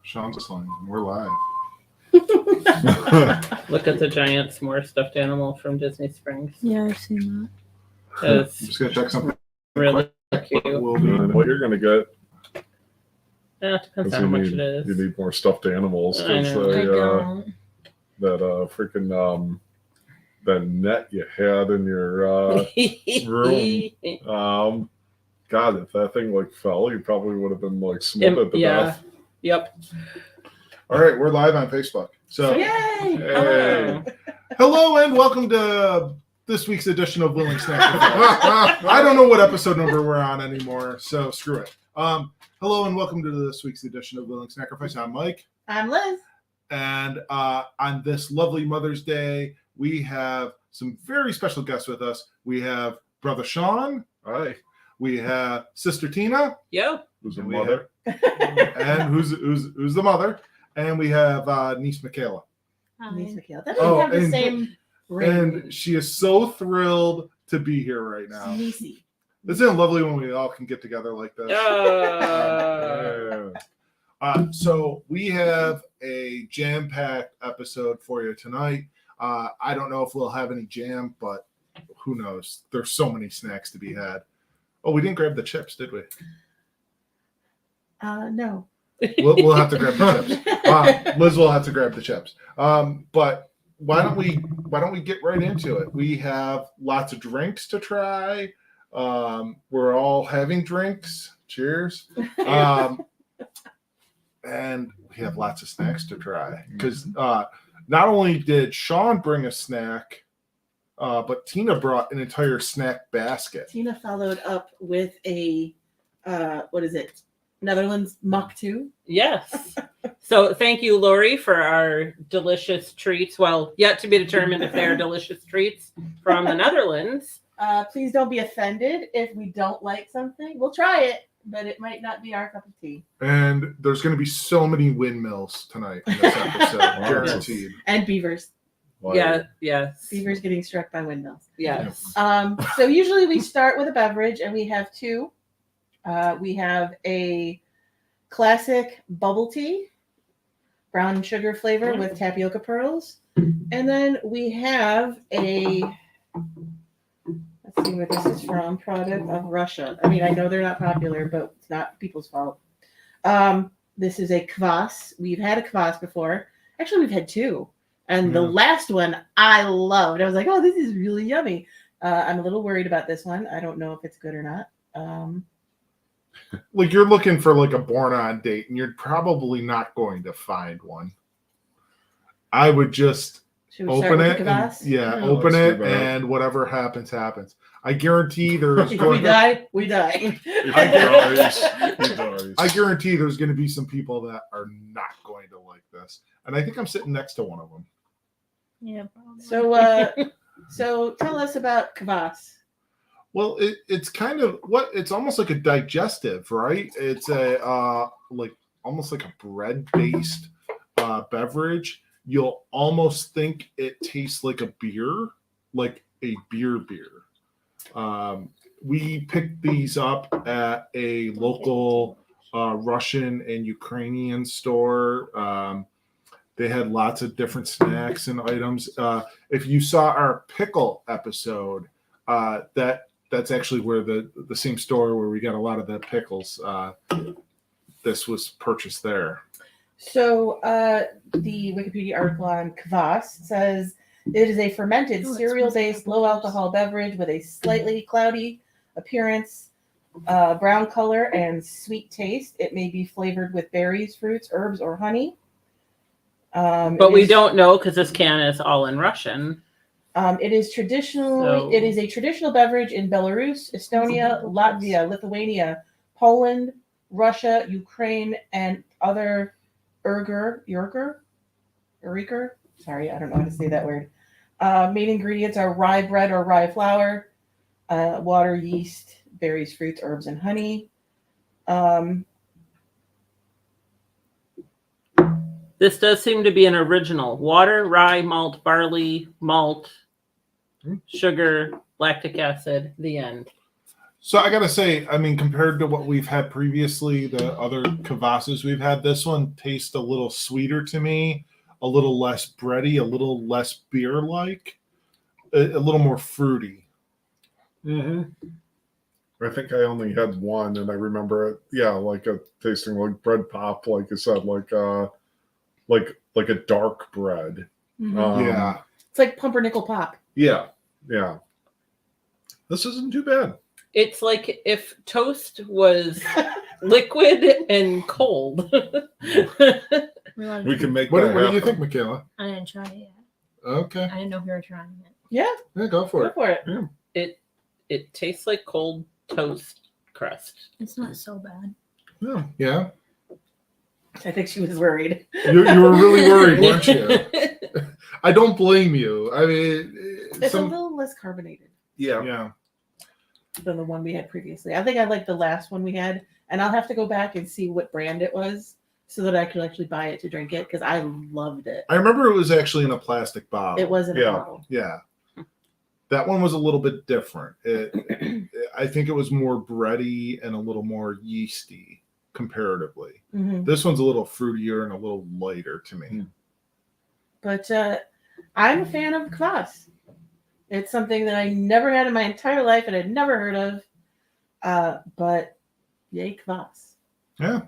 Sean's whistling. We're live. Look at the giant s'more stuffed animal from Disney Springs. Yeah, I've seen I'm It's just gonna check something. really cute. We'll be. What you're gonna get? Yeah, it depends 'Cause on how much it is. You need more stuffed animals I because know. that. I don't. that freaking that net you had in your room. God, if that thing like fell, you probably would have been like smothered to Yeah. death. Yep. All right, we're live on Facebook. So, Yay! hey. Hello and welcome to this week's edition of Willing Snack. I don't know what episode number we're on anymore, so screw it. Hello and welcome to this week's edition of Willing Snackifice. I'm Mike. I'm Liz. And on this lovely Mother's Day, we have some very special guests with us. We have Brother Sean. Hi, We have Sister Tina. Yo. who's a And we mother? And who's the mother? And we have niece Michaela. Niece Hi. Michaela. That doesn't have the same ring. And she is so thrilled to be here right now. Niecey. Isn't it lovely when we all can get together like this? Uh, So we have a jam-packed episode for you tonight. I don't know if we'll have any jam, but who knows? There's so many snacks to be had. Oh, we didn't grab the chips, did we? No. We'll have to grab the chips. Liz will have to grab the chips. But why don't we get right into it? We have lots of drinks to try. We're all having drinks. Cheers. And we have lots of snacks to try because not only did Sean bring a snack, but Tina brought an entire snack basket. Tina followed up with a, what is it? Netherlands Mach 2. yes. So thank you, Lori, for our delicious treats. Well, yet to be determined if they are delicious treats from the Netherlands. Please don't be offended if we don't like something. We'll try it, but it might not be our cup of tea. And there's going to be so many windmills tonight in this episode, guaranteed. And beavers. Why- Yeah. Yes. Beavers getting struck by windmills. Yes. So usually we start with a beverage, and we have two. We have a classic bubble tea, brown sugar flavor with tapioca pearls. And then we have a, let's see where this is from, product of Russia. I mean, I know they're not popular, but it's not people's fault. This is a kvass. We've had a kvass before. Actually, we've had two. And the last one I loved. I was like, oh, this is really yummy. I'm a little worried about this one. I don't know if it's good or not. Like you're looking for like a born-on date, and you're probably not going to find one. I would just Should we start open with it, the and, kvass? open let's it, do that. and whatever happens, happens. I guarantee there's If we going to, die, we die. He dies. He dies. I guarantee there's going to be some people that are not going to like this, and I think I'm sitting next to one of them. Yeah, probably. So tell us about kvass. Well, it's kind of it's almost like a digestive, right? It's a like almost like a bread-based beverage. You'll almost think it tastes like a beer, like a beer. We picked these up at a local Russian and Ukrainian store. They had lots of different snacks and items. If you saw our pickle episode, that's actually where the same store where we got a lot of the pickles. This was purchased there. So the Wikipedia article on kvass says it is a fermented Oh, it's cereal-based supposed to have low alcohol beverage with a slightly cloudy appearance, brown color, and sweet taste. It may be flavored with berries, fruits, herbs, or honey. But we don't know because this can is all in Russian. It is traditional. So- It is a traditional beverage in Belarus, Estonia, Latvia, Lithuania, Poland, Russia, Ukraine, and other Uyghur. Sorry, I don't know how to say that word. Main ingredients are rye bread or rye flour, water, yeast, berries, fruits, herbs, and honey. This does seem to be an original. Water, rye, malt, barley, malt, sugar, lactic acid, the end. So I gotta say, I mean, compared to what we've had previously, the other kvassas we've had, this one tastes a little sweeter to me, a little less bready, a little less beer-like, a little more fruity. Mm-hmm. I think I only had one, and I remember it. Yeah, like a tasting like bread pop, like I said, like a dark bread. Mhm. Yeah. It's like pumpernickel pop. Yeah. This isn't too bad. It's like if toast was liquid and cold. We can make What that do you happen. think, Michaela? I didn't try it yet. Okay. I didn't know if you were trying it. Yeah, Yeah, go for go it. for it. It tastes like cold toast crust. It's not so bad. Yeah. Yeah. I think she was worried. You were really worried, weren't you? I don't blame you. I mean, It's a little less carbonated yeah. than the one we had previously. I think I like the last one we had, and I'll have to go back and see what brand it was so that I could actually buy it to drink it because I loved it. I remember it was actually in a plastic bottle. It was in a Yeah. bottle. Yeah. That one was a little bit different. I think it was more bready and a little more yeasty comparatively. Mhm. This one's a little fruitier and a little lighter to me. But I'm a fan of kvass. It's something that I never had in my entire life and I'd never heard of. But yay, kvass. Yeah.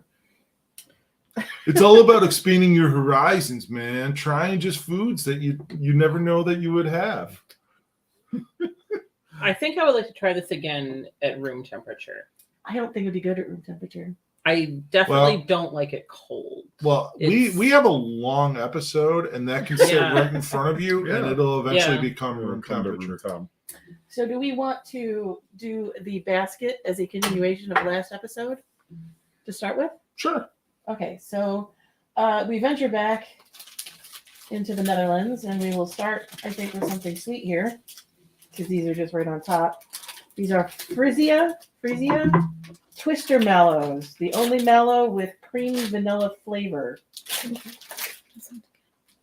It's all about expanding your horizons, man. Trying just foods that you never know that you would have. I think I would like to try this again at room temperature. I don't think it'd be good at room temperature. I definitely Well- don't like it cold. Well, It's- we have a long episode, and that can sit Yeah. right in front of you, and Yeah. it'll eventually Yeah. become room Come to temperature. room temp. So do we want to do the basket as a continuation of last episode to start with? Sure. Okay, so we venture back into the Netherlands and we will start, I think, with something sweet here because these are just right on top. These are Frisia Twister Mallows, the only mallow with creamy vanilla flavor.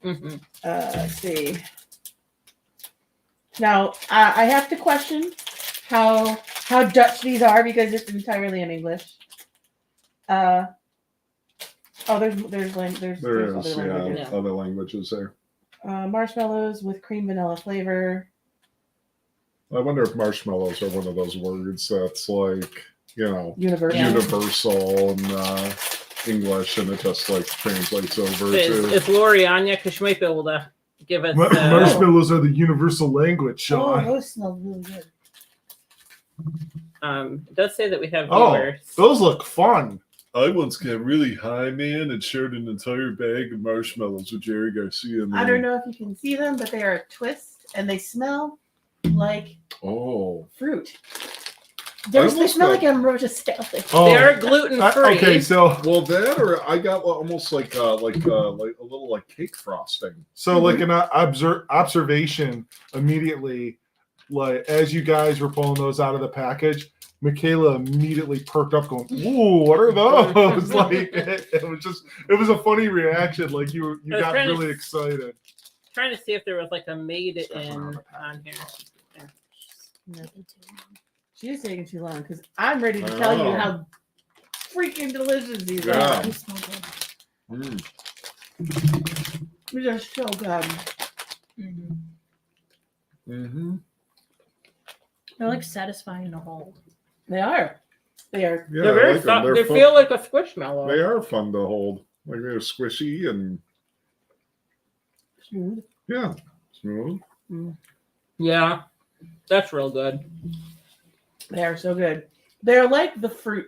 Mhm. Let's see. Now, I have to question how Dutch these are because it's entirely in English. There's There other is, languages. Yeah. other languages there. Marshmallows with cream vanilla flavor. I wonder if marshmallows are one of those words that's like, Universal. Yeah. universal in English, and it just like translates over to. Is Lori Anya Kashmipilda give us Marshmallows are the universal language, Oh, Sean. those smell really good. it does say that we have Oh, viewers. those look fun. I once got really high, man, and shared an entire bag of marshmallows with Jerry Garcia. Man. I don't know if you can see them, but they are a twist and they smell like Oh, fruit. They almost smell got- like a just stale. Oh, They are gluten free. okay, so well, that or I got almost like a little like cake frosting. like an observation immediately, like as you guys were pulling those out of the package, Michaela immediately perked up, going, "Ooh, what are those?" Like it was a funny reaction. Like you I was got trying to- really excited. Trying to see if there was like a made in on here. She is taking too long because I'm ready to tell you Oh. how freaking delicious these Yeah. are. They smell good. These are so good. Mm-hmm. Mm-hmm. They're like satisfying to hold. They are. They are. Yeah, They're I very like them. soft. They're They fun. feel like a squishmallow. They are fun to hold. Like they're squishy and Smooth. yeah, smooth. Yeah, that's real good. They are so good. They're like the fruit,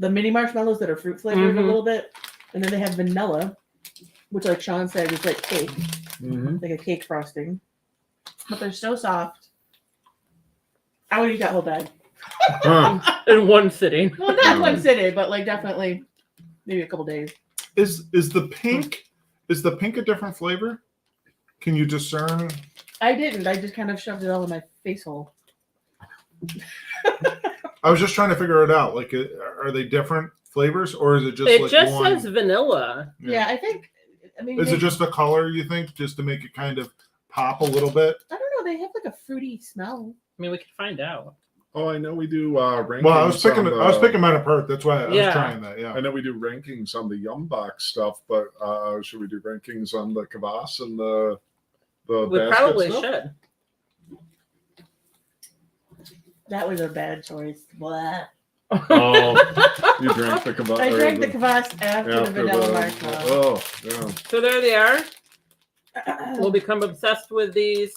the mini marshmallows that are fruit flavored a Mhm. little bit, and then they have vanilla, which, like Sean said, is like cake, Mm-hmm. like a cake frosting. But they're so soft. I would eat that whole bag. Huh. In one sitting. Well, not one sitting, but like definitely maybe a couple days. Is the pink a different flavor? Can you discern? I didn't. I just kind of shoved it all in my face hole. I was just trying to figure it out. Like, are they different flavors, or is it just It like just one? says vanilla. Yeah, I think. I mean, Is it just the color? You think, just to make it kind of pop a little bit? I don't know. They have like a fruity smell. I mean, we could find out. Oh, I know we do rankings. Well, I was picking mine apart. That's why I was Yeah. trying that. Yeah. I know we do rankings on the Yum Box stuff, but should we do rankings on the kvass and the We basket probably stuff? should. That was a bad choice. Blah. Oh, you drank the kvass. I drank the kvass after the vanilla marshmallow. Oh, yeah. So there they are. We'll become obsessed with these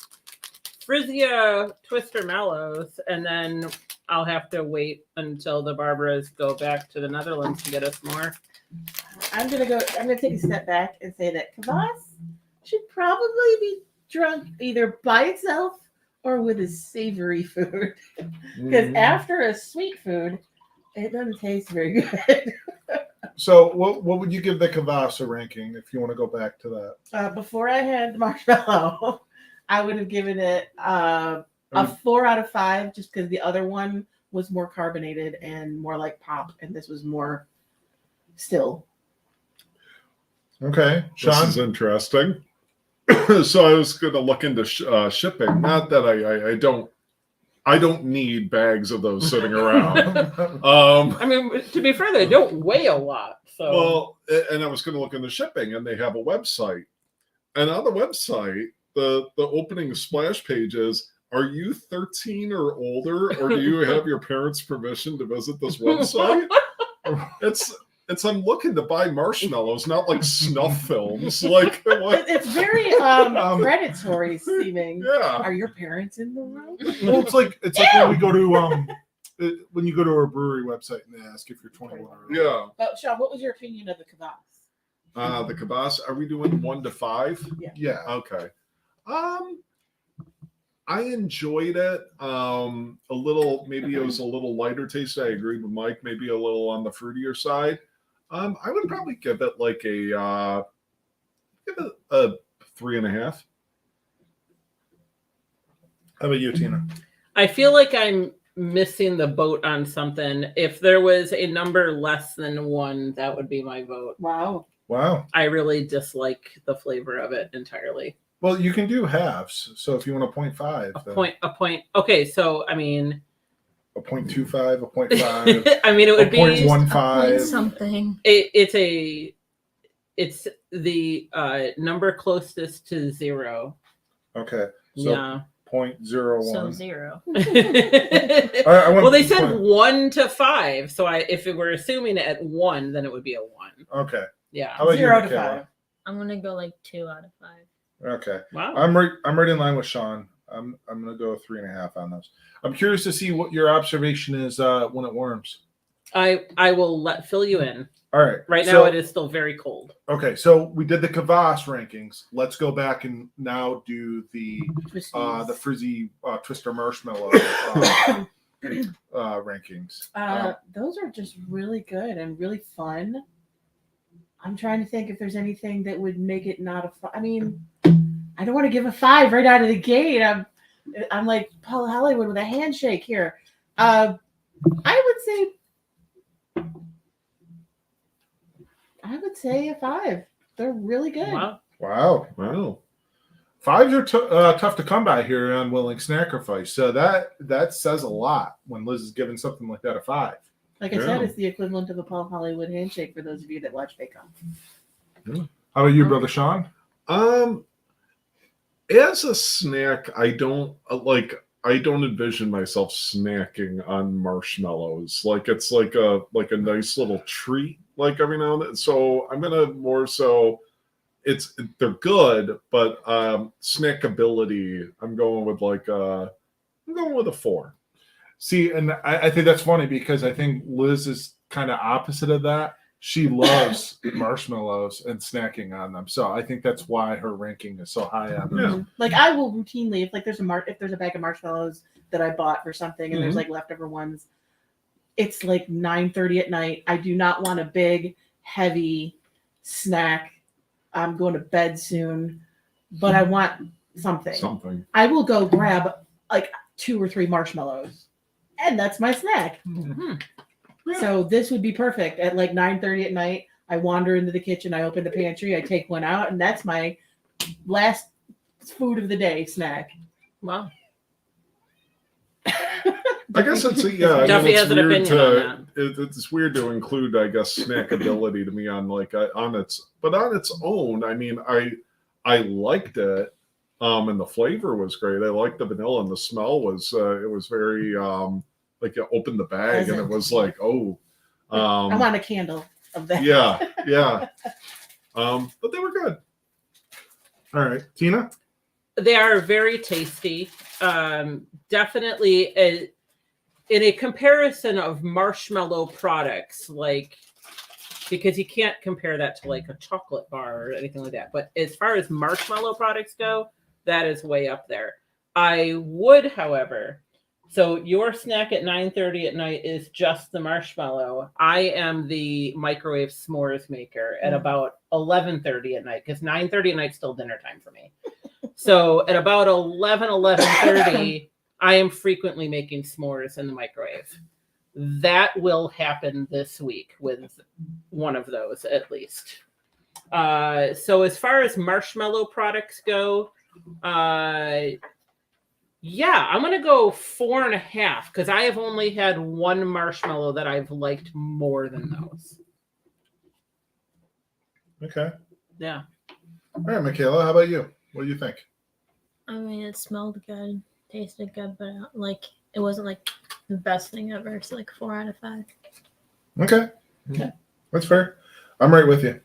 Frisia Twister Mallows, and then I'll have to wait until the Barbaras go back to the Netherlands to get us more. I'm gonna take a step back and say that kvass should probably be drunk either by itself or with a savory food. Because after a sweet food, it doesn't taste very good. So, what would you give the kvass a ranking if you want to go back to that? Before I had the marshmallow, I would have given it a 4 out of 5, just because the other one was more carbonated and more like pop, and this was more still. Okay, This Sean. is interesting. So I was going to look into shipping. Not that I don't need bags of those sitting around. I mean, to be fair, they don't weigh a lot. So Well, and I was going to look into shipping, and they have a website. And on the website, the opening splash page is, are you 13 or older, or do you have your parents' permission to visit this website? It's I'm looking to buy marshmallows, not like snuff films. Like what? It's very predatory seeming. Yeah. Are your parents in the room? Well, it's like when we go to when you go to a brewery website and they ask if you're 21 or older. Yeah. But Sean, what was your opinion of the kvass? The kvass. Are we doing 1 to 5? Yeah. Okay. I enjoyed it. A little, maybe it was a little lighter taste. I agree with Mike. Maybe a little on the fruitier side. I would probably give it like a 3.5. How about you, Tina? I feel like I'm missing the boat on something. If there was a number less than 1, that would be my vote. Wow. Wow. I really dislike the flavor of it entirely. Well, you can do halves. So if you want a 0.5, then A point. Okay, so I mean, a 0.25, a 0.5, I mean, it a would be 0.15. Something. it's the number closest to 0. Okay. So Yeah. 0.01. So 0. I want Well, they said point- 1 to 5. So if it were assuming it at 1, then it would be a 1. Okay. Yeah. How about 0 you, to Michaela? 5. I'm gonna go like 2 out of 5. Okay. Wow. I'm right in line with Sean. I'm gonna go 3.5 on this. I'm curious to see what your observation is when it warms. I will fill you in. All right. Right so- now, it is still very cold. Okay, so we did the kvass rankings. Let's go back and now do the frizzy twister marshmallow rankings. Those are just really good and really fun. I'm trying to think if there's anything that would make it not a. I mean, I don't want to give a 5 right out of the gate. I'm like Paul Hollywood with a handshake here. I would say a 5. They're really good. Wow. Wow. 5s are tough to come by here on Willing Snackifice. So that says a lot when Liz is giving something like that a 5. Like I said, it's the equivalent of a Paul Hollywood handshake for those of you that watch Bake Off. How about you, brother Sean? As a snack, I don't envision myself snacking on marshmallows. Like it's like a nice little treat, like every now and then. So I'm gonna more so. They're good, but snackability. I'm going with a 4. See, and I think that's funny because I think Liz is kind of opposite of that. She loves marshmallows and snacking on them, so I think that's why her ranking is so high on them. Yeah. Like I will routinely, if there's a bag of marshmallows that I bought for something and there's like leftover ones, it's like 9:30 at night. I do not want a big, heavy snack. I'm going to bed soon, but I want something. I will go grab like 2 or 3 marshmallows, and that's my snack. Hmm. So this would be perfect at like 9:30 at night. I wander into the kitchen, I open the pantry, I take one out, and that's my last food of the day snack. Wow. I guess it's yeah. I Duffy mean, it's has an weird opinion on it's weird to include, I guess, snackability to me on like on its, but on its own. I mean, I liked it, and the flavor was great. I liked the vanilla, and the smell was it was very like you opened the bag and it Pleasant. was like I want a candle of that. yeah. But they were good. All right, Tina. They are very tasty. Definitely in a comparison of marshmallow products, like, because you can't compare that to like a chocolate bar or anything like that. But as far as marshmallow products go, that is way up there. I would, however, so your snack at 9:30 at night is just the marshmallow. I am the microwave s'mores maker at about 11:30 at night, because 9:30 at night is still dinner time for me. So at about 11:30, I am frequently making s'mores in the microwave. That will happen this week with one of those at least. So as far as marshmallow products go, yeah, I'm going to go 4.5 because I have only had one marshmallow that I've liked more than those. Okay. Yeah. All right, Michaela. How about you? What do you think? I mean, it smelled good, tasted good, but like it wasn't like the best thing ever. So like 4 out of 5. Okay. That's fair. I'm right with you.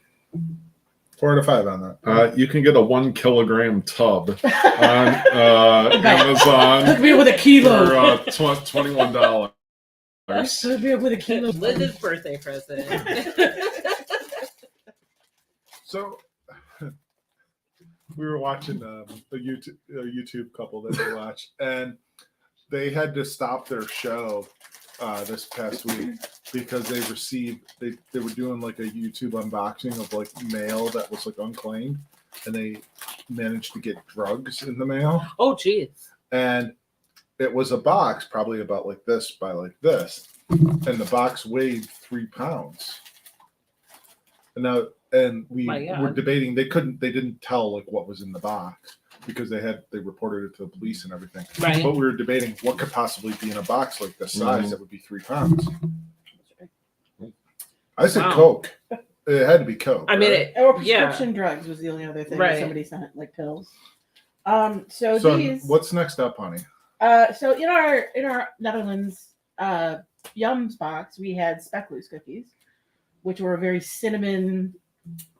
4 out of 5 on that. You can get a 1 kilogram tub on Amazon Hook me up with a kilo. for $21. Hook me up with a kilo. Liz's birthday present. So we were watching a YouTube couple that we watch, and they had to stop their show this past week because they were doing like a YouTube unboxing of like mail that was like unclaimed, and they managed to get drugs in the mail. Oh, geez. And it was a box probably about like this by like this, and the box weighed 3 pounds. And we My God. were debating. They didn't tell like what was in the box because they reported it to the police and everything. Right. But we were debating what could possibly be in a box like this size that would be 3 pounds. I said Wow. Coke. It had to be Coke. I mean, right? Or prescription drugs was the only other thing Right. that somebody sent, like pills. So so these. what's next up, honey? So in our Netherlands Yums box, we had speckloos cookies, which were a very cinnamon,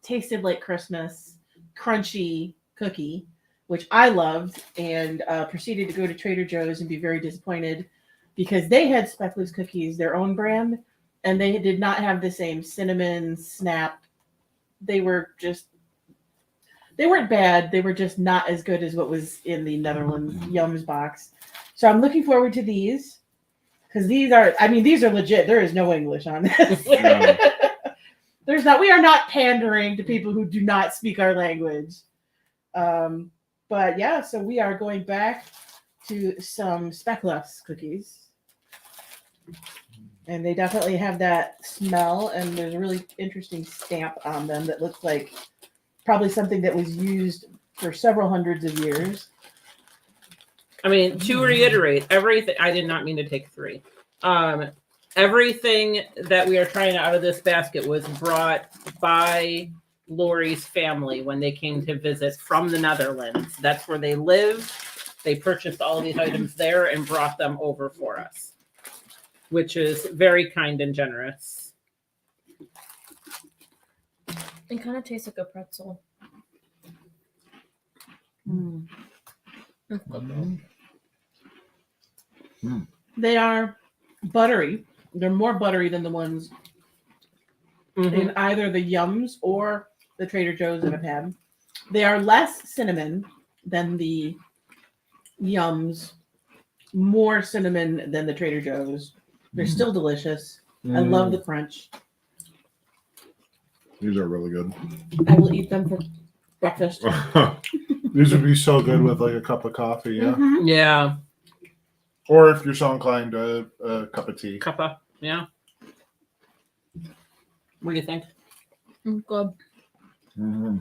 tasted like Christmas, crunchy cookie, which I loved, and proceeded to go to Trader Joe's and be very disappointed because they had speckloos cookies, their own brand, and they did not have the same cinnamon snap. They weren't bad. They were just not as good as what was in the Netherlands Yums box. So I'm looking forward to these because these are legit. There is no English on this. No. We are not pandering to people who do not speak our language. But yeah, so we are going back to some speckless cookies. And they definitely have that smell, and there's a really interesting stamp on them that looks like probably something that was used for several hundreds of years. I mean, to reiterate, everything, I did not mean to take 3. Everything that we are trying out of this basket was brought by Lori's family when they came to visit from the Netherlands. That's where they live. They purchased all of these items there and brought them over for us, which is very kind and generous. It kind of tastes like a pretzel. Mm. It's good though. They are buttery. They're more buttery than the ones in either the Yums or the Trader Joe's that I've had. They are less cinnamon than the Yums, more cinnamon than the Trader Joe's. They're still delicious. I love the crunch. These are really good. I will eat them for breakfast. These would be so good with like a cup of coffee, yeah. Mhm. Yeah. Or if you're so inclined, a cup of tea. Cuppa. Yeah. What do you think? Good. Mm-hmm.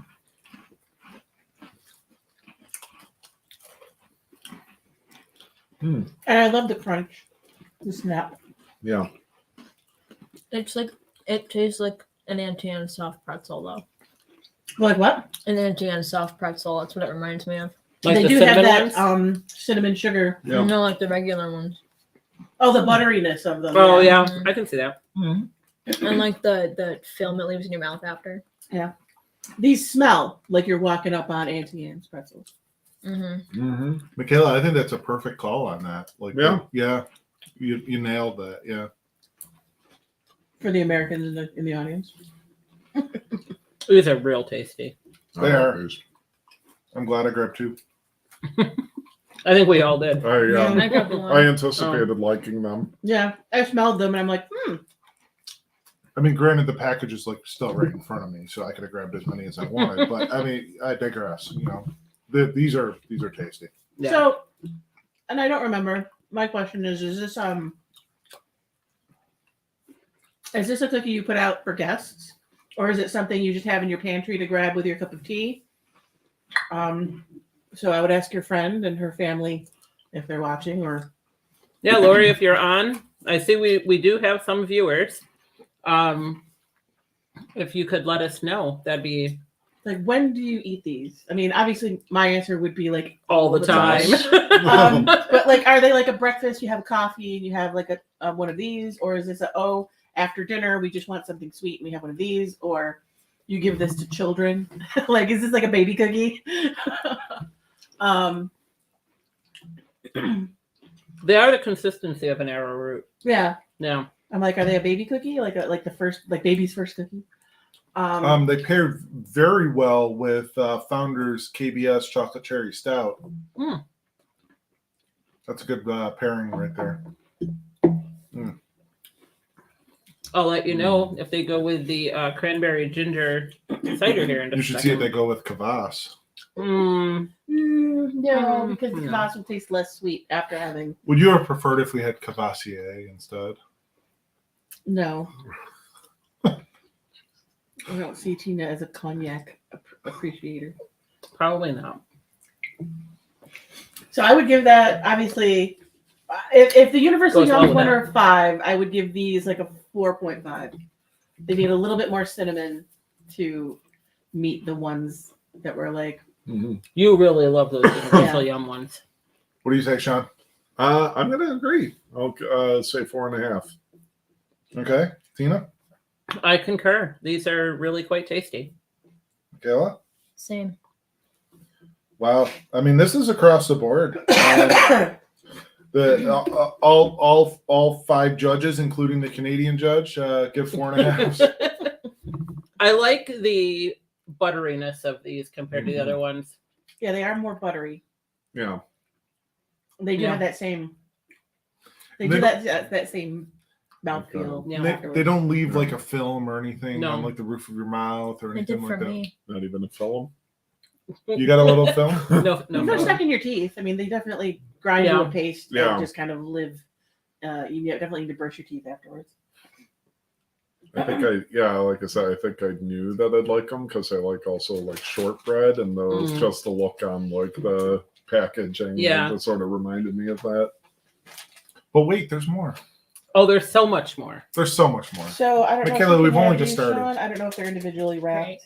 And I love the crunch. The snap. Yeah. It's like it tastes like an Auntie Anne's soft pretzel though. Like what? An Auntie Anne's soft pretzel. That's what it reminds me of. Like they the do have cinnamon that ones? cinnamon sugar. Yeah. No, like the regular ones. Oh, the butteriness of them. Oh yeah, Mhm. I can see that. Mhm. And like the film it leaves in your mouth after. These smell like you're walking up on Auntie Anne's pretzels. Mm-hmm. Mm-hmm. Michaela, I think that's a perfect call on that. Like, Yeah. yeah, you nailed that. Yeah. For the Americans in the audience. These are real tasty. There. I'm glad I grabbed two. I think we all did. I got the I one. anticipated liking them. Yeah, I smelled them and I'm like, I mean, granted, the package is like still right in front of me, so I could have grabbed as many as I wanted. But I mean, I digress. You know, these are tasty. Yeah. So, and I don't remember. My question is this a cookie you put out for guests, or is it something you just have in your pantry to grab with your cup of tea? So I would ask your friend and her family if they're watching, or Yeah, Lori, if you're on, I see we do have some viewers. If you could let us know, that'd be like when do you eat these? I mean, obviously my answer would be like all the time. but like, are they like a breakfast? You have coffee and you have like a one of these, or is this after dinner we just want something sweet and we have one of these, or you give this to children? Like, is this like a baby cookie? They are the consistency of an arrowroot. Yeah, Yeah. I'm like, are they a baby cookie? Like the first, like baby's first cookie? They pair very well with Founders KBS Chocolate Cherry Stout. Mm. That's a good pairing right there. I'll let you know if they go with the cranberry ginger cider here in just You a should see if second. they go with Kvass. Mm, No, because the No. kvass will taste less sweet after having. Would you have preferred if we had Cavassier instead? No. I don't see Tina as a cognac appreciator. probably not. So I would give that, obviously, if the Universal Goes well Young with one that. are 5, I would give these like a 4.5. They need a little bit more cinnamon to meet the ones that were like, Mhm. You really love those Universal Yum ones. What do you say, Sean? I'm going to agree. I'll say 4.5. Okay. Tina? I concur. These are really quite tasty. Michaela? Same. Wow. I mean, this is across the board. The all 5 judges, including the Canadian judge, give 4.5. I like the butteriness of these compared to the other ones. yeah, they are more buttery. Yeah. They do Yeah. have that same. They They do that same mouthfeel. Yeah. They don't leave like a film or anything No. on like the roof of your mouth or It anything did like for that. me. Not even a film. You got a little film? No, no. They're stuck in your teeth. I mean, they definitely grind Yeah. to a paste Yeah. and just kind of live. You definitely need to brush your teeth afterwards. I think like I said, I think I knew that I'd like them because I like also like shortbread, and those Mm. just the look on like the packaging. Yeah. That sort of reminded me of that. But wait, there's more. Oh, there's so much more. There's so much more. So I don't know. Michaela, if you we've can only have just these, started. Sean. I don't know if they're individually wrapped. Right.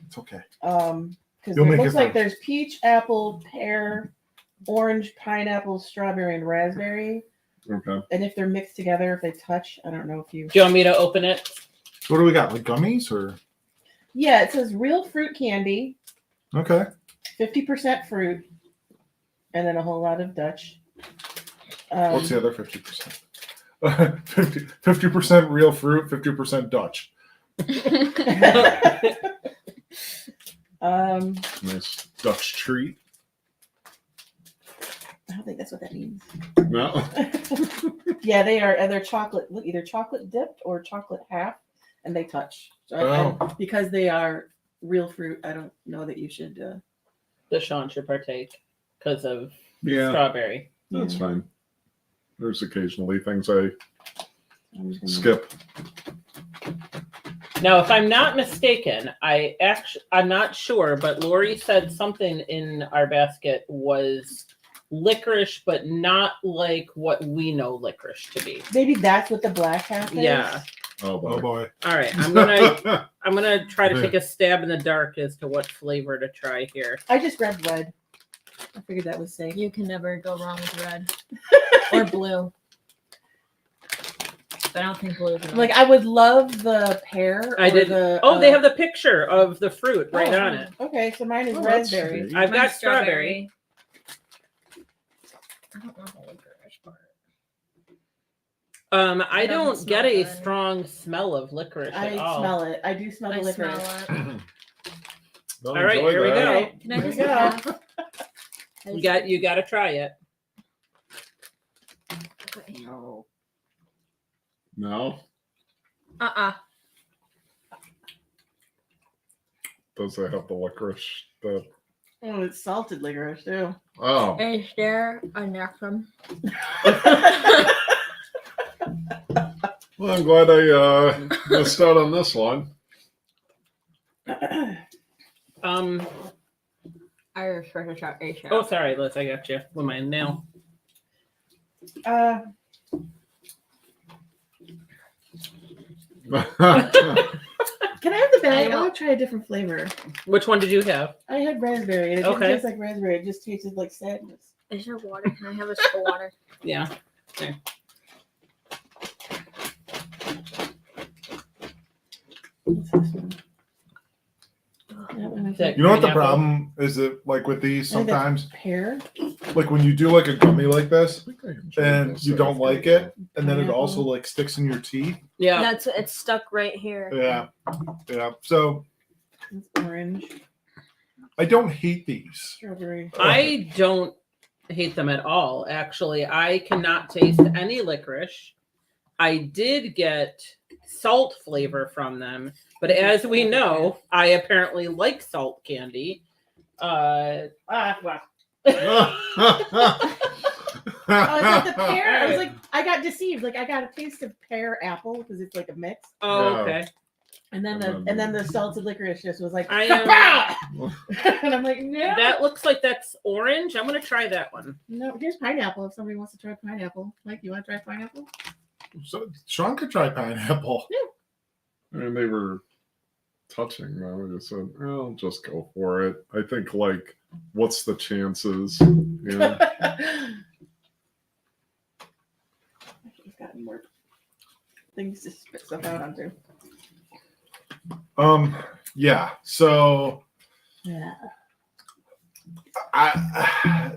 It's okay. Because You'll it make looks it like fun. there's peach, apple, pear, orange, pineapple, strawberry, and raspberry. Okay. And if they're mixed together, if they touch, I don't know if you. Do you want me to open it? What do we got? Like gummies or? Yeah, it says real fruit candy, Okay. 50% fruit, and then a whole lot of Dutch. What's the other 50%? 50% real fruit, 50% Dutch. Nice Dutch treat. I don't think that's what that means. No. Yeah, they are either either chocolate dipped or chocolate half, and they touch. So because they are real fruit, I don't know that you should. The Sean should partake because of Yeah, strawberry. that's fine. There's occasionally things I I'm just gonna- skip. Now, if I'm not mistaken, I'm not sure, but Lori said something in our basket was licorice, but not like what we know licorice to be. Maybe that's what the black half is. Yeah. Oh Oh boy. boy. All right, I'm gonna try to take a stab in the dark as to what flavor to try here. I just grabbed red. I figured that was safe. You can never go wrong with red or blue. But I don't think blue is Like I would love the pear. I or did. The, Oh, they have the picture of the fruit right oh, on it. Okay, so mine is Oh, that's raspberry. sweet. I've got Mine's strawberry. I don't want the licorice part. I It doesn't don't get smell a good. strong smell of licorice I at all. smell it. I do smell the I licorice. smell it. Well, All right, enjoy here we that. go. Okay, Can I here just we go. have? You got to try it. No. No, does it have the licorice? The Oh, it's salted licorice too. oh, Is there a necrum? well, I'm glad I missed out on this one. I was supposed to shot a shot. Oh, sorry, Liz, I got you with my nail. Can I have the bag? I I know. want to try a different flavor. Which one did you have? I had raspberry, and it didn't Okay. taste like raspberry. It just tasted like sadness. Is there water? Can I have a sip of water? Yeah. What's this one? That one I That- think You know what the Pineapple. problem is? It like with these I think that's sometimes, pear. like when you do like a gummy like this, I think I enjoyed and this. you don't like it, and then it Pineapple. also like sticks in your teeth. Yeah. That's it's stuck right here. Yeah, yeah. So It's orange, I don't hate these. strawberry. I don't hate them at all, actually. I cannot taste any licorice. I did get salt flavor from them, but as we know, I apparently like salt candy. Well. Oh, is that the pear? I was like, I got deceived. Like I got a taste of pear apple because it's like a mix, Oh, Yeah. okay. and then the salted licorice just was like, I "Kapow!" and I'm like, no, That looks like that's orange. I'm gonna try that one. no. Here's pineapple. If somebody wants to try pineapple, Mike, you want to try pineapple? So Sean could try pineapple. I mean, they were touching though. I just said, "I'll just go for it." I think like, what's the chances? Yeah. He's got more things to spit stuff out onto. Yeah. So Yeah.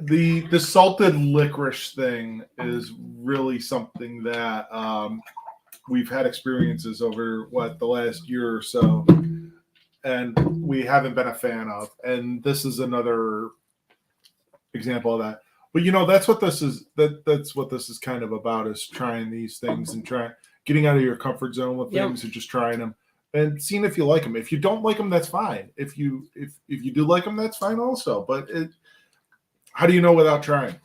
the salted licorice thing is really something that we've had experiences over the last year or so, and we haven't been a fan of. And this is another example of that. But that's what this is. That's what this is kind of about: is trying these things and getting out of your comfort zone with Yep. things and just trying them and seeing if you like them. If you don't like them, that's fine. If you do like them, that's fine also. But how do you know without trying?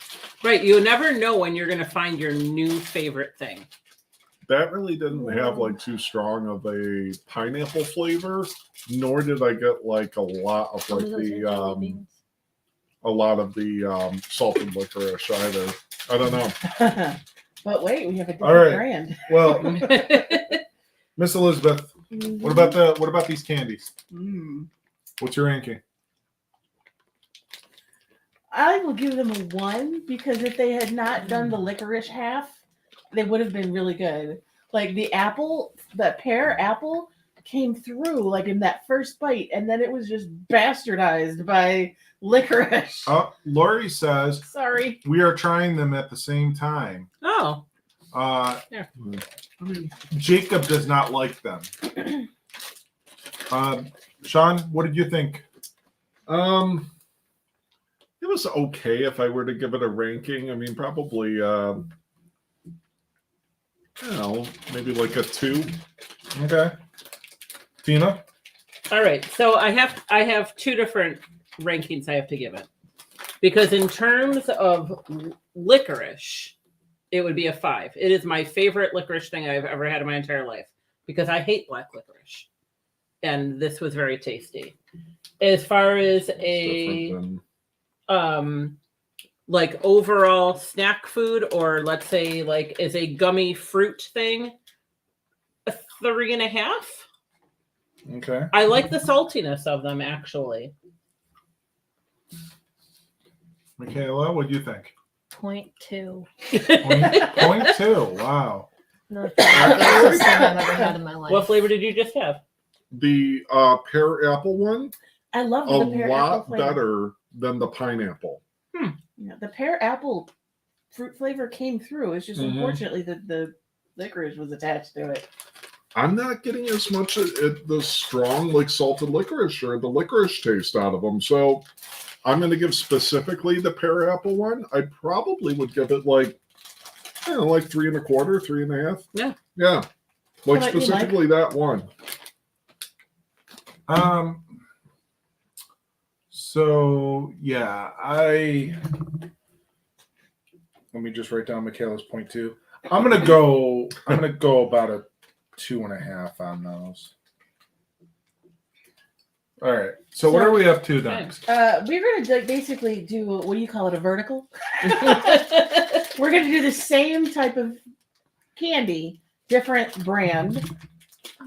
Right. You never know when you're gonna find your new favorite thing. That really didn't have like too strong of a pineapple flavor, nor did I get like a lot of What like are those the jelly beans? salted licorice either. I don't know. But wait, we have a All right. different brand. Well, Miss Elizabeth, what about these candies? Mm. What's your ranking? I will give them a 1 because if they had not done the licorice half, they would have been really good. Like the apple, the pear apple came through like in that first bite, and then it was just bastardized by licorice. Lori says Sorry. we are trying them at the same time. Oh, Jacob does not like them. Sean, what did you think? It was okay if I were to give it a ranking. I mean, probably I don't know, maybe like a 2. Okay. Tina? all right. So I have two different rankings I have to give it, because in terms of licorice, it would be a 5. It is my favorite licorice thing I've ever had in my entire life because I hate black licorice, and this was very tasty. As far as It's a different than like overall snack food, or let's say like is a gummy fruit thing, a 3.5. Okay. I like the saltiness of them actually. Michaela, what do you think? 0.2. Point two. Wow. No, that's the thing I've ever had in my life. What flavor did you just have? The pear apple one, I love a the pear apple lot flavor. better than the pineapple. Yeah, the pear apple fruit flavor came through. It's just Mhm. unfortunately the licorice was attached to it. I'm not getting as much the strong like salted licorice or the licorice taste out of them. So I'm going to give specifically the pear apple one. I probably would give it like, I don't know, like 3.25, 3.5. Yeah. Yeah. Like How about you, Mike? specifically that one. So yeah, let me just write down Michaela's point two. I'm gonna go about a 2.5 on those. All right. So what are we up to next? We're gonna basically do what do you call it, a vertical? We're gonna do the same type of candy, different brand.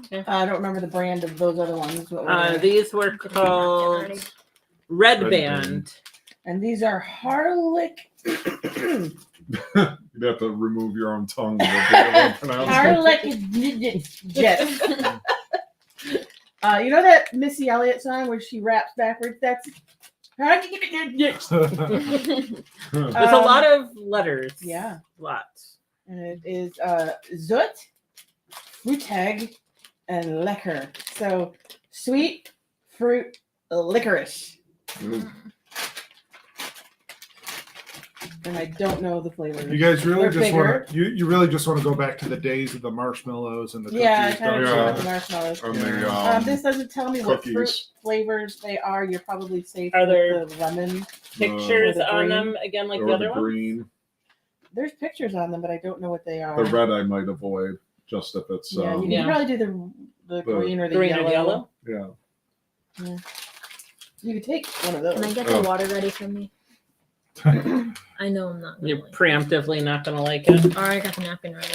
Okay. I don't remember the brand of those other ones. What were they? These were called Red Red Band. And these are Harlick You'd have to remove your own tongue. To be able to pronounce it. Harlick Jet. You know that Missy Elliott song where she raps backwards? That's There's a lot of letters. yeah. Lots. And it is Zoet, Fruitag, and Lecker. So sweet fruit licorice. Mm. And I don't know the flavor. You guys really They're just bigger. want to you really just want to go back to the days of the marshmallows and the Yeah, I cookies. kind of don't Yeah. want you? the marshmallows. And the This doesn't tell me what cookies. fruit flavors they are. You're probably safe Are with there the lemon. Pictures Or the on green. them again, like or the other the one. green. There's pictures on them, but I don't know what they are. The red I might avoid just if it's Yeah, you Yeah. can probably do the green or the Green yellow. or yellow. yeah. You could take one of those. Can I get Oh. the water ready for me? I know I'm not. You're Gonna like preemptively not going to like it. it. I got the napkin ready.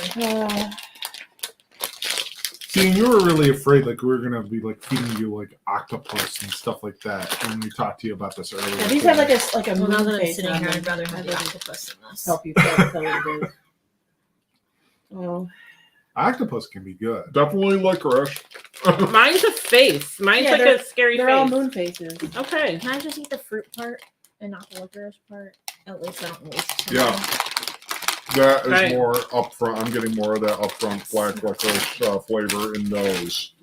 See, and you were really afraid like we were gonna be like feeding you like octopus and stuff like that when we talked to you about this earlier. Yeah, these have like a Well, now moon that I'm face sitting on here, them. I'd rather have I'd the like octopus than this. help you tell what it is. Oh, Octopus can be good. Definitely licorice. Mine's a face. Mine's Yeah, like a scary they're face. all moon faces. Okay. Can I just eat the fruit part and not the licorice part? At least I don't waste. Yeah. That is Right. more upfront. I'm getting more of that upfront black licorice flavor in those.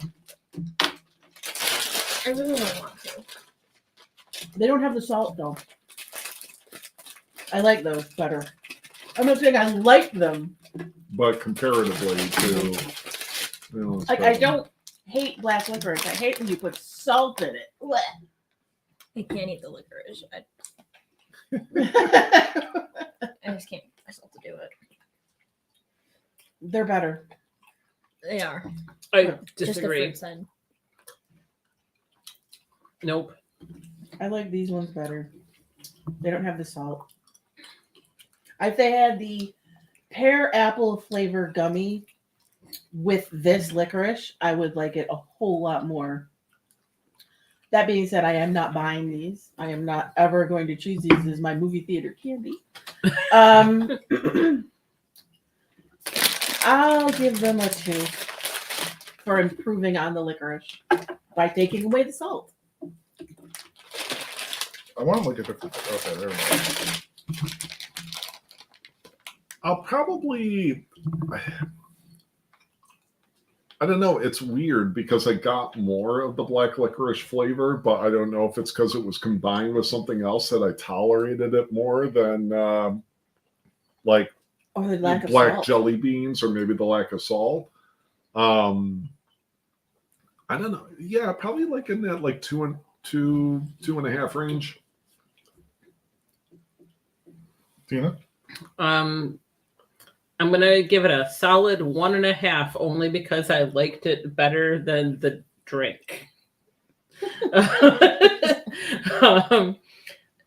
I really don't want to. They don't have the salt though. I like those better. I'm not saying I like them. But comparatively to, it's Like I better. don't hate black licorice. I hate when you put salt in it. Blech. I can't eat the licorice. I just can't get myself to do it. They're better. They are. I Just the disagree. fruit side. Nope. I like these ones better. They don't have the salt. If they had the pear apple flavor gummy with this licorice, I would like it a whole lot more. That being said, I am not buying these. I am not ever going to choose these as my movie theater candy. I'll give them a 2 for improving on the licorice by taking away the salt. I want to look at different. Okay, there we go. I'll probably. I don't know. It's weird because I got more of the black licorice flavor, but I don't know if it's because it was combined with something else that I tolerated it more than like Or the lack of black salt. jelly beans or maybe the lack of salt. I don't know. Yeah, probably like in that like 2.5 range. Tina? I'm gonna give it a solid 1.5 only because I liked it better than the drink.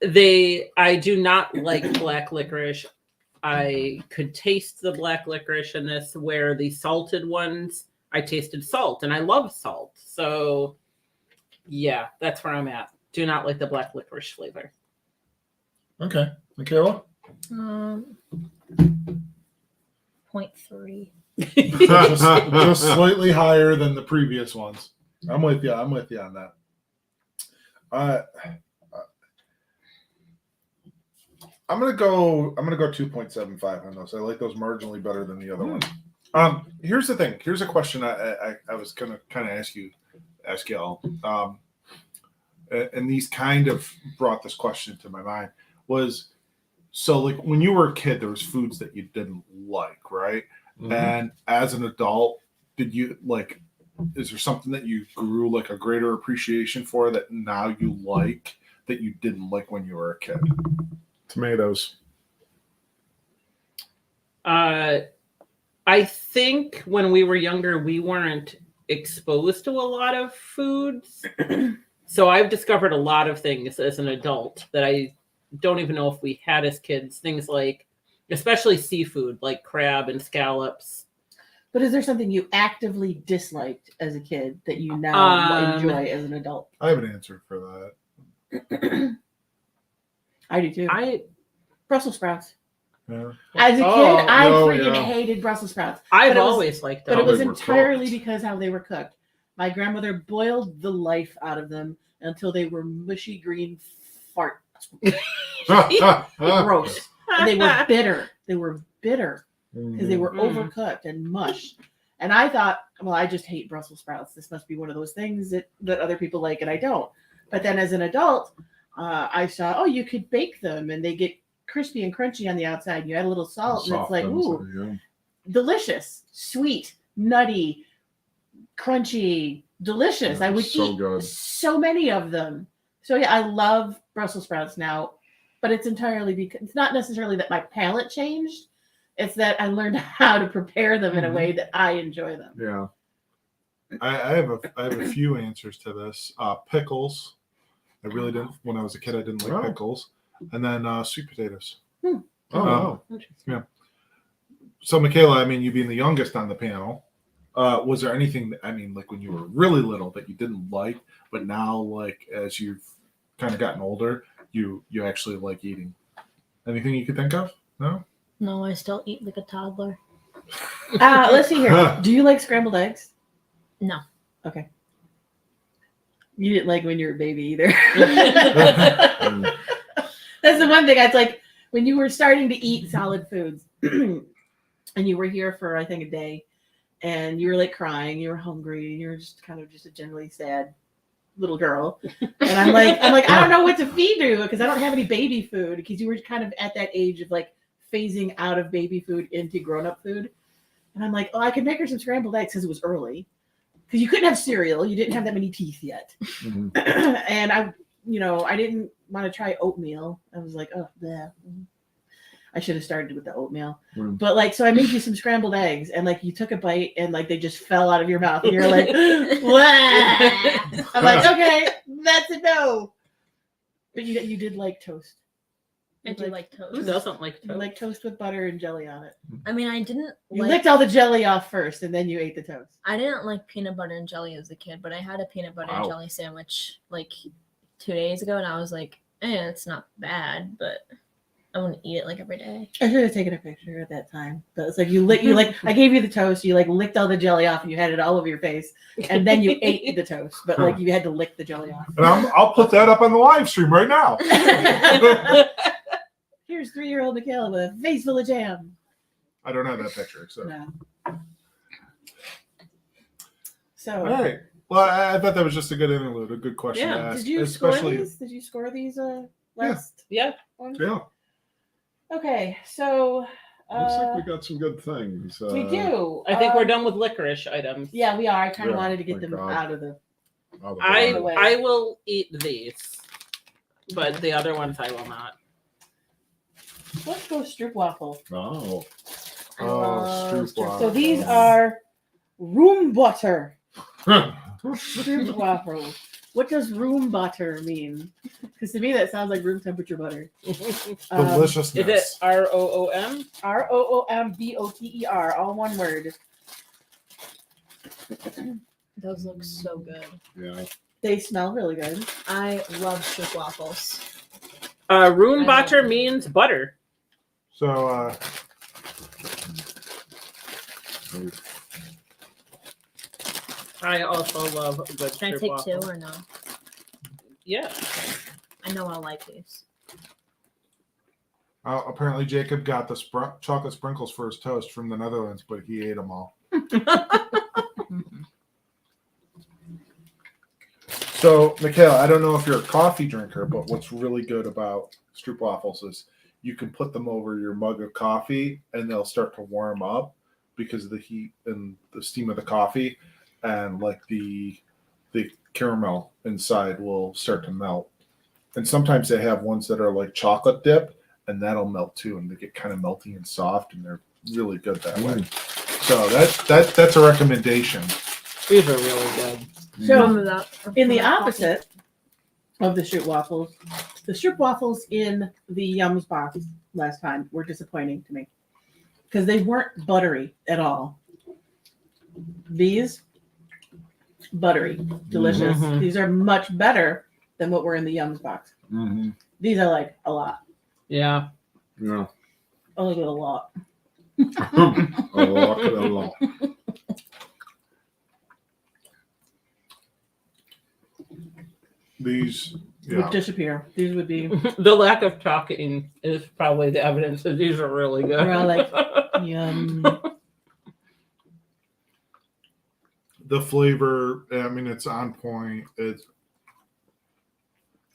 I do not like black licorice. I could taste the black licorice in this, where the salted ones, I tasted salt, and I love salt. So, yeah, that's where I'm at. Do not like the black licorice flavor. Okay, Michaela. 0.3. just slightly higher than the previous ones. I'm with you. I'm with you on that. I'm gonna go 2.75 on those. I like those marginally better than the other ones. Here's the thing. Here's a question I was gonna kind of ask y'all. And these kind of brought this question to my mind. Was so like when you were a kid, there was foods that you didn't like, right? Mhm. And as an adult, did you like? Is there something that you grew like a greater appreciation for that now you like that you didn't like when you were a kid? Tomatoes. I think when we were younger, we weren't exposed to a lot of foods. So I've discovered a lot of things as an adult that I don't even know if we had as kids. Things like, especially seafood, like crab and scallops. But is there something you actively disliked as a kid that you now enjoy as an adult? I have an answer for that. I do too. Brussels sprouts. Yeah. As a kid, Oh, I no, freaking yeah. hated Brussels sprouts. I've But it was- always liked But them. it was they were entirely cooked. because how they were cooked. My grandmother boiled the life out of them until they were mushy green fart. Gross. And they were bitter. They were bitter because they were Mm. overcooked and mush. And I thought, well, I just hate Brussels sprouts. This must be one of those things that other people like and I don't. But then as an adult, I saw, oh, you could bake them and they get crispy and crunchy on the outside. You add a little salt and it's like, ooh, delicious, sweet, nutty, crunchy, delicious. Yeah, I would so eat good. so many of them. So yeah, I love Brussels sprouts now, but it's entirely because it's not necessarily that my palate changed. It's that I learned how to prepare them in a way that I enjoy them. Yeah. I have a few answers to this. Pickles. I really didn't when I was a kid. I didn't like Wow. pickles, and then sweet potatoes. Oh, wow. So, Michaela, I mean, you being the youngest on the panel, was there anything that, I mean, like when you were really little that you didn't like, but now, like as you've kind of gotten older, you actually like eating? Anything you could think of? No. No, I still eat like a toddler. Let's see here. Do you like scrambled eggs? No. Okay. You didn't like when you were a baby either. Mm. That's the one thing. It's like when you were starting to eat solid foods and you were here for, I think, a day and you were like crying, you were hungry, and you were just kind of just a generally sad little girl. And I'm like, I don't know what to feed you because I don't have any baby food because you were kind of at that age of like phasing out of baby food into grown-up food. And I'm like, oh, I could make her some scrambled eggs because it was early. Because you couldn't have cereal. You didn't have that many teeth yet. Mhm. And I didn't want to try oatmeal. I was like, oh, bleh. I should have started with the oatmeal. Mm. But like, so I made you some scrambled eggs and like you took a bite and like they just fell out of your mouth and you're like, "Wah." I'm like, okay, that's a no. But you did like toast. I do like Who toast. doesn't like You toast? like toast with butter and jelly on it. I mean, I didn't You like. licked all the jelly off first and then you ate the toast. I didn't like peanut butter and jelly as a kid, but I had a peanut butter and Wow. jelly sandwich like 2 days ago, and I was like, it's not bad, but I wouldn't eat it like every day. I should have taken a picture at that time. But it's like I gave you the toast, you like licked all the jelly off and you had it all over your face. And then you ate the toast. But like you had to lick the jelly off. And I'll put that up on the live stream right now. Here's 3-year-old Michaela with a face full of jam. I don't have that picture, so. No. So All right. Well, I thought that was just a good interlude, a good question Yeah. to ask. did you especially, score these? Did you score these last Yeah. one? Yeah. Okay, so Looks like we got some good things. we do. I think we're done with licorice items. Yeah, we are. I kind of Yeah, wanted to get thank them God. out of the out of I the way. I will eat these, but the other ones I will not. let's go stroopwafel. Oh. I Oh, love stroopwafel. So these are room butter. Stroop waffles. What does room butter mean? Because to me that sounds like room temperature butter. Deliciousness. Is it ROOM? ROOMBOTER, all one word. Those look so good. Yeah. They smell really good. I love stroop waffles. Room I butter love- means butter. So I also love a good Can I stroop take waffle. 2 or no? Yeah. I know I'll like these. apparently Jacob got the chocolate sprinkles for his toast from the Netherlands, but he ate them all. So, Mikhail, I don't know if you're a coffee drinker, but what's really good about stroop waffles is you can put them over your mug of coffee and they'll start to warm up because of the heat and the steam of the coffee, and like the caramel inside will start to melt. And sometimes they have ones that are like chocolate dip, and that'll melt too, and they get kind of melty and soft, and they're really good that way. So that's a recommendation. These are really good. So in the opposite of the stroop waffles, the stroop waffles in the Yums box last time were disappointing to me because they weren't buttery at all. These buttery, delicious. Mhm. These are much better than what were in the Yums box. Mm-hmm. These I like a lot. Yeah. Yeah. I like it a lot. A lot. These, Would yeah. disappear. These would be The lack of talking is probably the evidence that these are really good. We're all like, yum. The flavor, I mean, it's on point. It's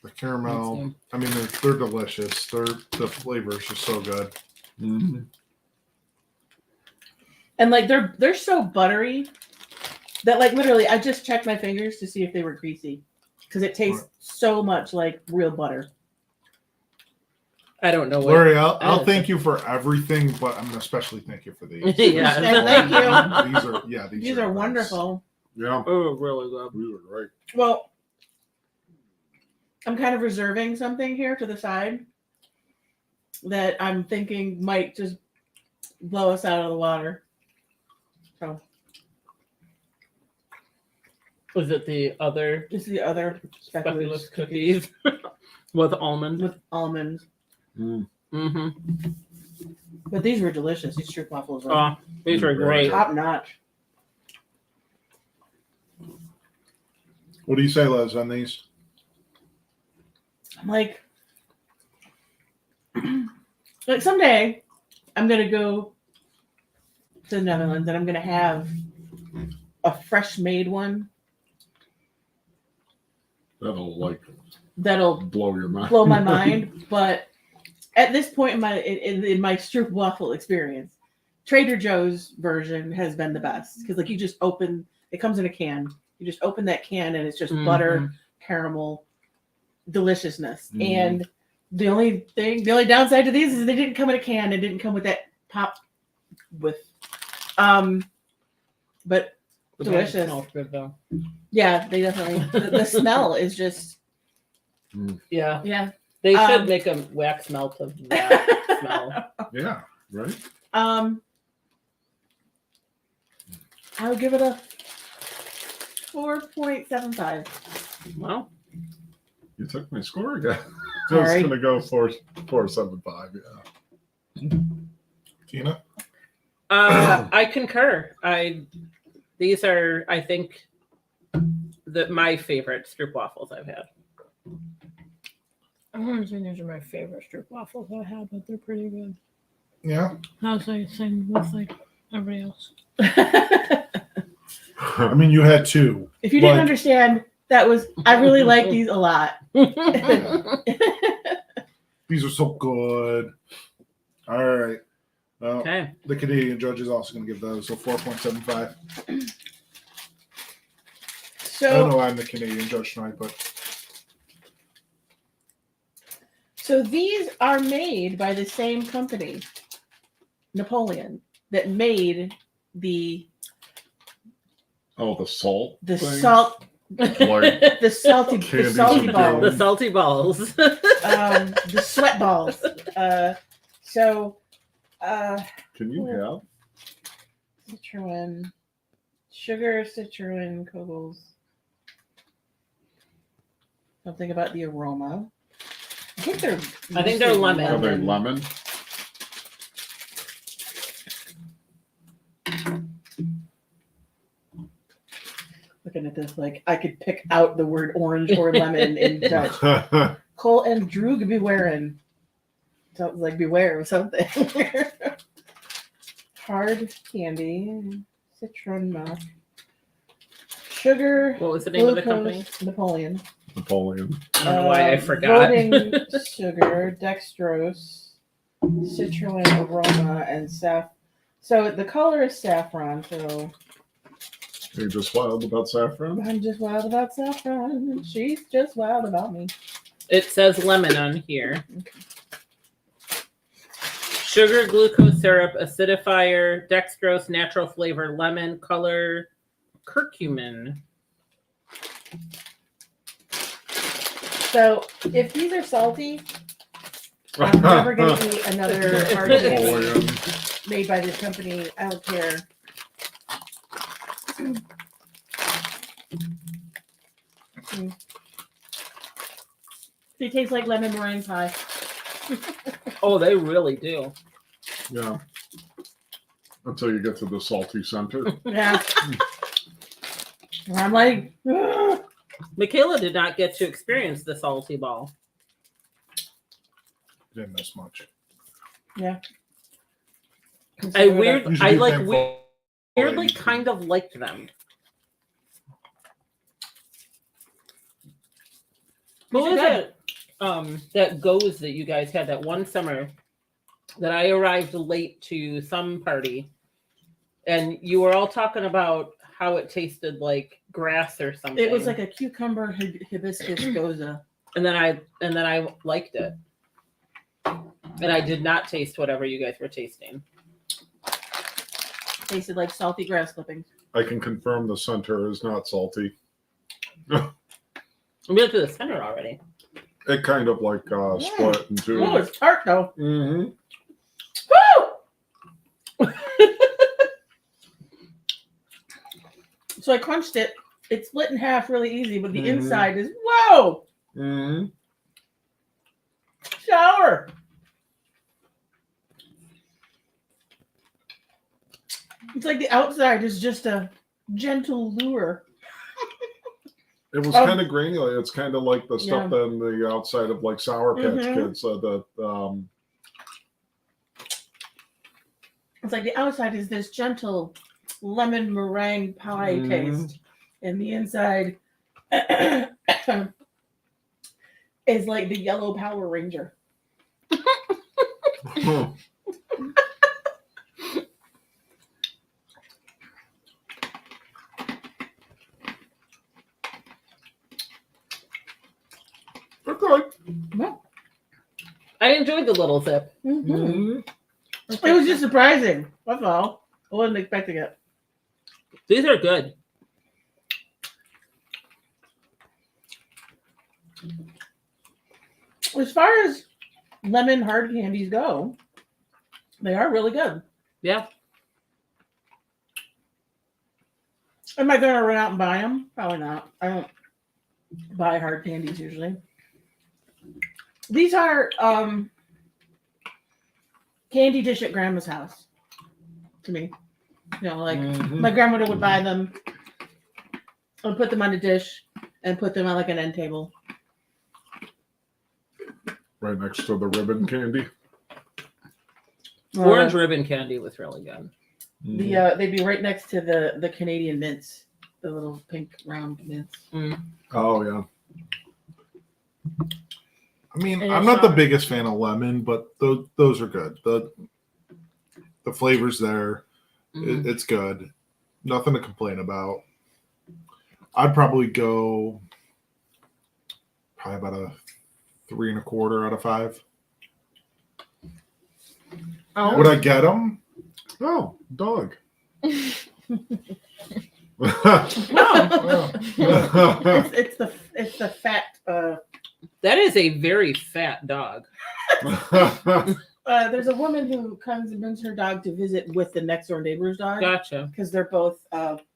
the caramel. I mean, they're delicious. The flavor is just so good. Mm-hmm. And like they're so buttery that like literally I just checked my fingers to see if they were greasy because it tastes so much like real butter. I don't know what. Lori, I'll thank you for everything, but I'm especially thank you for these. Yeah. Thank These These are nice. wonderful. Yeah. Oh, really good. We were right. Well, I'm kind of reserving something here to the side that I'm thinking might just blow us out of the water. So Was it the other this is the other speculoos cookies with almonds? with almonds. Mm. Mm-hmm. But these were delicious. These stroop waffles were Oh, these are great. top notch. What do you say, Les, on these? I'm like someday I'm gonna go to the Netherlands and I'm gonna have a fresh made one That'll like that'll blow your mind. blow my mind. But at this point in my stroop waffle experience, Trader Joe's version has been the best because like you just open it comes in a can. You just open that can and it's just butter, caramel, deliciousness. Mhm. And the only downside to these is they didn't come in a can. It didn't come with that pop with but The delicious. bag smells good though. yeah, they definitely the smell is just Yeah. yeah. They should make a wax melt of that smell. Yeah. Right. I would give it a 4.75. Well, You took my score again. I was Sorry. gonna go 4.75. Yeah. Tina? I concur. These are, I think, my favorite stroop waffles I've had. I wouldn't say these are my favorite stroop waffles I had, but they're pretty good. Yeah. I was like same with like everybody else. I mean, you had two. If you didn't Like- understand, that was I really like these a lot. These are so good. All right. Well, Okay. the Canadian judge is also going to give those a 4.75. I don't So know why I'm the Canadian judge tonight, but these are made by the same company, Napoleon, that made the Oh, the salt. The thing? salt, Like the salty Candies balls. and the salty balls. The sweat balls. So, Can you have? Citroen, sugar, Citroen, Kogels. Something about the aroma. I think they're. I think they're mostly lemon. Are they lemon? Looking at this, like I could pick out the word orange or lemon in Dutch. Cole and Droog bewaren. Sounds like beware of something. Hard candy, citron milk, sugar, What was the name of the glucose, company? Napoleon. Napoleon. I don't know why I forgot. Voting sugar, dextrose, Citroen aroma, and saf. So the color is saffron. So You're just wild about saffron? I'm just wild about saffron, and she's just wild about me. It says lemon on here. Sugar, glucose syrup, acidifier, dextrose, natural flavor, lemon, color, curcumin. So if these are salty, I'm never going to eat another hard candy Napoleon. made by this company. I don't care. They taste like lemon meringue pie. Oh, they really do. Yeah. Until you get to the salty center. Yeah. And I'm like, ugh. Michaela did not get to experience the salty ball. Didn't miss much. I You should I be like thankful. weirdly kind of liked them. What was it? That goes that you guys had that one summer that I arrived late to some party, and you were all talking about how it tasted like grass or something. It was like a cucumber hibiscus goza. and then I liked it, and I did not taste whatever you guys were tasting. Tasted like salty grass clippings. I can confirm the center is not salty. We went to the center already. It kind of like split in two. Oh, it's tart though. Mm-hmm. Woo! So I crunched it. It split in half really easy, but the Mhm. inside is whoa! Mm-hmm. Sour. It's like the outside is just a gentle lure. It was Um, kind of granular. It's kind of like the stuff on the outside of like Sour Patch Mhm. Kids. It's like the outside is this gentle lemon meringue pie Mhm. taste, and the inside is like the yellow Power Ranger. Okay. I enjoyed the little zip. Mhm. Mm-hmm. It was just surprising. That's all. I wasn't expecting it. These are good. As far as lemon hard candies go, they are really good. Yeah. Am I going to run out and buy them? Probably not. I don't buy hard candies usually. These are candy dish at grandma's house to me. You know, like Mhm. my grandmother would buy them and put them on a dish and put them on like an end table. Right next to the ribbon candy. Orange ribbon candy was really good. They'd be right next to the Canadian mints, the little pink round mints. Oh yeah. I mean, And I'm it's not the sour. biggest fan of lemon, but those are good. The flavor's there. Mhm. It's good. Nothing to complain about. I'd probably go about a 3.25 out of 5. Oh, Would I get them? Oh, dog. Oh. it's the fat. That is a very fat dog. There's a woman who comes and brings her dog to visit with the next door neighbor's dog Gotcha. because they're both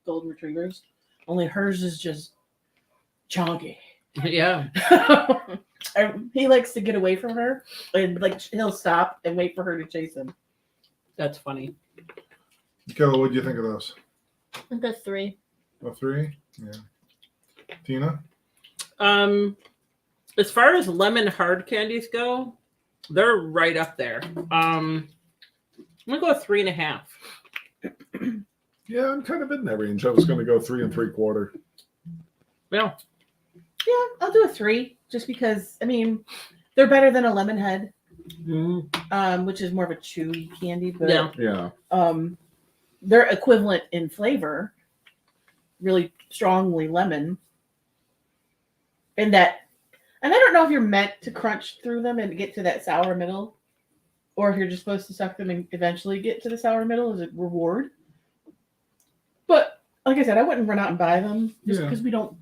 golden retrievers. Only hers is just chonky. Yeah. And he likes to get away from her, and like he'll stop and wait for her to chase him. That's funny. Kelly, what do you think of those? I think that's 3. A 3? Yeah. Tina? As far as lemon hard candies go, they're right up there. I'm gonna go 3.5. Yeah, I'm kind of in that range. I was going to go 3 3/4. Yeah. Yeah, I'll do a 3 just because I mean they're better than a lemon head, which is more of a chewy candy. But Yeah. Yeah. they're equivalent in flavor, really strongly lemon. And I don't know if you're meant to crunch through them and get to that sour middle, or if you're just supposed to suck them and eventually get to the sour middle as a reward. But like I said, I wouldn't run out and buy them just Yeah. because we don't.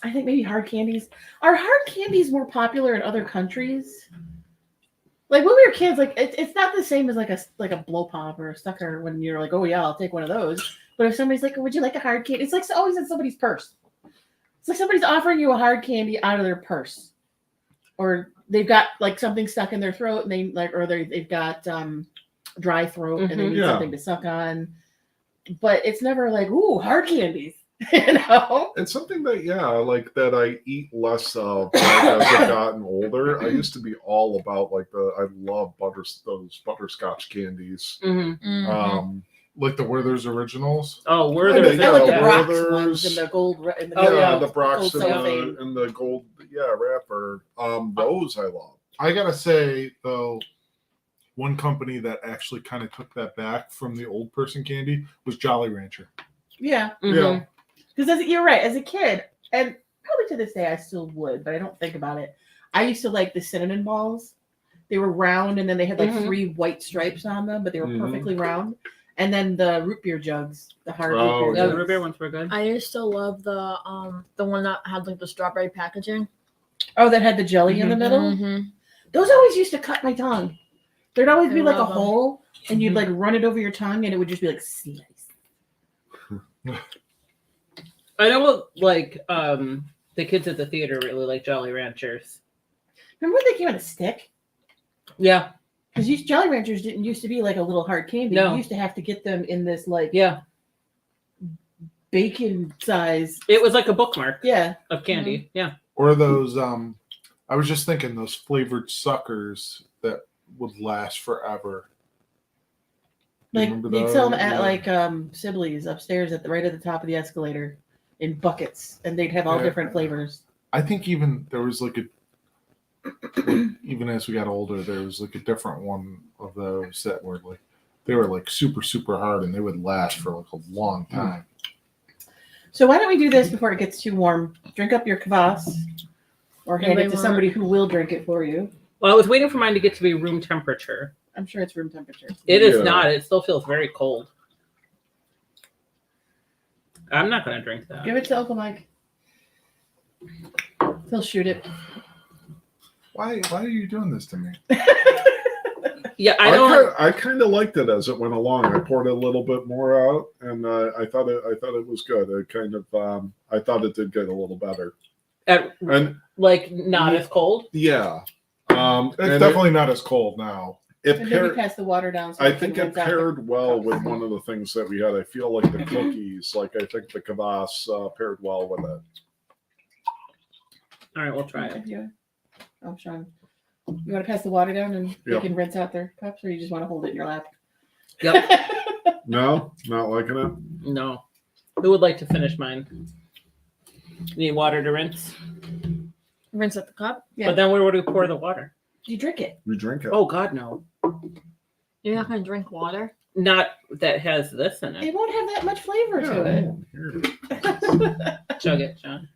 I think maybe hard candies are more popular in other countries. Like when we were kids, like it's not the same as like a blow pop or a sucker when you're like, oh yeah, I'll take one of those. But if somebody's like, would you like a hard candy? It's like always in somebody's purse. It's like somebody's offering you a hard candy out of their purse, or they've got like something stuck in their throat and they've got dry throat and they need Yeah. something to suck on. But it's never like, ooh, hard candies. You know? It's something that, like that I eat less of like, as I've gotten older. I used to be all about I love those butterscotch candies. Mm-hmm. Like the Werther's Originals? Oh, were Yeah, there? yeah. I like the Yeah. Brock's Werther's. ones and the gold. And the Oh, gold- yeah. The Brock's gold cellophane. and the gold, wrapper. Those I love. I gotta say, though, one company that actually kind of took that back from the old person candy was Jolly Rancher. Yeah. Mhm. Yeah. Because you're right, as a kid, and probably to this day I still would, but I don't think about it. I used to like the cinnamon balls. They were round, and then they had like Mhm. 3 white stripes on them, but they were Mhm. perfectly round. And then the root beer jugs, the hard root Oh, beer Yeah, jugs. the root beer ones were good. I used to love the one that had like the strawberry packaging. Oh, that had the jelly in the middle. Mhm. Those always used to cut my tongue. There'd always I be like a love 'em. hole, and you'd like run it over your tongue, and it would just be like slice. I know, like the kids at the theater really like Jolly Ranchers. Remember when they came in a stick? Yeah, Because Jolly Ranchers didn't used to be like a little hard candy. No. You used to have to get them in this like yeah. bacon size. It was like a bookmark Yeah. of candy. Yeah. Or those, I was just thinking those flavored suckers that would last forever. You Like remember they'd sell them those? at Yeah. like Sibley's upstairs right at the top of the escalator in buckets, and they'd have all Yeah. different flavors. I think even there was like even as we got older, there was like a different one of those that were like, they were like super, super hard and they would last for like a long time. So why don't we do this before it gets too warm? Drink up your kvass, or hand Anybody it to want- somebody who will drink it for you. Well, I was waiting for mine to get to be room temperature. I'm sure it's room temperature. It is Yeah. not. It still feels very cold. I'm not going to drink that. Give it to Uncle Mike. He'll shoot it. Why are you doing this to me? Yeah, I don't. I kind of liked it as it went along. I poured a little bit more out, and I thought it was good. It kind of I thought it did get a little better. And Like not as cold. yeah, It's and definitely not as cold now. it And maybe paired. pass the water down. So I it think can it rinse out paired well with one of the things that we had. I feel like the cookies, like I think the kvass paired well with it. All right, we'll try it. Yeah. Oh, Sean. You want to pass the water down and they Yep. can rinse out their cups, or you just want to hold it in your lap? Yep. No, not liking it. No. Who would like to finish mine? Need water to rinse? Rinse out the cup. Yeah. But then where would we pour the water? You drink it. We drink it. Oh God, no. You're not gonna drink water. Not that has this in It it. won't have that much flavor to it. Yeah, here it is. Chug it, John.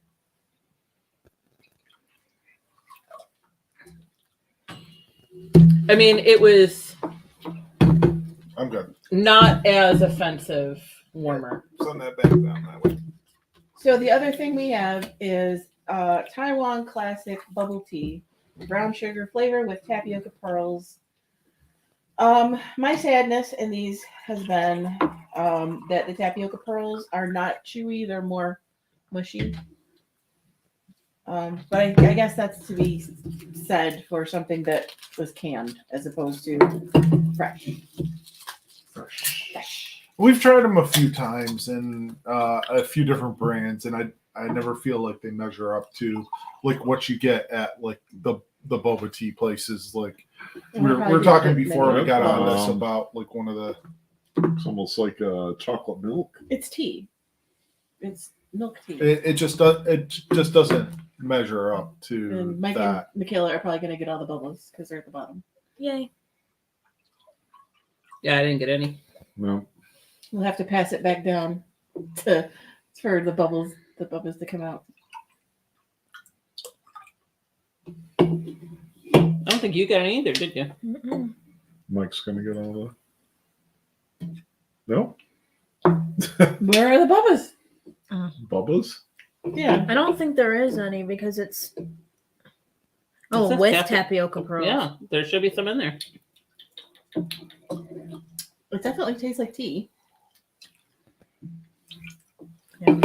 I mean, it was I'm good. not as offensive warmer. Send that back down that way. So the other thing we have is Taiwan classic bubble tea, brown sugar flavor with tapioca pearls. My sadness in these has been that the tapioca pearls are not chewy; they're more mushy. But I guess that's to be said for something that was canned as opposed to fresh. Fresh. We've tried them a few times and a few different brands, and I never feel like they measure up to like what you get at like the boba tea places. Like we're talking before we got on this about like one of the. It's almost like chocolate milk. It's tea. It's milk tea. It just doesn't measure up to And Mike that. and Michaela are probably going to get all the bubbles because they're at the bottom. Yay. Yeah, I didn't get any. No. We'll have to pass it back down for the bubbles to come out. I don't think you got any either, did you? Mm-mm. Mike's gonna get all the. No. Where are the bubbles? Bubba's? Yeah. I don't think there is any because it's. Oh, says with tapi- tapioca pearls. Yeah, there should be some in there. It definitely tastes like tea. Yeah.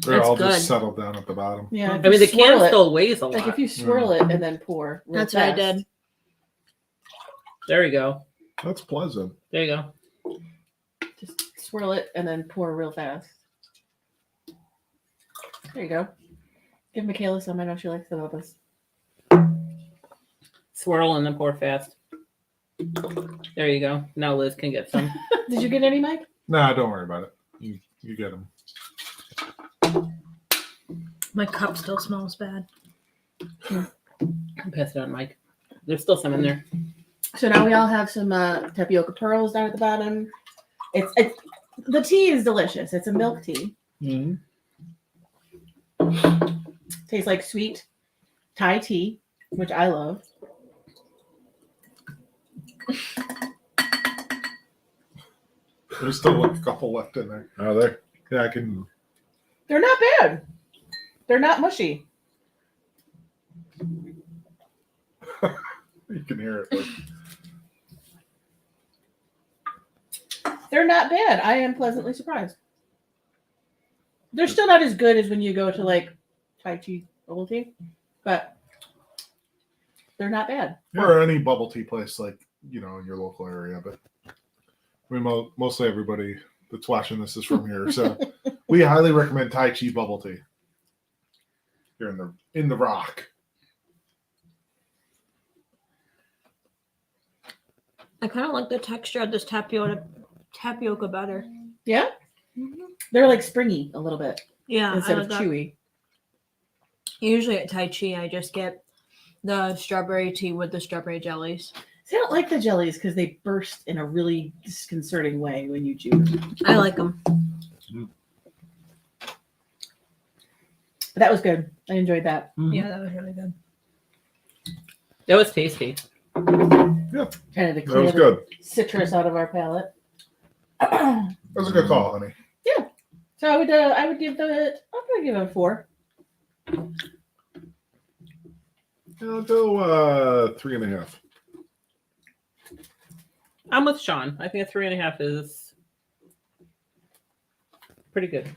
They're That's all good. just settled down at the bottom. Yeah. I mean, the can still weighs a lot. Like if you swirl it and then pour. Real That's what I fast. did. There you go. That's pleasant. There you go. Just swirl it and then pour real fast. There you go. Give Michaela some. I know she likes the bubbles. Swirl and then pour fast. There you go. Now Liz can get some. Did you get any, Mike? Nah, don't worry about it. You get them. My cup still smells bad. Pass it on, Mike. There's still some in there. So now we all have some tapioca pearls down at the bottom. It's the tea is delicious. It's a milk tea. Mm-hmm. Tastes like sweet Thai tea, which I love. There's still like a couple left in there. Are they? Yeah, I can. They're not bad. They're not mushy. You can hear it. Like, They're not bad. I am pleasantly surprised. They're still not as good as when you go to like Thai tea bubble tea, but they're not bad. or any bubble tea place, like in your local area. But I mean, mostly everybody that's watching this is from here, so we highly recommend Tai Chi bubble tea. Here in the Rock. I kind of like the texture of this tapioca better. Yeah, they're like springy a little bit Yeah, instead I of like that. chewy. Usually at Tai Chi, I just get the strawberry tea with the strawberry jellies. See, I don't like the jellies because they burst in a really disconcerting way when you chew them. I like them. But that was good. I enjoyed that. Yeah, that was really good. That was tasty. Kind of to That clear was the good. citrus out of our palate. That was a good call, honey. So I would give I'll probably give it a 4. I'll go 3.5. I'm with Sean. I think a 3.5 is pretty good.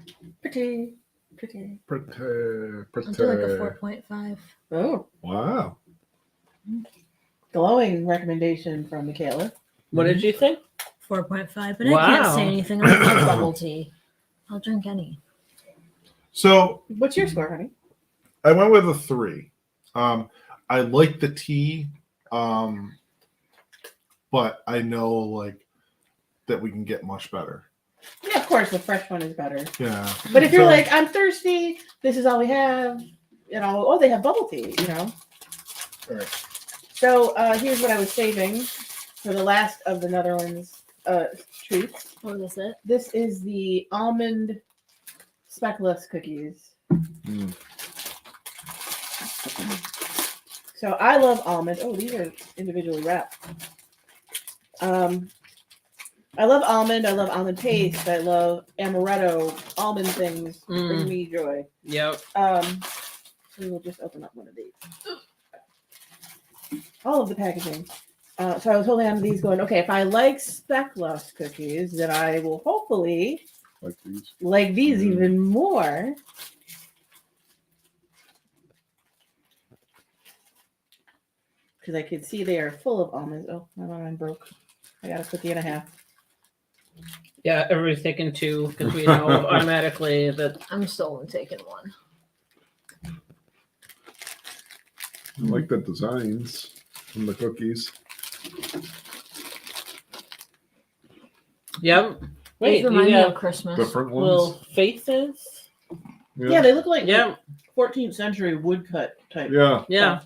Pretty. I'll do like a 4.5. Oh, Wow. glowing recommendation from Michaela. What did you think? 4.5, but I Wow. can't say anything. I love bubble tea. I'll drink any. So What's your score, honey? I went with a 3. I like the tea, but I know like that we can get much better. Yeah, of course, the fresh one is better. Yeah. But if you're So- like, I'm thirsty, this is all we have. They have bubble tea. All right. So here's what I was saving for the last of the Netherlands treats. What is it? This is the almond speckless cookies. Mm. So I love almond. Oh, these are individually wrapped. I love almond. I love almond paste. I love amaretto. Almond things bring Mm. me joy. Yep. We will just open up one of these. All of the packaging. So I was holding on to these going, okay, if I like speckless cookies, then I will hopefully Like these. like these Mm. even more. Because I can see they are full of almonds. Oh, my mine broke. I got a cookie and a half. Yeah, everybody's taking 2 because we know automatically that. I'm still only taking one. I like the designs on the cookies. Yep. These Wait, remind you me have of Christmas. Different little ones. faces. Yeah, they look like Yeah. 14th century woodcut type. Yeah. Yeah.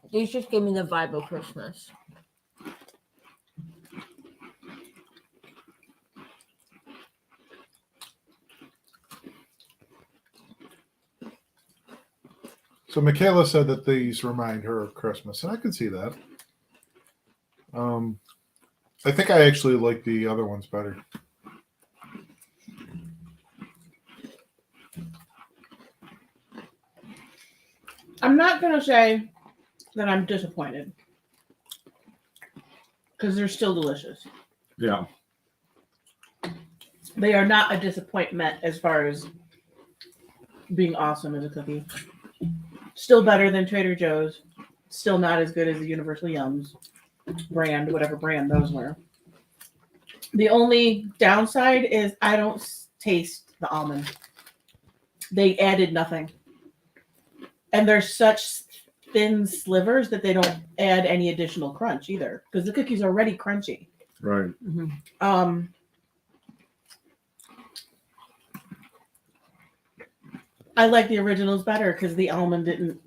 These just give me the vibe of Christmas. So Michaela said that these remind her of Christmas, and I could see that. I think I actually like the other ones better. I'm not going to say that I'm disappointed. Because they're still delicious. Yeah. They are not a disappointment as far as being awesome as a cookie. Still better than Trader Joe's. Still not as good as the Universal Yums brand, whatever brand those were. The only downside is I don't taste the almond. They added nothing. And they're such thin slivers that they don't add any additional crunch either. Because the cookie's already crunchy. Right. Mm-hmm. I like the originals better because the almond didn't.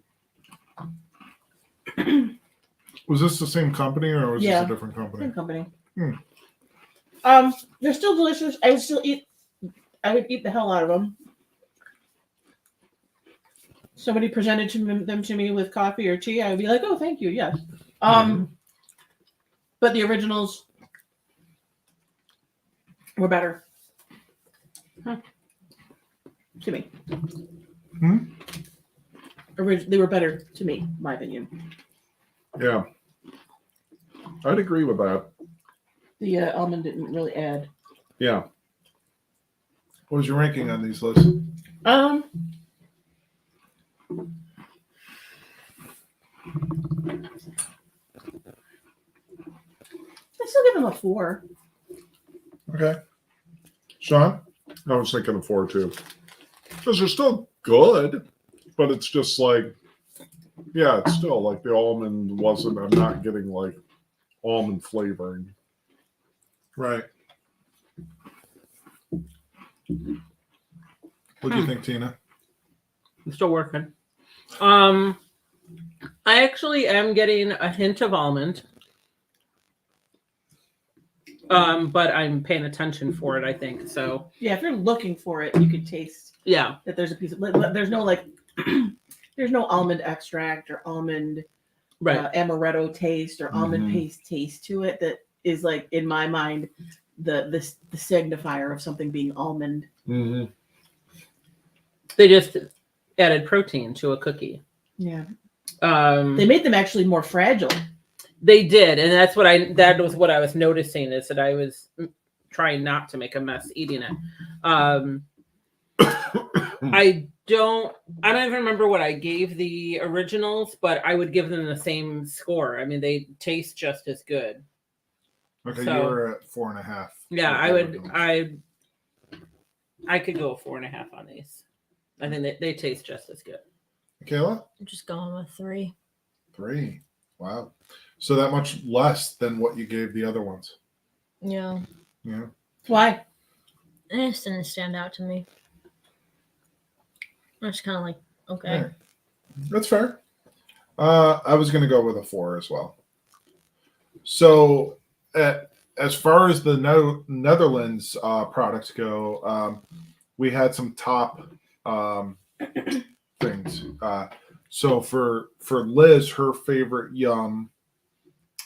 Was this the same company or was Yeah. this a different company? Same company. Hmm. They're still delicious. I would still eat. I would eat the hell out of them. Somebody presented them to me with coffee or tea, I would be like, "Oh, thank you, yes." But the originals were better. To me. They were better to me, my opinion. Yeah. I'd agree with that. The almond didn't really add. Yeah. What was your ranking on these lists? I still give them a 4. Okay. Sean? I was thinking of 4 too. Because they're still good, but it's just like, yeah, it's still like the almond wasn't, I'm not getting like almond flavoring. Right. What do you think, Tina? I'm still working. I actually am getting a hint of almond. But I'm paying attention for it, I think. So Yeah, if you're looking for it, you can taste yeah. that there's a piece of. There's no like. There's no almond extract or almond Right. amaretto taste or almond Mhm. paste taste to it that is like in my mind the signifier of something being almond. Mm-hmm. They just added protein to a cookie. Yeah. They made them actually more fragile. They did, and that was what I was noticing is that I was trying not to make a mess eating it. I don't even remember what I gave the originals, but I would give them the same score. I mean, they taste just as good. Okay, So- you were at 4.5. Yeah, with I the would. originals. I could go 4.5 on these. I think they taste just as good. Michaela? I'm just going with 3. 3. Wow. So that much less than what you gave the other ones. Yeah. Yeah. Why? It just didn't stand out to me. I was kind of like, okay. Yeah. That's fair. I was going to go with a 4 as well. So, as far as the Netherlands products go, we had some top things. So for Liz, her favorite yum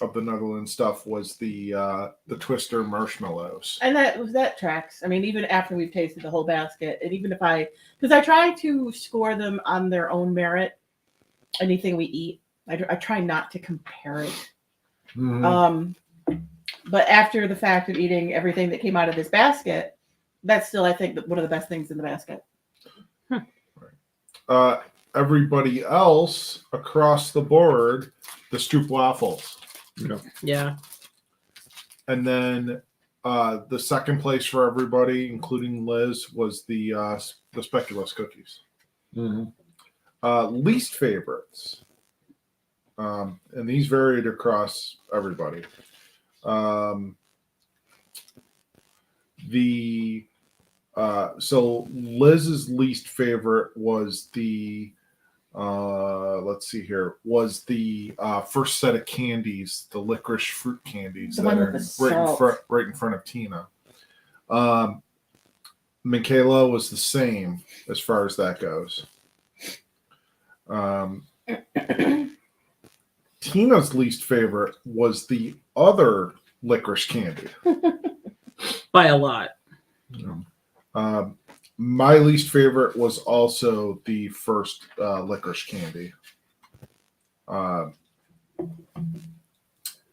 of the Nuggleland stuff was the Twister marshmallows. And that tracks. I mean, even after we've tasted the whole basket, and even if because I try to score them on their own merit, anything we eat, I try not to compare it. Mhm. But after the fact of eating everything that came out of this basket, that's still, I think, one of the best things in the basket. Everybody else across the board, the Stroop waffles. Yeah. And then the second place for everybody, including Liz, was the speculoos cookies. Least favorites, and these varied across everybody. So Liz's least favorite was the let's see here, was the first set of candies, the licorice fruit candies The that one are with the right in front of Tina. Michaela was the same as far as that goes. Tina's least favorite was the other licorice candy. By a lot. My least favorite was also the first licorice candy. And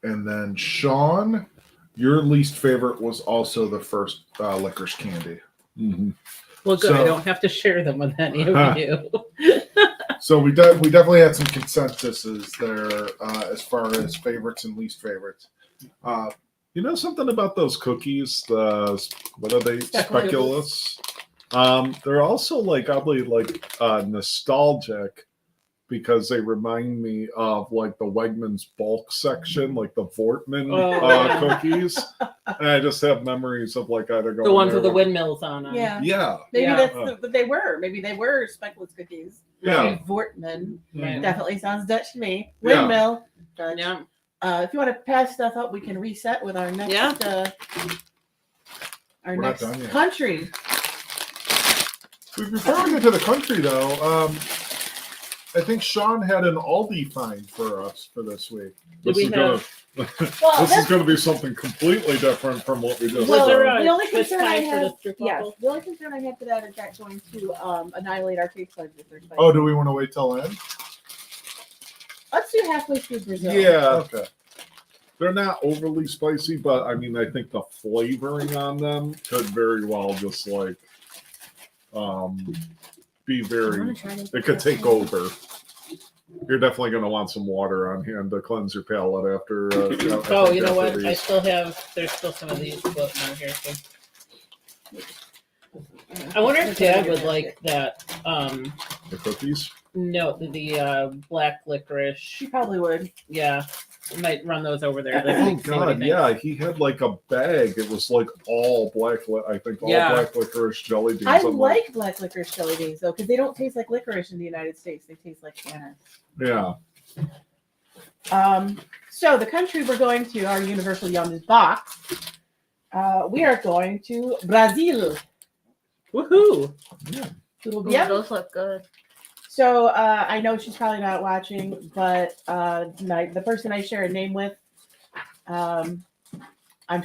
then Sean, your least favorite was also the first licorice candy. Well, good. I So- don't have to share them with any of you. So we definitely had some consensuses there as far as favorites and least favorites. You know something about those cookies? What are they? Speculoos. Speculoos. They're also like oddly like nostalgic because they remind me of like the Wegmans bulk section, like the Vortman cookies. And I just have memories of like either going The ones there with the windmills on them. Yeah. Yeah. Maybe Yeah. that's what they were. Maybe they were speculoos cookies. Yeah. Maybe Vortman. Right. Definitely sounds Dutch to me. Yeah. Windmill. Dutch. Yeah. If you want to pass stuff up, we can reset with our next Yeah. our We're not next done yet. country. Before we get to the country, though, I think Sean had an Aldi find for us for this week. Did This we is gonna Well, this is that's, gonna be something completely different from what we just Well, Was there did. the only a twist concern I tie for the have, strip yes, waffle? the only concern I have for that is that going to annihilate our taste buds if they're spicy. Oh, do we want to wait till then? Let's do halfway through Brazil. Yeah. Okay. They're not overly spicy, but I mean, I think the flavoring on them could very well just like be I very. wanna try to It could take over. You're definitely going to want some water on hand to cleanse your palate after. Oh, you know after what? I these. still have. There's still some of these floating out here too. I wonder if Dad would like that. The cookies. No, the black licorice. She probably would. Yeah, I might run those over there. Oh See what he God, thinks. yeah, he had like a bag. It was like all black. I think all Yeah. black licorice jelly beans. I I'm like black licorice jelly beans though, because they don't taste like licorice in the United States. They taste like anise. yeah. So the country we're going to, our Universal Yums box, we are going to Brazil. Woohoo! Tudo Ooh, bem? those look good. So I know she's probably not watching, but the person I share a name with, I'm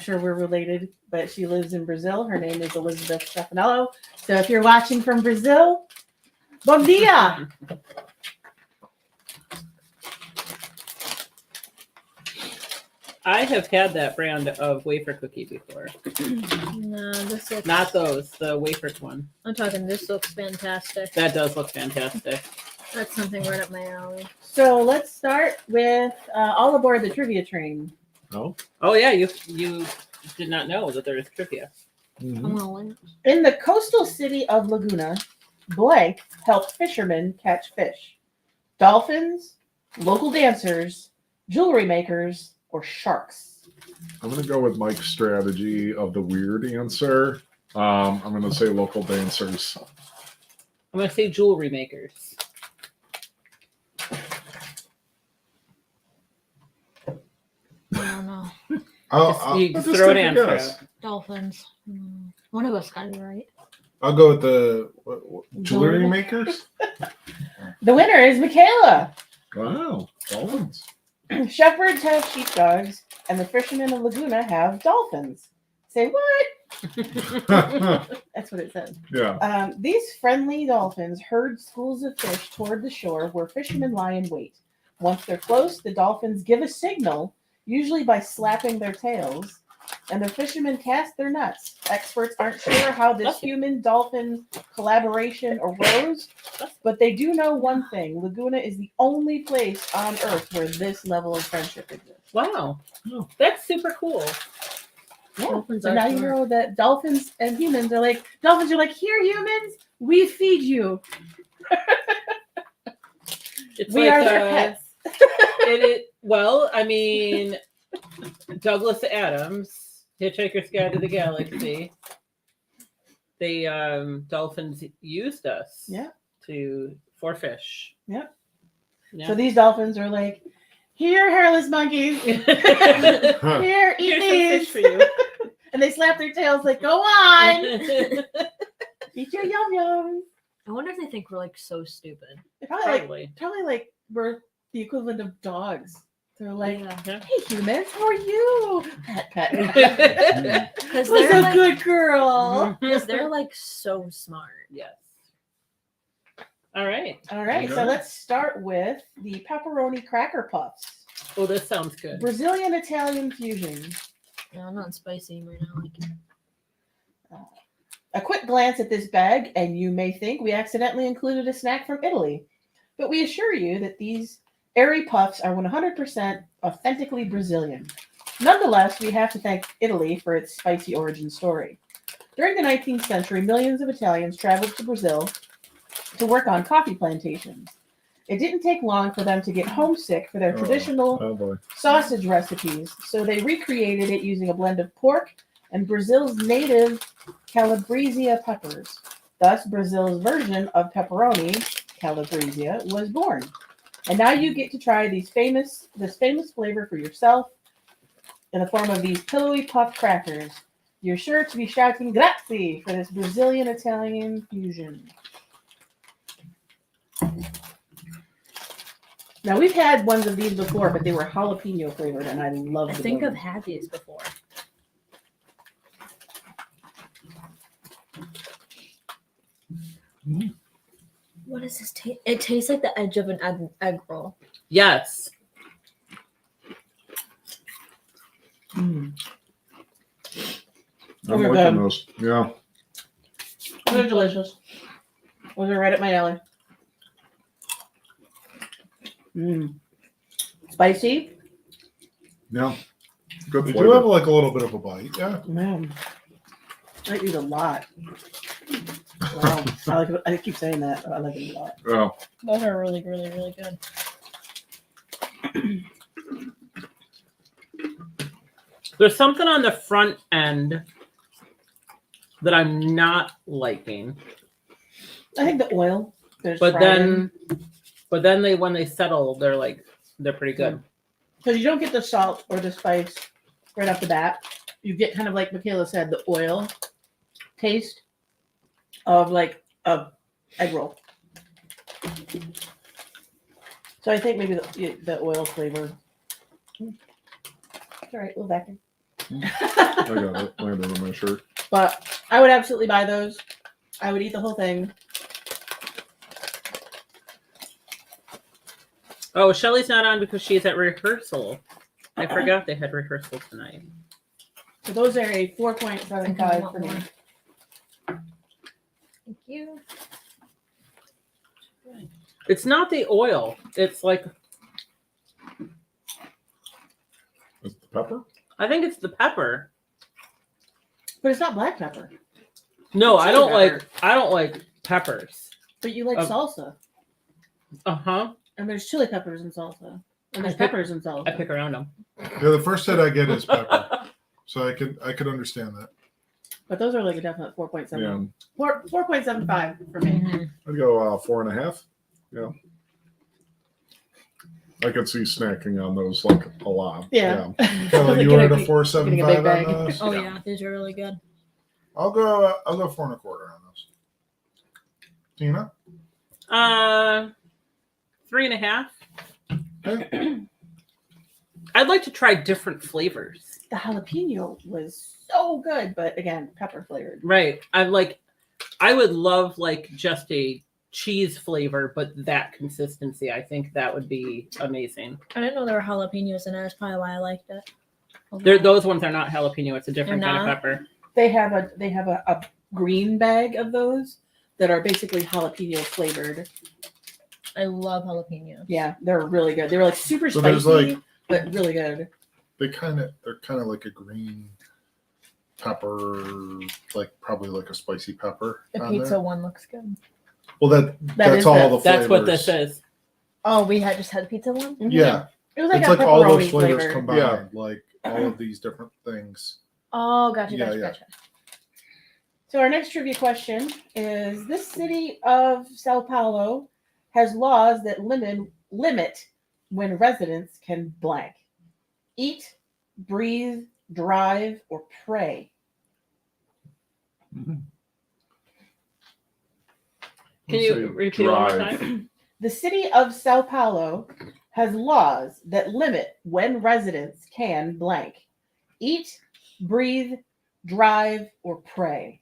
sure we're related, but she lives in Brazil. Her name is Elizabeth Stefanello. So if you're watching from Brazil, bom dia! I have had that brand of wafer cookie before. No, this looks. Not those, the wafer one. I'm talking. This looks fantastic. That does look fantastic. That's something right up my alley. So let's start with all aboard the trivia train. No. Oh yeah, you did not know that there is trivia. Mhm. I'm gonna win. In the coastal city of Laguna, blank helped fishermen catch fish. Dolphins, local dancers, jewelry makers, or sharks. I'm gonna go with Mike's strategy of the weird answer. I'm gonna say local dancers. I'm gonna say jewelry makers. I don't know. You I'll just just throw an take a answer guess. out. Dolphins. One of us got it right. I'll go with the jewelry makers. The winner is Michaela. Wow, Dolphins. Shepherds have sheepdogs, and the fishermen of Laguna have dolphins. Say what? That's what it says. Yeah. These friendly dolphins herd schools of fish toward the shore where fishermen lie in wait. Once they're close, the dolphins give a signal, usually by slapping their tails, and the fishermen cast their nets. Experts aren't sure how this human-dolphin collaboration arose, but they do know one thing. Laguna is the only place on Earth where this level of friendship exists. Wow. That's super cool. Yeah. Dolphins So are now you smart. know that dolphins and humans are like, here, humans, we feed you. It's We like, are their pets. Well, I mean, Douglas Adams, Hitchhiker's Guide to the Galaxy. The dolphins used us. Yeah. For fish. Yeah. Yeah. So these dolphins are like, here, hairless monkeys. Here, eat Here's some these. fish for you. And they slap their tails like, go on. Eat your yum yum. I wonder if they think we're like so stupid. They're probably Probably. like we're the equivalent of dogs. They're like, Yeah. hey humans, how are you? Pet pet. Because Who's they're a like, good girl? because they're like so smart. Yes. All right. All right, so Okay. let's start with the pepperoni cracker puffs. Oh, this sounds good. Brazilian Italian fusion. Yeah, I'm not spicy right now. Like, A quick glance at this bag, and you may think we accidentally included a snack from Italy. But we assure you that these airy puffs are 100% authentically Brazilian. Nonetheless, we have to thank Italy for its spicy origin story. During the 19th century, millions of Italians traveled to Brazil to work on coffee plantations. It didn't take long for them to get homesick for their traditional Oh boy. sausage recipes, so they recreated it using a blend of pork and Brazil's native Calabresia peppers. Thus, Brazil's version of pepperoni, Calabresia, was born. And now you get to try this famous flavor for yourself in the form of these pillowy puff crackers. You're sure to be shouting grazie for this Brazilian Italian fusion. Now we've had ones of these before, but they were jalapeno flavored, and I love I them. think I've had these before. What does this taste? It tastes like the edge of an egg roll. Yes. Mm. I'm Those are liking good. those. Yeah. They're delicious. Those are right up my alley. Spicy. Yeah. Good They flavor. do have like a little bit of a bite. Yeah. Man, I eat a lot. Wow. I keep saying that. I like it a lot. Yeah. Those are really, really, really good. There's something on the front end that I'm not liking. I think the oil. But then when they settle, they're pretty good. because you don't get the salt or the spice right off the bat, you get kind of like Michaela said, the oil taste of like a egg roll. So I think maybe the oil flavor. It's all right, we'll back in. I got it. Landed on my shirt. But I would absolutely buy those. I would eat the whole thing. Oh, Shelly's not on because she's at rehearsal. I forgot they had rehearsal tonight. So those are a 4.75 for me. Thank you. It's not the oil. It's like, Is it the pepper? I think it's the pepper. But it's not black pepper. No, Chili I don't pepper. like peppers. But you like salsa. Uh-huh. And there's chili peppers in salsa. And there's I pick- peppers in salsa. I pick around them. Yeah, the first hit I get is pepper, so I could understand that. But those are like a definite 4.7. Yeah. 4.75 for me. I'd go 4.5. Yeah. I could see snacking on those like a lot. Yeah. Kelly, you Getting wanted a a big 4.75 on bag. those? Oh yeah, these are really good. I'll go 4.25 on those. Tina? 3.5. I'd like to try different flavors. The jalapeno was so good, but again, pepper flavored. Right. I would love like just a cheese flavor, but that consistency. I think that would be amazing. I didn't know there were jalapenos in it. That's probably why I liked it. Those ones are not jalapeno. It's a different They're kind of not? pepper. They have a green bag of those that are basically jalapeno flavored. I love jalapenos. Yeah, they're really good. They were like super So there's, spicy, like- but really good. they're kind of like a green pepper, like probably like a spicy pepper. The on pizza there. one looks good. Well, That that's is all the- the flavors. That's what this is. Oh, we had just had the pizza one? Mhm. Yeah, It was like it's a like all those pepperoni flavors flavor. combined, Yeah. like all of these different things. Oh, gotcha, Yeah, gotcha, yeah. gotcha. So our next trivia question is: this city of Sao Paulo has laws that limit when residents can blank: eat, breathe, drive, or pray. Can Let's you say repeat it one more drive. time? The city of Sao Paulo has laws that limit when residents can blank: eat, breathe, drive, or pray.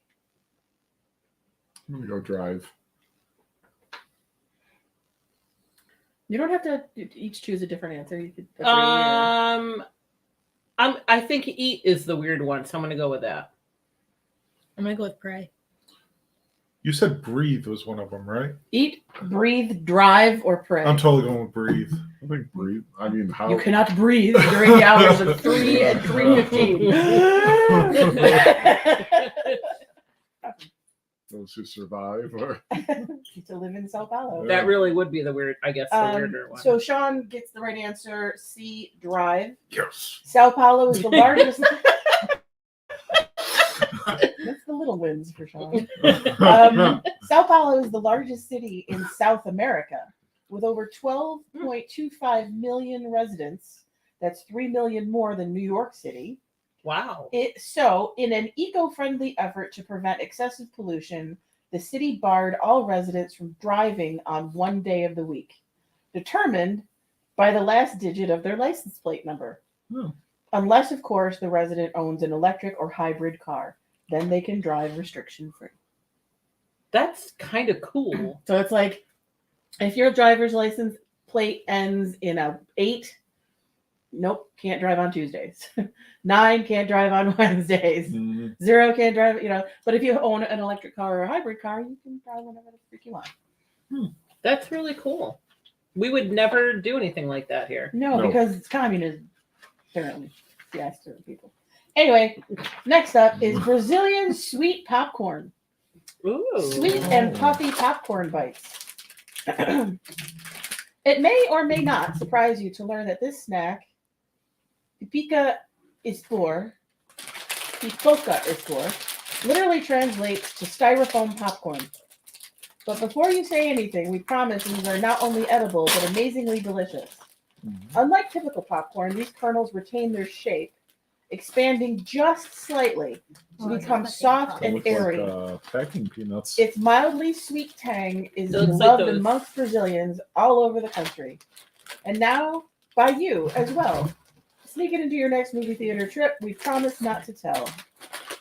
I'm gonna go drive. You don't have to each choose a different answer. You could agree or- I think eat is the weird one, so I'm gonna go with that. I'm gonna go with pray. You said breathe was one of them, right? eat, breathe, drive, or pray. I'm totally going with breathe. I think breathe. I mean, how? You cannot breathe during the hours of 3 and 3:15. Those who survive. Or... to live in Sao Paulo. That really would be the weird, I guess, the weirder one. So Sean gets the right answer. C, drive. Yes. Sao Paulo is the largest. That's the little wins for Sean. Sao Paulo is the largest city in South America with over 12.25 million residents. That's 3 million more than New York City. Wow. So, in an eco-friendly effort to prevent excessive pollution, the city barred all residents from driving on one day of the week, determined by the last digit of their license plate number. Hmm. Unless, of course, the resident owns an electric or hybrid car. Then they can drive restriction-free. That's kind of cool. So it's like, if your driver's license plate ends in a 8, nope, can't drive on Tuesdays. 9, can't drive on Wednesdays. 0, can't drive, But if you own an electric car or a hybrid car, you can drive whenever the freak you want. That's really cool. We would never do anything like that here. No, No. because it's communism. Apparently. Yes, certain people. Anyway, next up is Brazilian sweet popcorn. Ooh. Sweet and puffy popcorn bites. It may or may not surprise you to learn that this snack, pipoca isfor, literally translates to styrofoam popcorn. But before you say anything, we promise these are not only edible, but amazingly delicious. Unlike typical popcorn, these kernels retain their shape, expanding just slightly to become soft and Look airy. like packing peanuts. Its mildly sweet tang is Looks like beloved those. amongst Brazilians all over the country. And now by you as well. Sneak it into your next movie theater trip. We promise not to tell.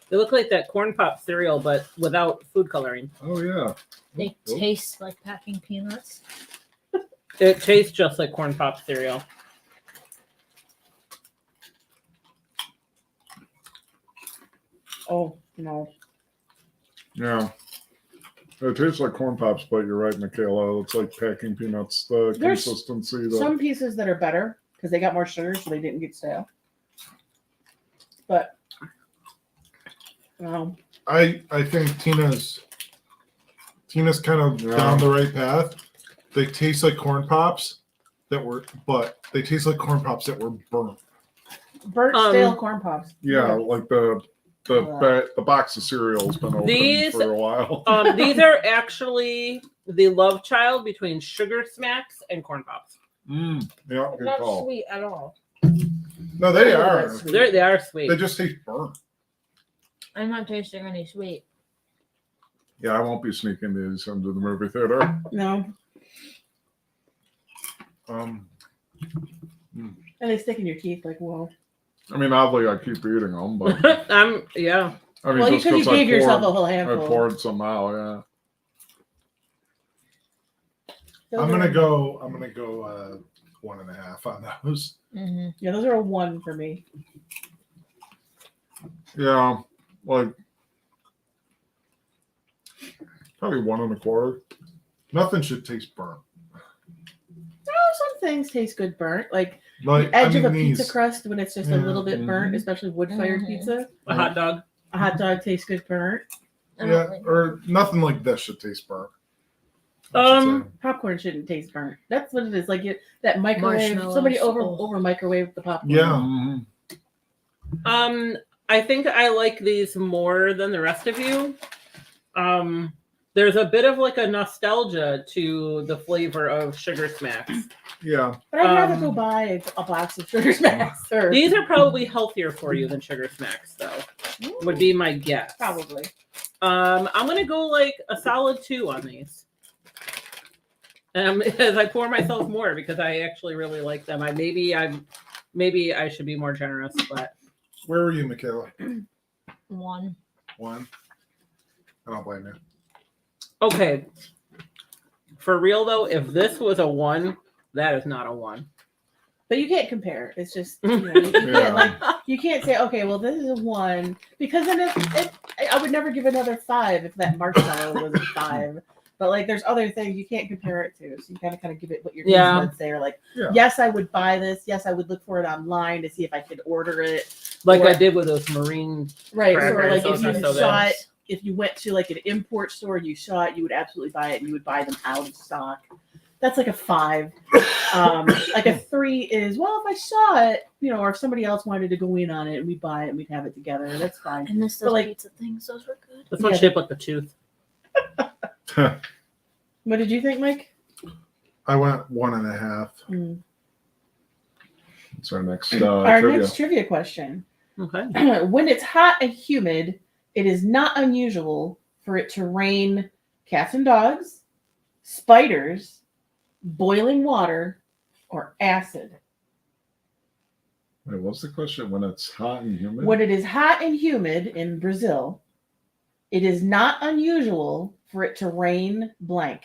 They look like that corn pop cereal, but without food coloring. Oh yeah. They Oh. taste like packing peanuts. It tastes just like corn pop cereal. Oh, no. Yeah. It tastes like corn pops, but you're right, Michaela. It's like packing peanuts. The There's consistency. The... Some pieces that are better because they got more sugar, so they didn't get stale. But, I think Tina's kind of down the right path. They taste like corn pops but they taste like corn pops that were burnt. burnt stale corn pops. Yeah, like the box of cereal has been open These- for a while. These are actually the love child between sugar smacks and corn pops. Yeah, It's good not call. sweet at all. No, they Oh, are. that's sweet. They are sweet. They just taste burnt. I'm not tasting any sweet. Yeah, I won't be sneaking these into the movie theater. No. And they stick in your teeth like, whoa. I mean, oddly, I keep eating them, but Yeah. I mean, Well, just because you 'cause gave yourself a whole I handful. poured some out. Yeah. Those I'm gonna are- go 1.5 on those. Mm-hmm. Yeah, those are a 1 for me. Yeah, like probably 1.25. Nothing should taste burnt. Oh, some things taste good burnt. Like Like the edge I of a mean, pizza these. crust when it's just a Yeah. little bit burnt, Mhm. especially wood-fired Mhm. pizza. A hot dog. A hot dog tastes good burnt. Yeah, or nothing like this should taste burnt. I should say. Popcorn shouldn't taste burnt. That's what it is. Like that microwave. Marshmallows. Somebody Oh. over microwave the popcorn. Yeah. Mhm. I think I like these more than the rest of you. There's a bit of like a nostalgia to the flavor of Sugar Smacks. Yeah. But I'd rather Um, go buy a box of Sugar Smacks. Or These are probably healthier for you than Sugar Smacks, though. Would be my guess. probably. I'm gonna go like a solid 2 on these. As I pour myself more because I actually really like them. Maybe I should be more generous, but Where were you, Michaela? 1. 1. I don't blame you. okay. For real though, if this was a 1, that is not a 1. But you can't compare. It's just you Yeah. can't like you can't say, okay, well this is a 1 because then I would never give another 5 if that marshmallow was a 5. But like there's other things you can't compare it to, so you gotta kind of give it what your taste Yeah. buds say. Or like, Yeah. yes, I would buy this. Yes, I would look for it online to see if I could order it. Like Or- I did with those marine. Right. Or Crackers, like if those you are so saw good. it, if you went to like an import store and you saw it, you would absolutely buy it and you would buy them out of stock. That's like a 5. Like a 3 is, well, if I saw it, or if somebody else wanted to go in on it and we buy it and we'd have it together, that's fine. I missed But, those like- pizza things. Those were good. This one's Yeah. shaped like a tooth. What did you think, Mike? I went 1.5. It's our next Our trivia. next trivia question. Okay. When it's hot and humid, it is not unusual for it to rain cats and dogs, spiders, boiling water, or acid. Wait, what's the question? When it's hot and humid? When it is hot and humid in Brazil, it is not unusual for it to rain blank.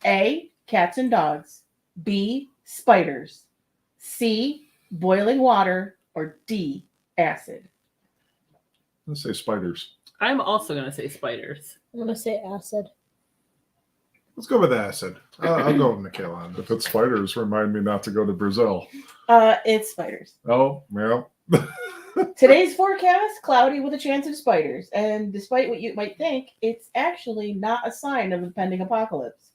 A, cats and dogs. B, spiders. C, boiling water. Or D, acid. Let's say spiders. I'm also gonna say spiders. I'm gonna say acid. Let's go with acid. I'll go with Michaela on If this. it's spiders, remind me not to go to Brazil. It's spiders. Oh, yeah. Today's forecast, cloudy with a chance of spiders. And despite what you might think, it's actually not a sign of impending apocalypse.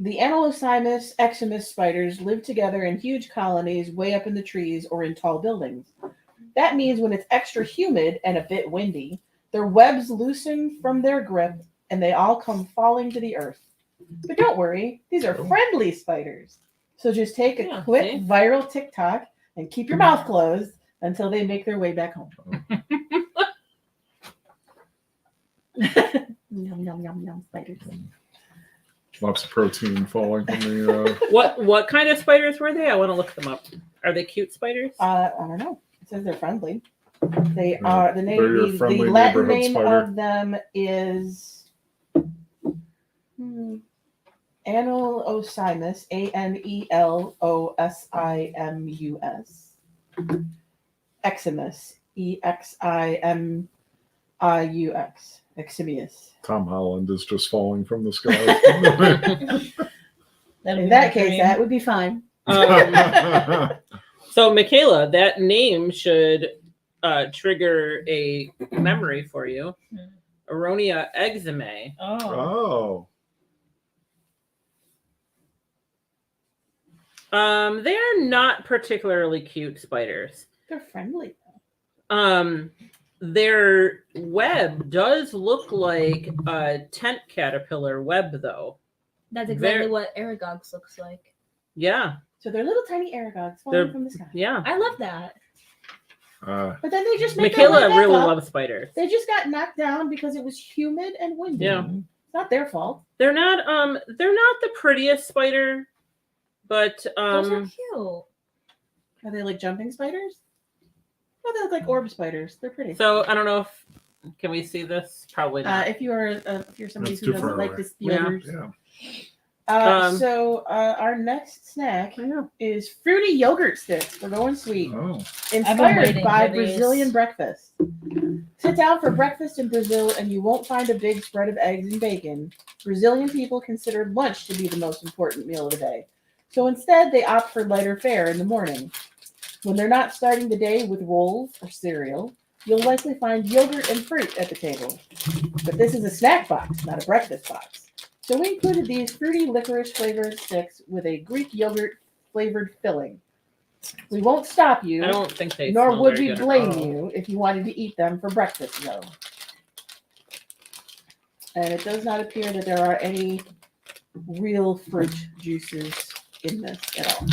The Anolosimus eximus spiders live together in huge colonies way up in the trees or in tall buildings. That means when it's extra humid and a bit windy, their webs loosen from their grip and they all come falling to the earth. But don't worry, these are friendly spiders. So just take a Yeah, quick see? viral TikTok and keep your mouth closed until they make their way back home. Yum, yum, yum, yum, spiders. Lots of protein falling from the. What kind of spiders were they? I want to look them up. Are they cute spiders? I don't know. It says they're friendly. They Yeah, are the name. they're your The friendly Latin neighborhood name spider. of them is Anolosimus. Anelosimus. Eximus. Eximus. Eximius. Tom Holland is just falling from the sky. In that case, that would be fine. So, Michaela, that name should trigger a memory for you. Aronia eczemae. Oh. Oh, They are not particularly cute spiders. They're friendly. Their web does look like a tent caterpillar web, though. That's exactly Very- what Aragogs looks like. Yeah, So they're little tiny aragogs falling They're- from the sky. yeah. I love that. But then they just make their way Michaela back really up. loves spiders. They just got knocked down because it was humid and windy. Yeah. It's not their fault. They're not the prettiest spider, But Those are cute. Are they like jumping spiders? Oh, they look like orb spiders. They're pretty. so I don't know if can we see this? Probably not. If you're somebody That's who too doesn't far like away. the yogurts. Yeah. Our next snack Yeah. is fruity yogurt sticks. We're going sweet. Oh. Inspired waiting by for these. Brazilian breakfast. Sit down for breakfast in Brazil and you won't find a big spread of eggs and bacon. Brazilian people consider lunch to be the most important meal of the day. So instead, they opt for lighter fare in the morning. When they're not starting the day with rolls or cereal, you'll likely find yogurt and fruit at the table. But this is a snack box, not a breakfast box. So we included these fruity licorice flavored sticks with a Greek yogurt flavored filling. We won't stop you, I don't think they. nor smell would very we good at blame all. you if you wanted to eat them for breakfast, though. And it does not appear that there are any real fruit juices in this at all.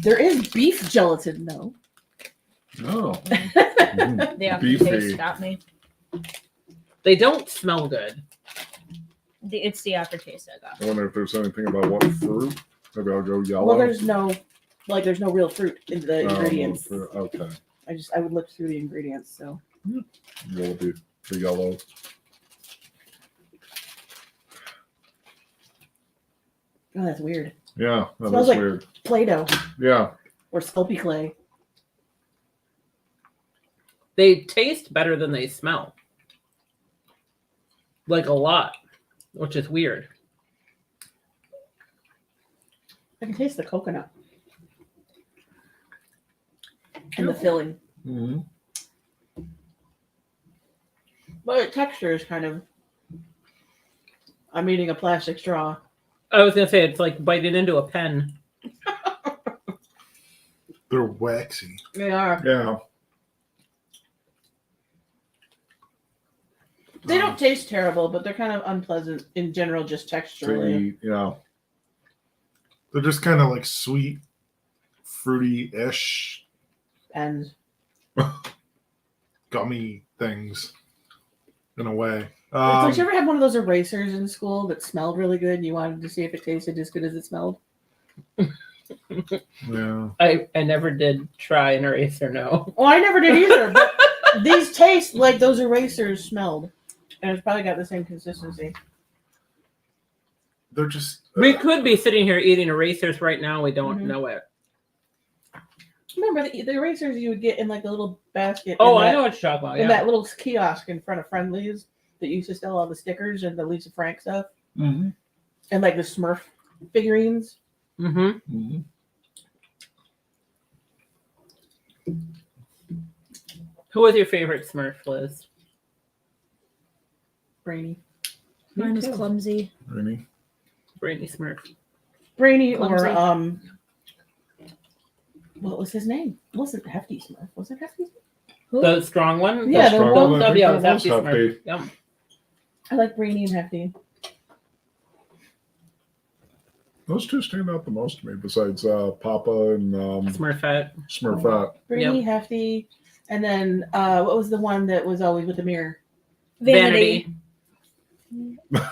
There is beef gelatin, though. Oh. The aftertaste Beefy. got me. They don't smell good. It's the aftertaste that got I me. wonder if there's anything about what fruit. Maybe I'll go yellow. Well, there's no real fruit in the ingredients. Okay. I would look through the ingredients. So Will be the yellow. oh, that's weird. Yeah, that Smells is like- weird. Play-Doh Yeah. or Sculpey clay. They taste better than they smell. Like a lot, which is weird. I can taste the coconut and the filling, Mm-hmm. but the texture is kind of. I'm eating a plastic straw. I was gonna say it's like biting into a pen. They're waxy. They are. Yeah. They don't taste terrible, but they're kind of unpleasant in general, just texturally. Yeah. They're just kind of like sweet, fruity-ish, And gummy things in a way. it's like you ever had one of those erasers in school that smelled really good and you wanted to see if it tasted as good as it smelled? Yeah. I never did try an eraser. No. Oh, I never did either, but these taste like those erasers smelled. And it's probably got the same consistency. They're just. We could be sitting here eating erasers right now. We don't Mhm. know it. Remember the erasers you would get in like a little basket? Oh, in I that- know what you're talking about. In Yeah. that little kiosk in front of Friendly's that used to sell all the stickers and the Lisa Frank stuff Mm-hmm. and like the Smurf figurines. Mm-hmm. Mm-hmm. Who was your favorite Smurf, Liz? Brainy. Mine is too. clumsy. Really? Brainy Smurf. Brainy Clumsy. or what was his name? It wasn't Hefty Smurf. Was it Hefty Smurf? Who? The strong one? Yeah, the Struggle, one- I think yeah, that it was was Hefty Smurf. Hefty. Yep. I like Brainy and Hefty. Those two stand out the most to me, besides Papa and Smurfette. Smurfette. Brainy, Hefty, and then what was the one that was always with the mirror? Vanity. I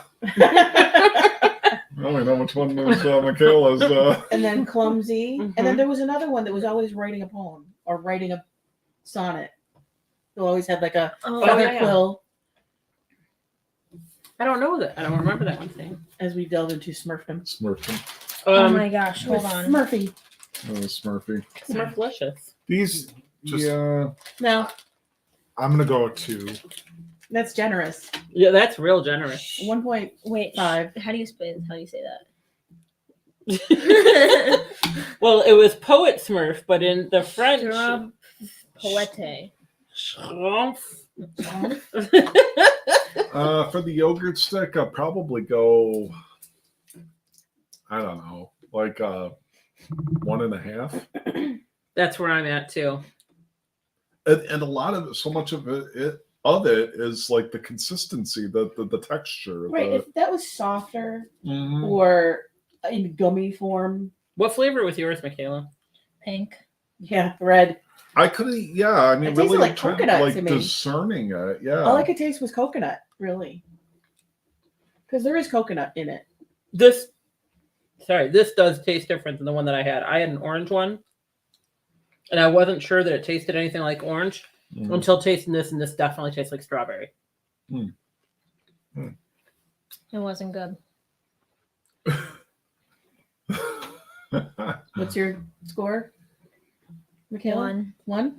only know which one is Michaela's. And then Clumsy. Mhm. And then there was another one that was always writing a poem or writing a sonnet. Who always had like a Oh, feather yeah. quill I don't know that. I don't remember that one's name. as we delve into Smurfdom. Smurfy. oh my gosh, hold With on. Smurfy. Smurfy. Smurflicious. These. Just. Yeah. No, I'm gonna go with 2. that's generous. Yeah, that's real generous. 1.5. Wait, how do you say that? Well, it was Poet Smurf, but in the French. Strum poete. Schrumpf. For the yogurt stick, I'll probably go. I don't know, like 1.5. That's where I'm at too. And a lot of it, so much of it is like the consistency, the texture. Right. If that was softer Mhm. or in gummy form, What flavor was yours, Michaela? Pink. yeah, red. I couldn't. Yeah, I mean, It tasted really like trying coconut like to me. discerning it. Yeah. All I could taste was coconut, really. Because there is coconut in it. This Sorry, this does taste different than the one that I had. I had an orange one, and I wasn't sure that it tasted anything like orange until tasting this, and this definitely tastes like strawberry. It wasn't good. What's your score, Michaela? 1.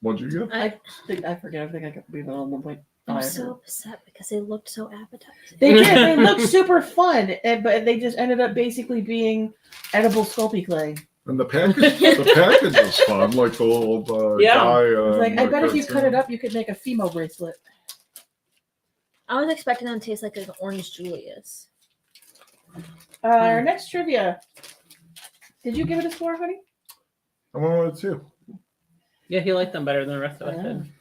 What'd you get? I forget. I think I got even on 1.5. I'm so upset because they looked so appetizing. They did. They looked super fun, but they just ended up basically being edible Sculpey clay. And the package was fun, like the little guy. It's like, I bet if you cut cartoon. it up, you could make a Fimo bracelet. I was expecting them to taste like an orange Julius. Our next trivia. Did you give it a score, honey? I went with it too. Yeah, he liked them better than the rest of us Yeah. did.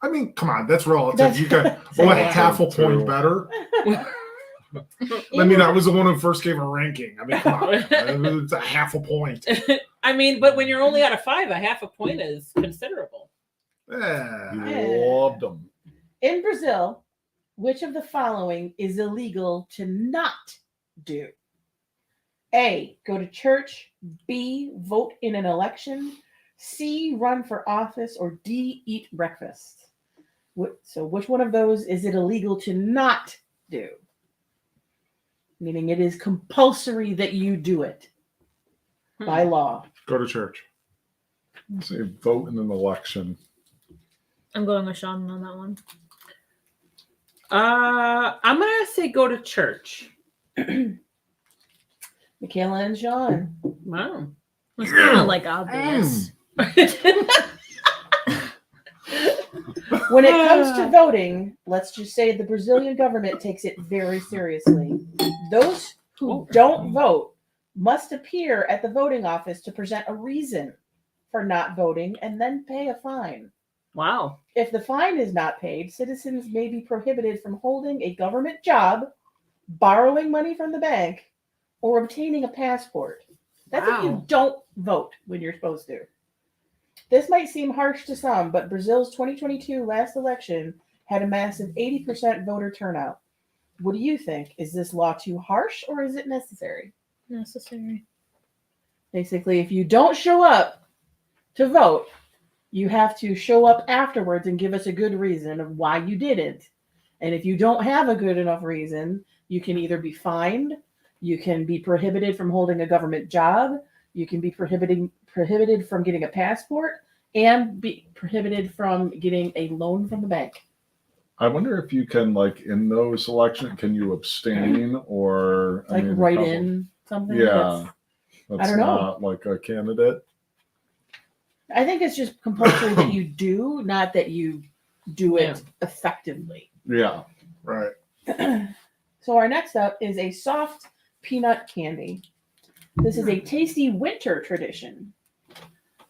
I mean, come on, that's relative. That's- You got Yeah. half a True. point better. I mean, I was the one who first gave a ranking. I mean, come on, it's a half a point. I mean, but when you're only out of 5, a half a point is considerable. Yeah. You loved them. In Brazil, which of the following is illegal to not do? A, go to church. B, vote in an election. C, run for office. Or D, eat breakfast. So which one of those is it illegal to not do? Meaning it is compulsory that you do it by law. Go to church. Say vote in an election. I'm going with Sean on that one. I'm gonna say go to church. Michaela and Sean. Wow. It's kind of like obvious. When it comes to voting, let's just say the Brazilian government takes it very seriously. Those who don't vote must appear at the voting office to present a reason for not voting and then pay a fine. Wow. If the fine is not paid, citizens may be prohibited from holding a government job, borrowing money from the bank, or obtaining a passport. That's if you Wow. don't vote when you're supposed to. This might seem harsh to some, but Brazil's 2022 last election had a massive 80% voter turnout. What do you think? Is this law too harsh or is it necessary? Necessary. Basically, if you don't show up to vote, you have to show up afterwards and give us a good reason of why you didn't. And if you don't have a good enough reason, you can either be fined, you can be prohibited from holding a government job, you can be prohibited from getting a passport, and be prohibited from getting a loan from the bank. I wonder if you can, like, in those elections, can you abstain or Like write in something. Yeah, that's I don't know. not like a candidate. I think it's just compulsory that you do, not that you do it Yeah. effectively. Yeah, Right. So our next up is a soft peanut candy. This is a tasty winter tradition.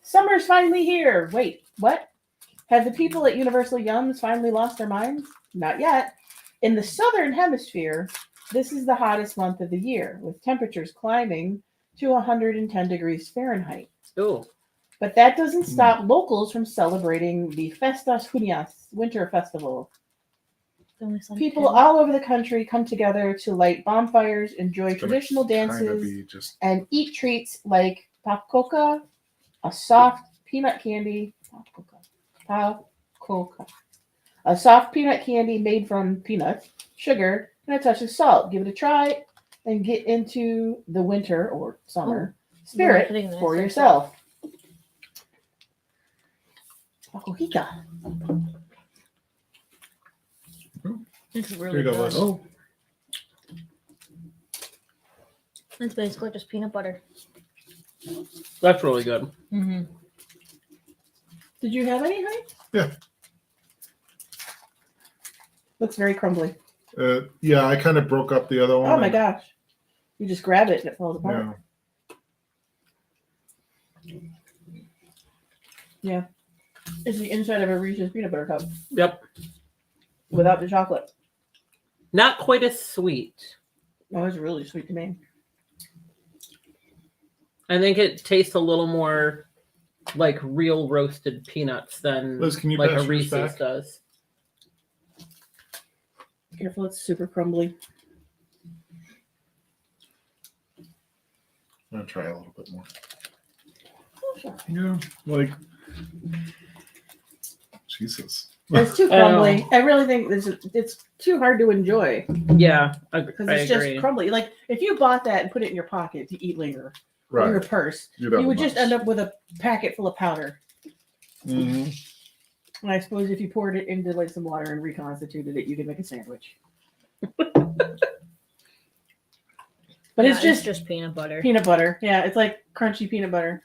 Summer's finally here. Wait, what? Have the people at Universal Yums finally lost their minds? Not yet. In the southern hemisphere, this is the hottest month of the year, with temperatures climbing to 110 degrees Fahrenheit. Ooh. But that doesn't stop locals from celebrating the Festas Junias winter festival. People all over the country come together to light bonfires, enjoy traditional dances, and eat treats like pacoca, a soft peanut candy. Pacoca. A soft peanut candy made from peanuts, sugar, and a touch of salt. Give it a try and get into the winter or summer spirit for yourself. Pacoquita. It's Here really you go, good. Les. Oh, It's basically just peanut butter. That's really good. Mm-hmm. Did you have any, honey? Yeah. Looks very crumbly. Yeah, I kind of broke up the other one. Oh my gosh. You just grab it and it falls apart. Yeah. It's the inside of a Reese's peanut butter cup Yep. without the chocolate. Not quite as sweet. Oh, it's really sweet to me. I think it tastes a little more like real roasted peanuts than Liz, can you like pass a yours Reese's back? does. Careful, it's super crumbly. I'm gonna try a little bit more. Yeah, like Jesus. It's too crumbly. I really think it's too hard to enjoy Yeah, because I it's agree. just crumbly. Like if you bought that and put it in your pocket to eat later, or your Right. purse, You'd have you a would just mess. end up with a packet full of powder. Mhm. And I suppose if you poured it into like some water and reconstituted it, you could make a sandwich. But Yeah, it's just peanut butter. peanut butter. Yeah, it's like crunchy peanut butter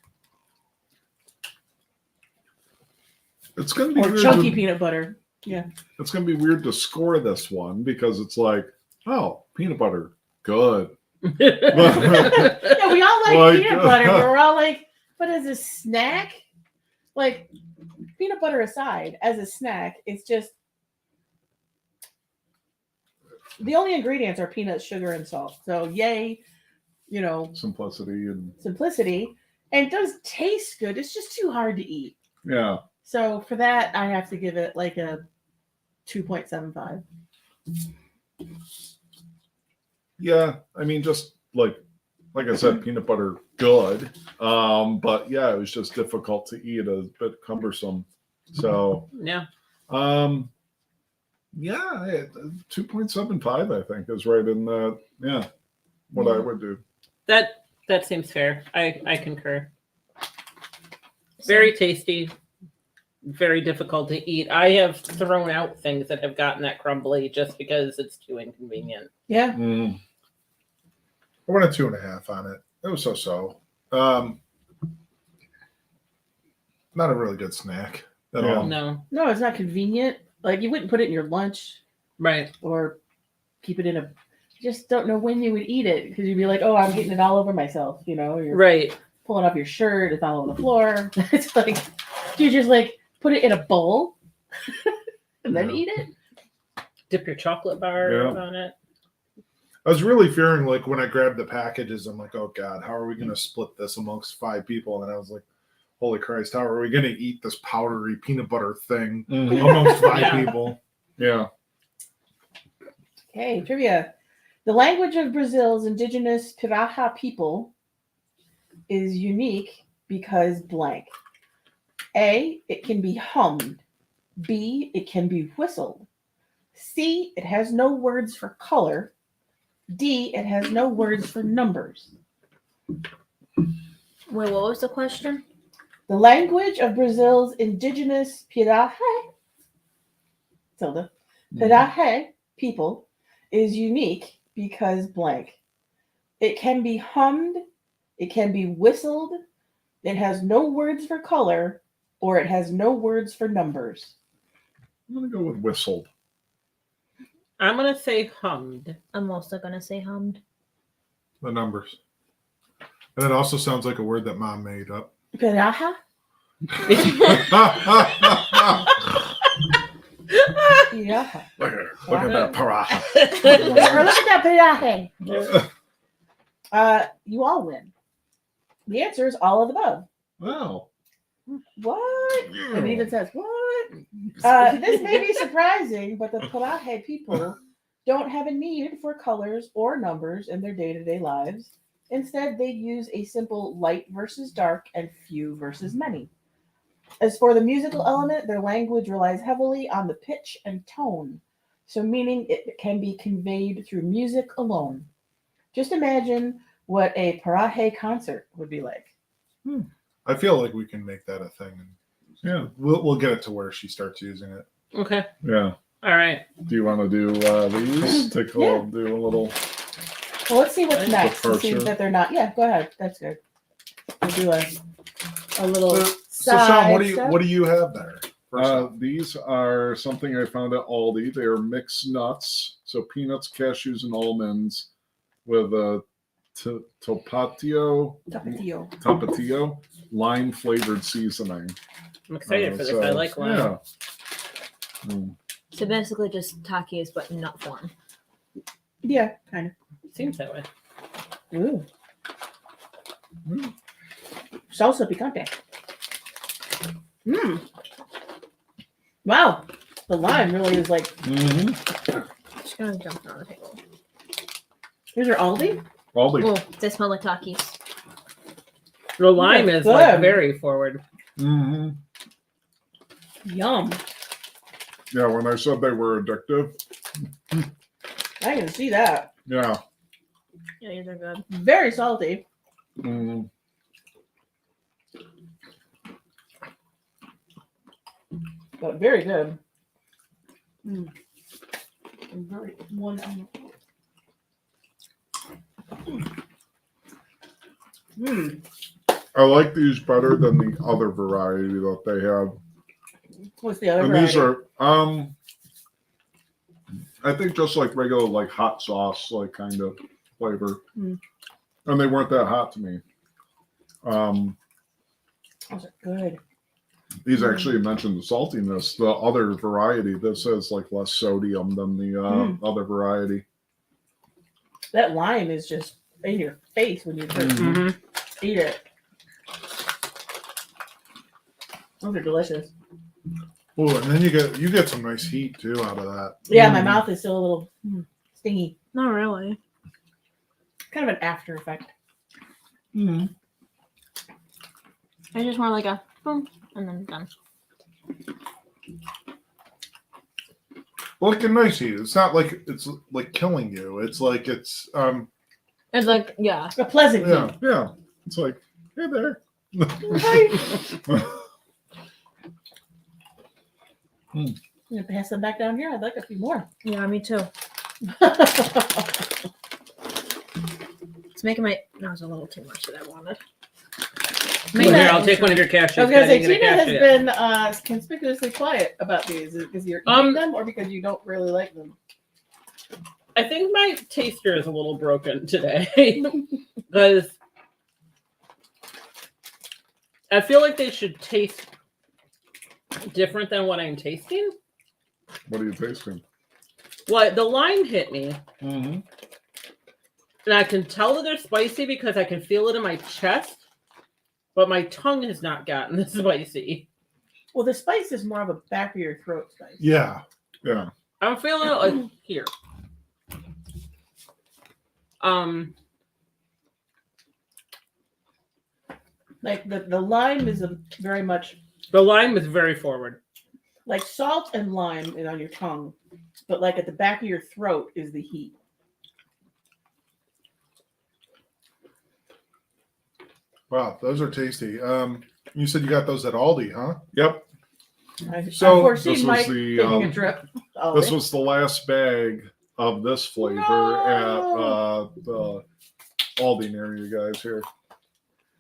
It's gonna be or weird chunky to, peanut butter. It's gonna be weird to score this one because it's like, oh, peanut butter, good. Yeah, we all like Like, peanut butter, but we're all like, but as a snack, like peanut butter aside, as a snack, it's just the only ingredients are peanuts, sugar, and salt. So yay, Simplicity and simplicity. And it does taste good. It's just too hard to eat. yeah. So for that, I have to give it like a 2.75. Yeah, I mean, just like I said, peanut butter, good. But yeah, it was just difficult to eat, a bit cumbersome. So, Yeah. yeah, 2.75, I think, is right in that. Yeah, what I would do. That seems fair. I concur. Very tasty, very difficult to eat. I have thrown out things that have gotten that crumbly just because it's too inconvenient. Yeah. Mm. I went a 2.5 on it. It was so. Not a really good snack at Yeah. all. No. No, it's not convenient. Like you wouldn't put it in your lunch Right. or keep it in a. You just don't know when you would eat it because you'd be like, oh, I'm getting it all over myself. You're Right. pulling up your shirt, it's all on the floor. It's like you just like put it in a bowl and then Yeah. eat it. Dip your chocolate bar Yeah. on it. I was really fearing, like, when I grabbed the packages, I'm like, oh God, how are we going to split this amongst 5 people? And I was like, holy Christ, how are we going to eat this powdery peanut butter thing Mhm. amongst 5 Yeah. people? Yeah. Okay, trivia. The language of Brazil's indigenous Piraha people is unique because blank. A, it can be hummed. B, it can be whistled. C, it has no words for color. D, it has no words for numbers. Wait, what was the question? The language of Brazil's indigenous Piraha, Tilda, Piraha people is unique because blank. It can be hummed, it can be whistled, it has no words for color, or it has no words for numbers. I'm gonna go with whistled. I'm gonna say hummed. I'm also gonna say hummed. The numbers. And it also sounds like a word that Mom made up. Piraha? Piraha. Look at that paraha. Look at that Piraha. You all win. The answer is all of the above. Wow. What? And it even says, what? This may be surprising, but the Piraha people don't have a need for colors or numbers in their day-to-day lives. Instead, they use a simple light versus dark and few versus many. As for the musical element, their language relies heavily on the pitch and tone, so meaning it can be conveyed through music alone. Just imagine what a Piraha concert would be like. I feel like we can make that a thing. And Yeah. we'll get it to where she starts using it. Okay. Yeah. All right. Do you want to do these? Do a little. Well, let's see what's The next. To see first, that they're not. Yeah, go ahead. That's good. We'll do a little. So Sean, what side do you have there? First up? These are something I found at Aldi. They are mixed nuts, so peanuts, cashews, and almonds, with a tapatio lime flavored seasoning. I'm excited for this. So, I like lime. Yeah. Mm. So basically just Takis, but in nut form. Yeah, kind Seems that way. of. Ooh. Mm. Salsa picante. Mmm. Wow. The lime really is like. Mm-hmm. Just gonna jump on the table. These are Aldi? Aldi. Oh, they smell like Takis. The lime is like good. very forward. Hmm. Yum. Yeah, when I said they were addictive, I can see that. yeah. Yeah, these are good. Very salty. Mm. But very good. Mm. Very one. Mm. I like these better than the other variety that they have. What's the other And variety? these are I think just like regular like hot sauce like kind of flavor. Mm. And they weren't that hot to me. Those are good. These actually mentioned the saltiness. The other variety, this has like less sodium than the other variety. That lime is just in your face when you first Hmm. eat it. Those are delicious. Oh, and then you get some nice heat too out of that. Yeah, my mouth is still a little stingy. Not really. Kind of an after effect. Mm. I just more like a boom and then done. Well, like a nice heat. It's not like it's like killing you. It's like it's It's like, yeah. A pleasant yeah. heat. Yeah. It's like, hey there. I'm gonna pass them back down here. I'd like a few more. Yeah, me too. It's making my nose a little too much that I wanted. Tina- Here, I'll take one of your cashews. I was gonna say, Can I Tina get a has cashew? been conspicuously quiet about these. Is it because you're eating them or because you don't really like them? I think my taster is a little broken today because I feel like they should taste different than what I'm tasting. What are you tasting? Well, the lime hit me, Mm-hmm. and I can tell that they're spicy because I can feel it in my chest, but my tongue has not gotten the spicy. Well, the spice is more of a back of your throat spice. Yeah. Yeah. I'm feeling it like here. Like the lime is very much The lime is very forward. like salt and lime is on your tongue, but like at the back of your throat is the heat. Wow, those are tasty. You said you got those at Aldi, huh? Yep. I So, foresee this was Mike the, taking a um, trip. Oh, This was the last bag of this flavor No. at the Aldi near you guys here.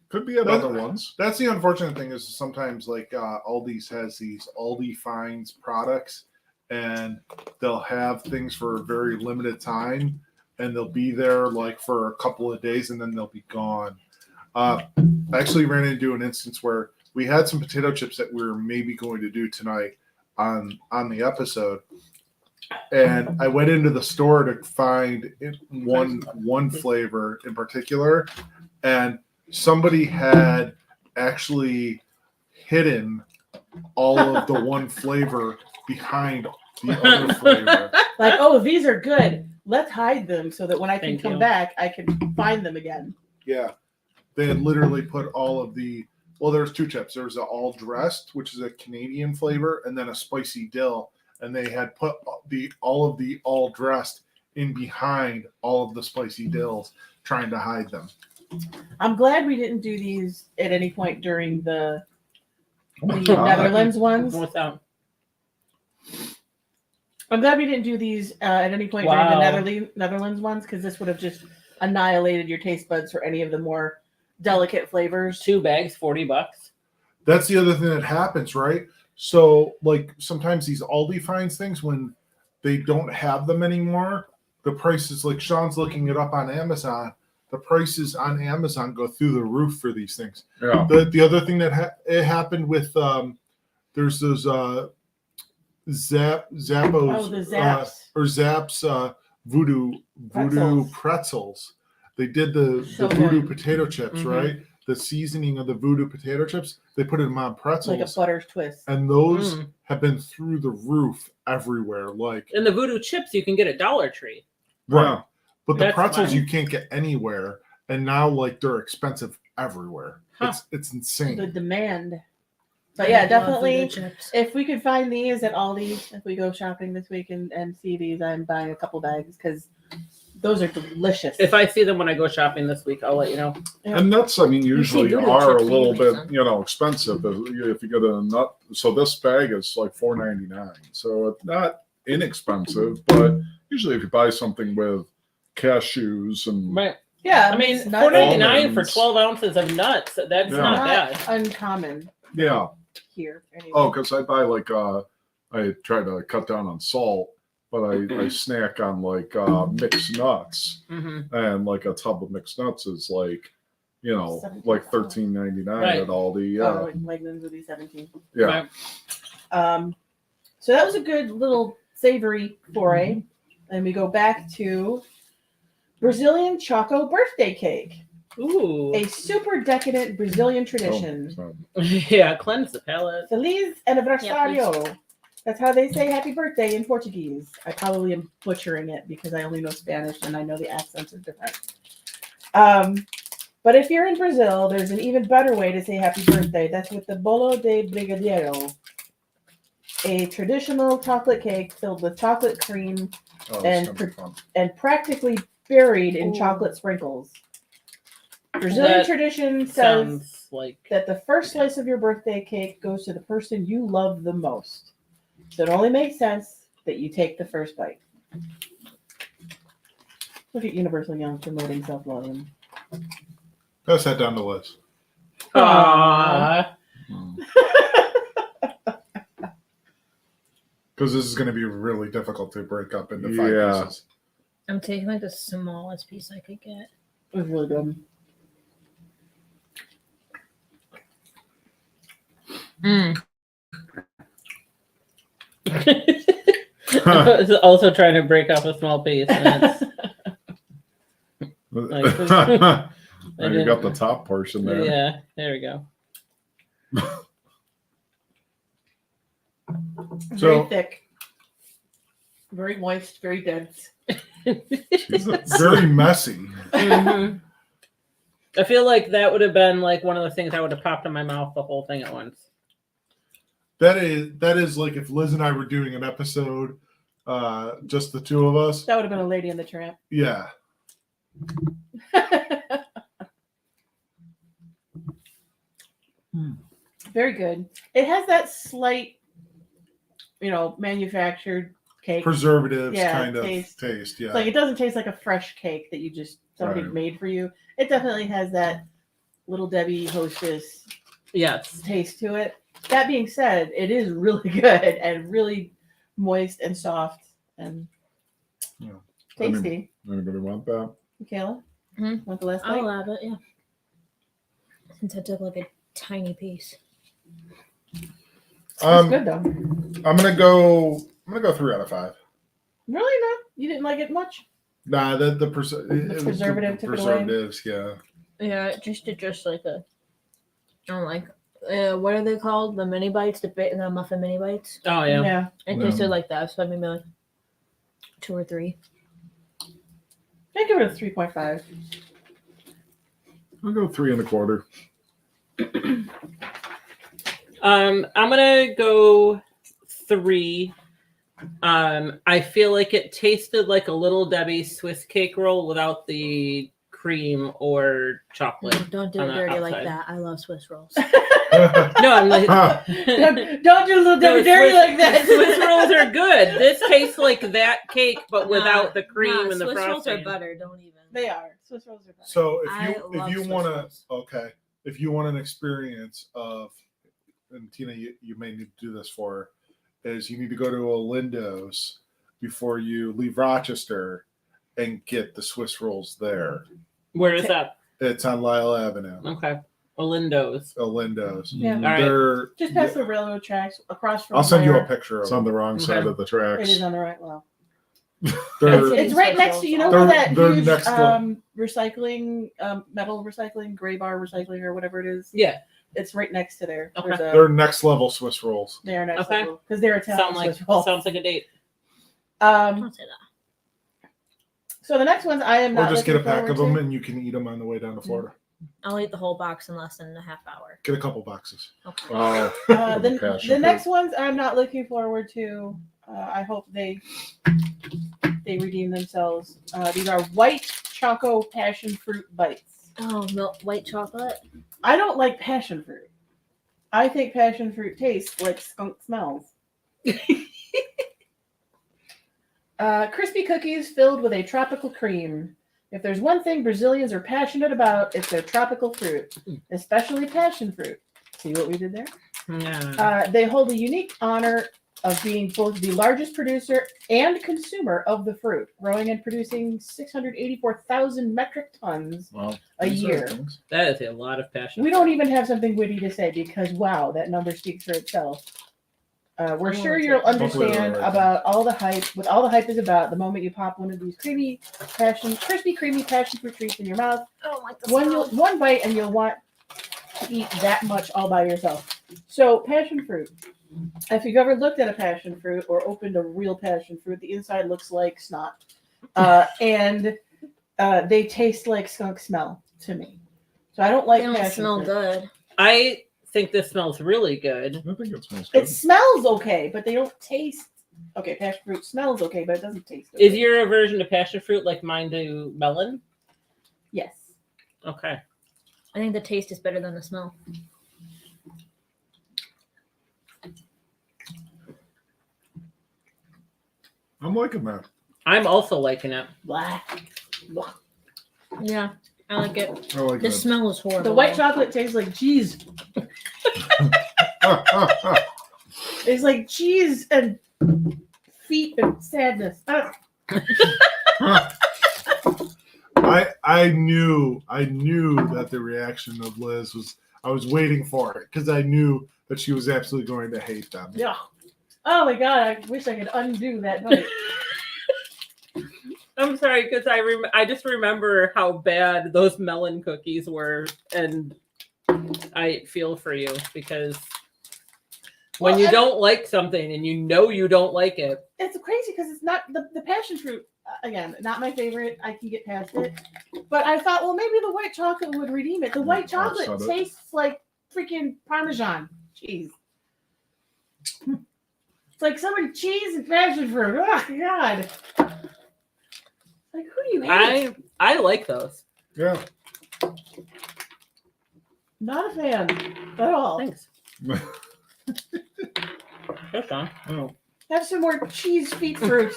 Could be at other ones. That's the unfortunate thing is sometimes like Aldi's has these Aldi Finds products, and they'll have things for a very limited time, and they'll be there like for a couple of days, and then they'll be gone. I actually ran into an instance where we had some potato chips that we were maybe going to do tonight on the episode, and I went into the store to find one flavor in particular, and somebody had actually hidden all of the one flavor behind the other flavor. like, oh, these are good. Let's hide them so that when I can Thank come you. back, I can find them again. Yeah. They had literally put all of the, well, there's two chips. There's a all dressed, which is a Canadian flavor, and then a spicy dill. And they had put all of the all dressed in behind all of the spicy dills, trying to hide them. I'm glad we didn't do these at any point during the Oh my God. Netherlands ones. What's that? I'm glad we didn't do these at any point Wow. during the Netherlands ones because this would have just annihilated your taste buds for any of the more delicate flavors. 2 bags, $40. That's the other thing that happens, right? So, like, sometimes these Aldi finds things when they don't have them anymore. The prices, like Sean's looking it up on Amazon, the prices on Amazon go through the roof for these things. Yeah. The other thing that it happened with there's those Zappos Oh, the Zaps. or Zapp's voodoo pretzels. They did the So voodoo good. potato chips, Mhm. right? The seasoning of the voodoo potato chips, they put them on pretzels, Like a butter twist. and those Mm. have been through the roof everywhere. Like And the voodoo chips you can get at Dollar Tree. right, Yeah. but the That's pretzels fine. you can't get anywhere, and now like they're expensive everywhere. Huh. It's insane. The demand. But yeah, I love definitely. potato chips. If we could find these at Aldi, if we go shopping this week and see these, I'm buying a couple bags because those are delicious. If I see them when I go shopping this week, I'll let you know. Yeah. And nuts, I mean, usually noodle are a chips little anyway, bit, son. expensive if you get a nut. So this bag is like $4.99. So it's not inexpensive, but usually if you buy something with cashews and Right. yeah, I mean, it's not $4.99 for Almonds. 12 ounces of nuts. That's Yeah. not not bad. uncommon yeah. here. Anyway. Oh, because I buy I try to cut down on salt, but I snack on mixed nuts, Hmm. and like a tub of mixed nuts is like, like $17. $13.99 Right. at Aldi. Yeah, Oh, Wegmans would be 17. yeah. Right. So that was a good little savory foray, and we go back to Brazilian Choco birthday cake, Ooh. a super decadent Brazilian tradition. So, Yeah, cleanse the palate. Feliz aniversario. That's how they say happy birthday in Portuguese. I probably am butchering it because I only know Spanish and I know the accents are different. But if you're in Brazil, there's an even better way to say happy birthday. That's with the bolo de brigadeiro, a traditional chocolate cake filled with chocolate cream oh, And it's gonna be fun. and practically buried in Ooh. chocolate sprinkles. Brazilian That tradition says Sounds like that the first slice of your birthday cake goes to the person you love the most. So it only makes sense that you take the first bite. Look at Universal Young promoting self-love. Pass that down to Liz. Aww. Because this is going to be really difficult to break up into 5 Yeah. pieces. I'm taking like the smallest piece I could get. It was really good. Mm. I was also trying to break off a small piece. And it's, Now you didn't- got the top portion there. yeah, there we go. Very So- thick. Very moist, very dense. Jesus. Very messy. Mhm. I feel like that would have been like one of the things I would have popped in my mouth the whole thing at once. That is like if Liz and I were doing an episode, just the two of us. That would have been a Lady and the Tramp. Yeah. Very good. It has that slight, manufactured cake. Preservatives Yeah, kind of taste. taste. Yeah. It's like it doesn't taste like a fresh cake that somebody Right. made for you. It definitely has that Little Debbie Hostess Yes. taste to it. That being said, it is really good and really moist and soft and Yeah. tasty. Anybody want that? Michaela, Mhm. want the last bite? I'll have it, yeah. Since I took like a tiny piece. It's Um, good though. I'm gonna go 3 out of 5. Really not? You didn't like it much? Nah, the preservative took it away? preservatives. Yeah. Yeah, it just like a. I don't like. What are they called? The mini bites, the muffin mini bites. Oh yeah. It Yeah. tasted like that, so I maybe like 2 or 3. I give it a 3.5. I'll go 3 1/4. I'm gonna go 3. I feel like it tasted like a Little Debbie Swiss cake roll without the cream or chocolate. Don't do on it the dirty like outside. that. I love Swiss rolls. No, I'm like Don't do Little Debbie dirty like that. Swiss rolls are good. This tastes like that cake, but without the cream Nah, and the Swiss frosting. rolls are butter. Don't even. They are. Swiss rolls are better. So if I you love Swiss want rolls. if you want an experience of, and Tina, you may need to do this for, is you need to go to a Lindo's before you leave Rochester and get the Swiss rolls there. Where is that? It's on Lyle Avenue. Okay. Lindo's. A Lindo's. Yeah. All right. They're Just past the railroad tracks, across from I'll send you a where- picture It's of on them. the wrong side Okay. of the It tracks. is on the right. Well, They're, it's right next to They're- where that they're huge next to- recycling, metal recycling, gray bar recycling, or whatever it is. Yeah. It's right next to there. Okay. There's a, they're next level Swiss rolls. they are next Okay. because they're Italian Swiss rolls. Sounds like a date. Don't say that. So the next ones I am Or not just get a looking pack of forward them to. and you can eat them on the way down to Florida. I'll eat the whole box in less than a half hour. Get a couple boxes. Okay. The Passion next ones I'm not looking forward to. I hope they redeem themselves. These are white choco passion fruit bites. Oh, milk, white chocolate. I don't like passion fruit. I think passion fruit tastes like skunk smells. Crispy cookies filled with a tropical cream. If there's one thing Brazilians are passionate about, it's their tropical fruit, especially passion fruit. See what we did there? Yeah. They hold a unique honor of being both the largest producer and consumer of the fruit, growing and producing 684,000 metric tons Wow. a year. That is a lot of passion. We don't even have something witty to say because, wow, that number speaks for itself. We're I'm sure gonna you'll take it. Hopefully understand they're right about all the hype, what all the hype is about the moment you pop one of these crispy, creamy passion fruit treats in your mouth. I don't like the smell. One bite and you'll want to eat that much all by yourself. So passion fruit. If you've ever looked at a passion fruit or opened a real passion fruit, the inside looks like snot, and they taste like skunk smell to me. So I don't like They don't passion smell fruit. good. I think this smells really good. I think it smells good. It smells okay, but they don't taste okay. Passion fruit smells okay, but it doesn't taste good. Is your aversion to passion fruit like mine to melon? Yes. Okay. I think the taste is better than the smell. I'm liking that. I'm also liking it. Blah. Blah. Yeah, I like it. I like The that. smell is horrible. The white chocolate tastes like cheese. It's like cheese and feet and sadness. I knew that the reaction of Liz was. I was waiting for it because I knew that she was absolutely going to hate them. Yeah. Oh my god! I wish I could undo that bite. I'm sorry because I just remember how bad those melon cookies were, and I feel for you because when Well, you and- don't like something and you know you don't like it, It's crazy because it's not the passion fruit. Again, not my favorite. I can get past it, but I thought, well, maybe the white chocolate would redeem it. The white chocolate said it. tastes like freaking Parmesan cheese. It's like so many cheese and passion fruit. Oh god! Like who do you hate? I like those. Yeah. Not a fan at all. Thanks. That's on. Oh. Have some more cheese feet fruit.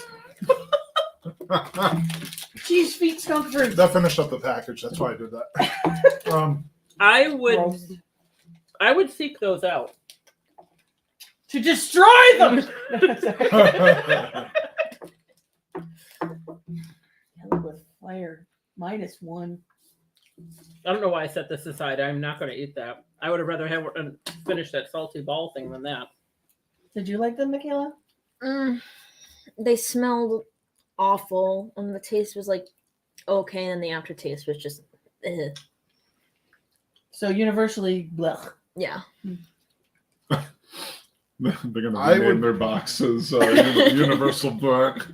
Cheese feet skunk fruit. That finished up the package. That's why I did that. I would Gross. seek those out. To destroy them. With fire. -1. I don't know why I set this aside. I'm not going to eat that. I would have rather have finished that salty ball thing than that. Did you like them, Michaela? They smelled awful, and the taste was like okay, and the aftertaste was just, So universally, blech. yeah. They're gonna I name would- their boxes Universal Black.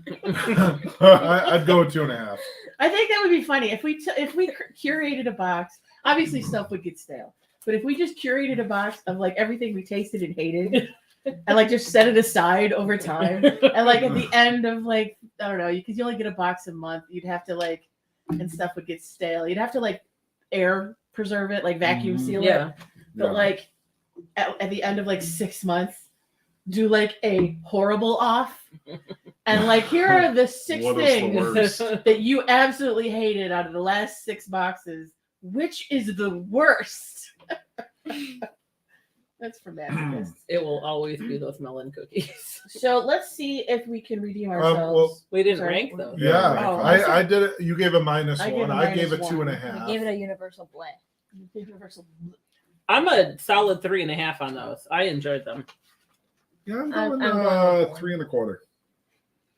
I'd go with 2.5. I think that would be funny if we curated a box. Obviously, stuff would get stale, but if we just curated a box of like everything we tasted and hated, and like just set it aside over time, and like at the end of like I don't know, because you only get a box a month, you'd have to like, and stuff would get stale. You'd have to like air preserve it, like vacuum seal it. Yeah. But like at the end of like 6 months, do like a horrible off, and like here are the 6 What is the things worst? that you absolutely hated out of the last 6 boxes. Which is the worst? That's for masochists. It will always be those melon cookies. So let's see if we can redeem ourselves. We didn't Sorry. rank those. Yeah, Oh, I did it. You gave a -1. I gave a I gave it -1. 2.5. I gave it a universal black. Universal. I'm a solid 3.5 on those. I enjoyed them. Yeah, I'm I'm going going with 3 1/4.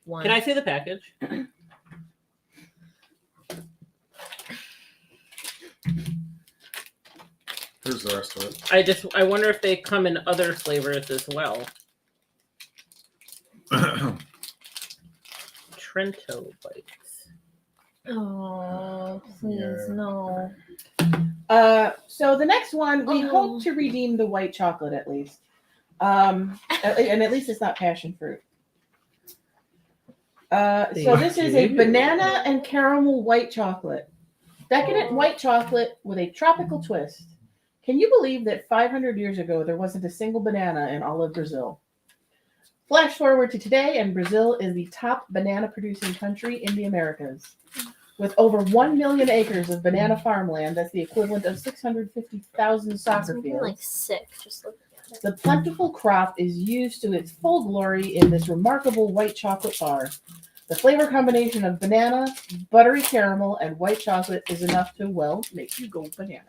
One. Can I see the package? Here's the rest of it. I wonder if they come in other flavors as well. Trento bites. Oh, please Yeah. no. So the next one, we Oh. hope to redeem the white chocolate at least. And at least it's not passion fruit. So this is a Ew. banana and caramel white chocolate. Decadent white chocolate with a tropical twist. Can you believe that 500 years ago there wasn't a single banana in all of Brazil? Flash forward to today, and Brazil is the top banana producing country in the Americas. With over 1 million acres of banana farmland, that's the equivalent of 650,000 soccer I'm fields. like sick just looking at it. The plentiful crop is used to its full glory in this remarkable white chocolate bar. The flavor combination of banana, buttery caramel, and white chocolate is enough to, well, make you go banana.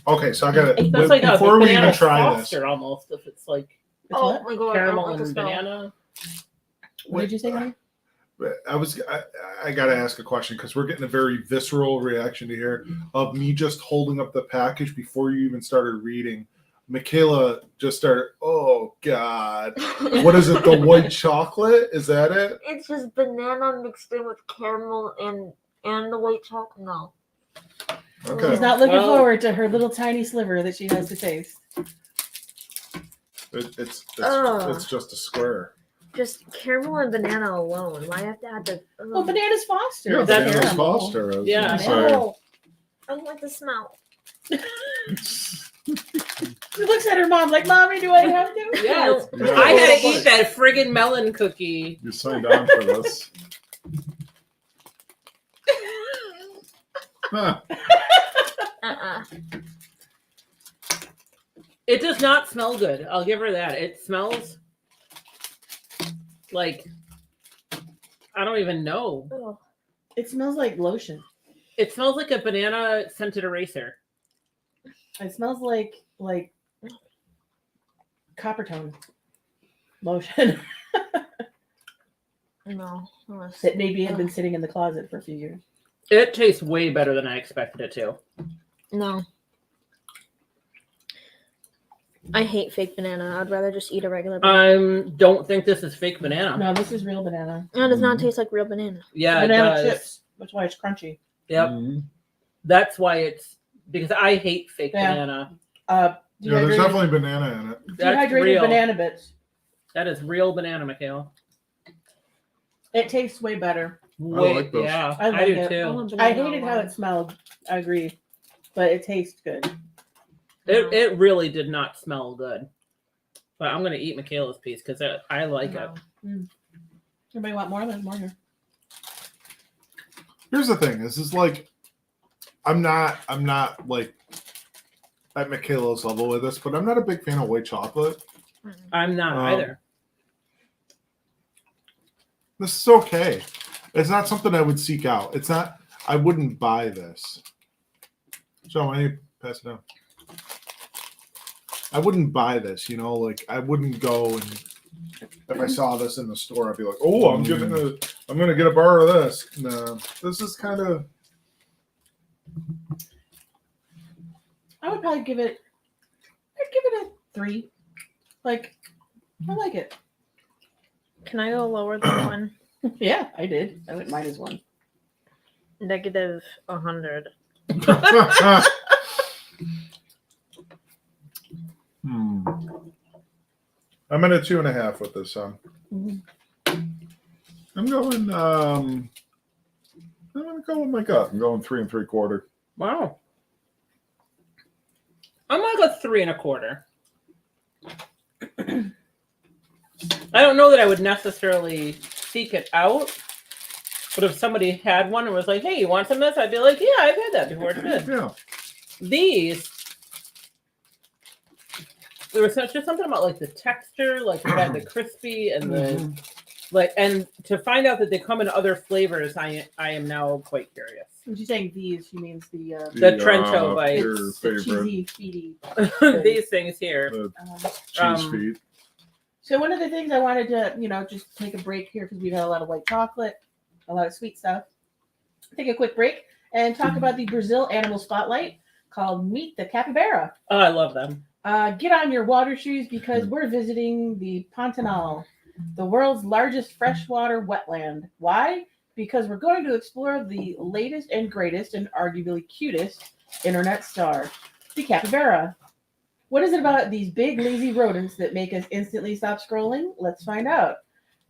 Okay, so I got That's to like a before we banana even try this. Foster almost. If it's like It's what? my god! caramel I don't like and the smell. banana. What did you say, honey? I got to ask a question because we're getting a very visceral reaction to here of me just holding up the package before you even started reading. Michaela just started. Oh God, what is it? The white chocolate? Is that it? It's just banana mixed in with caramel and the white chocolate. No. Okay. She's not looking Well- forward to her little tiny sliver that she has to taste. It's just a square. Just caramel and banana alone. Why have to add the? Well, bananas Foster. Yeah, is that's Bananas caramel. Foster. I was Yeah. gonna say. No. I don't like the smell. She looks at her mom like, "Mommy, do I have to?" Yes. Yeah. I had to eat that friggin' melon cookie. You signed on for this. Huh. It does not smell good. I'll give her that. It smells like I don't even know. Oh. It smells like lotion. It smells like a banana scented eraser. It smells like copper tone lotion No. that maybe had been sitting in the closet for a few years. It tastes way better than I expected it to. No. I hate fake banana. I'd rather just eat a regular banana. Don't think this is fake banana. No, this is real banana. It does not taste like real banana. Yeah, it Banana does. chips. That's why it's crunchy. Yep. Mhm. That's why it's because I hate fake Yeah. banana. Yeah, there's Dehydrated, definitely banana in it. That's dehydrated real. banana bits. That is real banana, Mikhail. It tastes way better. like those. Yeah, I I, like do it. too. I hated how it smelled. I agree, but it tastes good. It really did not smell good. But I'm gonna eat Michaela's piece because I like it. Everybody want more? There's more here. Here's the thing: is like, I'm not like at Michaela's level with this, but I'm not a big fan of white chocolate. I'm not either. This is okay. It's not something I would seek out. It's not. I wouldn't buy this. So I need to pass it down. I wouldn't buy this. You know, like I wouldn't go and if I saw this in the store, I'd be like, "Oh, I'm gonna get a bar of this." No, this is kind of. I would probably give it. I'd give it a 3. Like, I like it. Can I go lower than one? Yeah, I did. I went -1. Negative 100. I'm at a 2.5 with this song. Mhm. I'm going. I'm gonna go with my gut. I'm going 3 3/4. Wow. I'm gonna go 3 1/4. I don't know that I would necessarily seek it out, but if somebody had one and was like, "Hey, you want some of this?" I'd be like, "Yeah, I've had that before. It's good." Yeah. These, there was just something about like the texture, like it had the crispy and the like, and to find out that they come in other flavors, I am now quite curious. When she's saying these, she means the The Trento bites. Your it's the favorite. cheesy, feety. These things here. The Um, cheese feet. So one of the things I wanted to, just take a break here because we've had a lot of white chocolate, a lot of sweet stuff. Take a quick break and talk about the Brazil Animal Spotlight called Meet the Capybara. Oh, I love them. Get on your water shoes because we're visiting the Pantanal, the world's largest freshwater wetland. Why? because we're going to explore the latest and greatest and arguably cutest internet star, the capybara. What is it about these big, lazy rodents that make us instantly stop scrolling? Let's find out.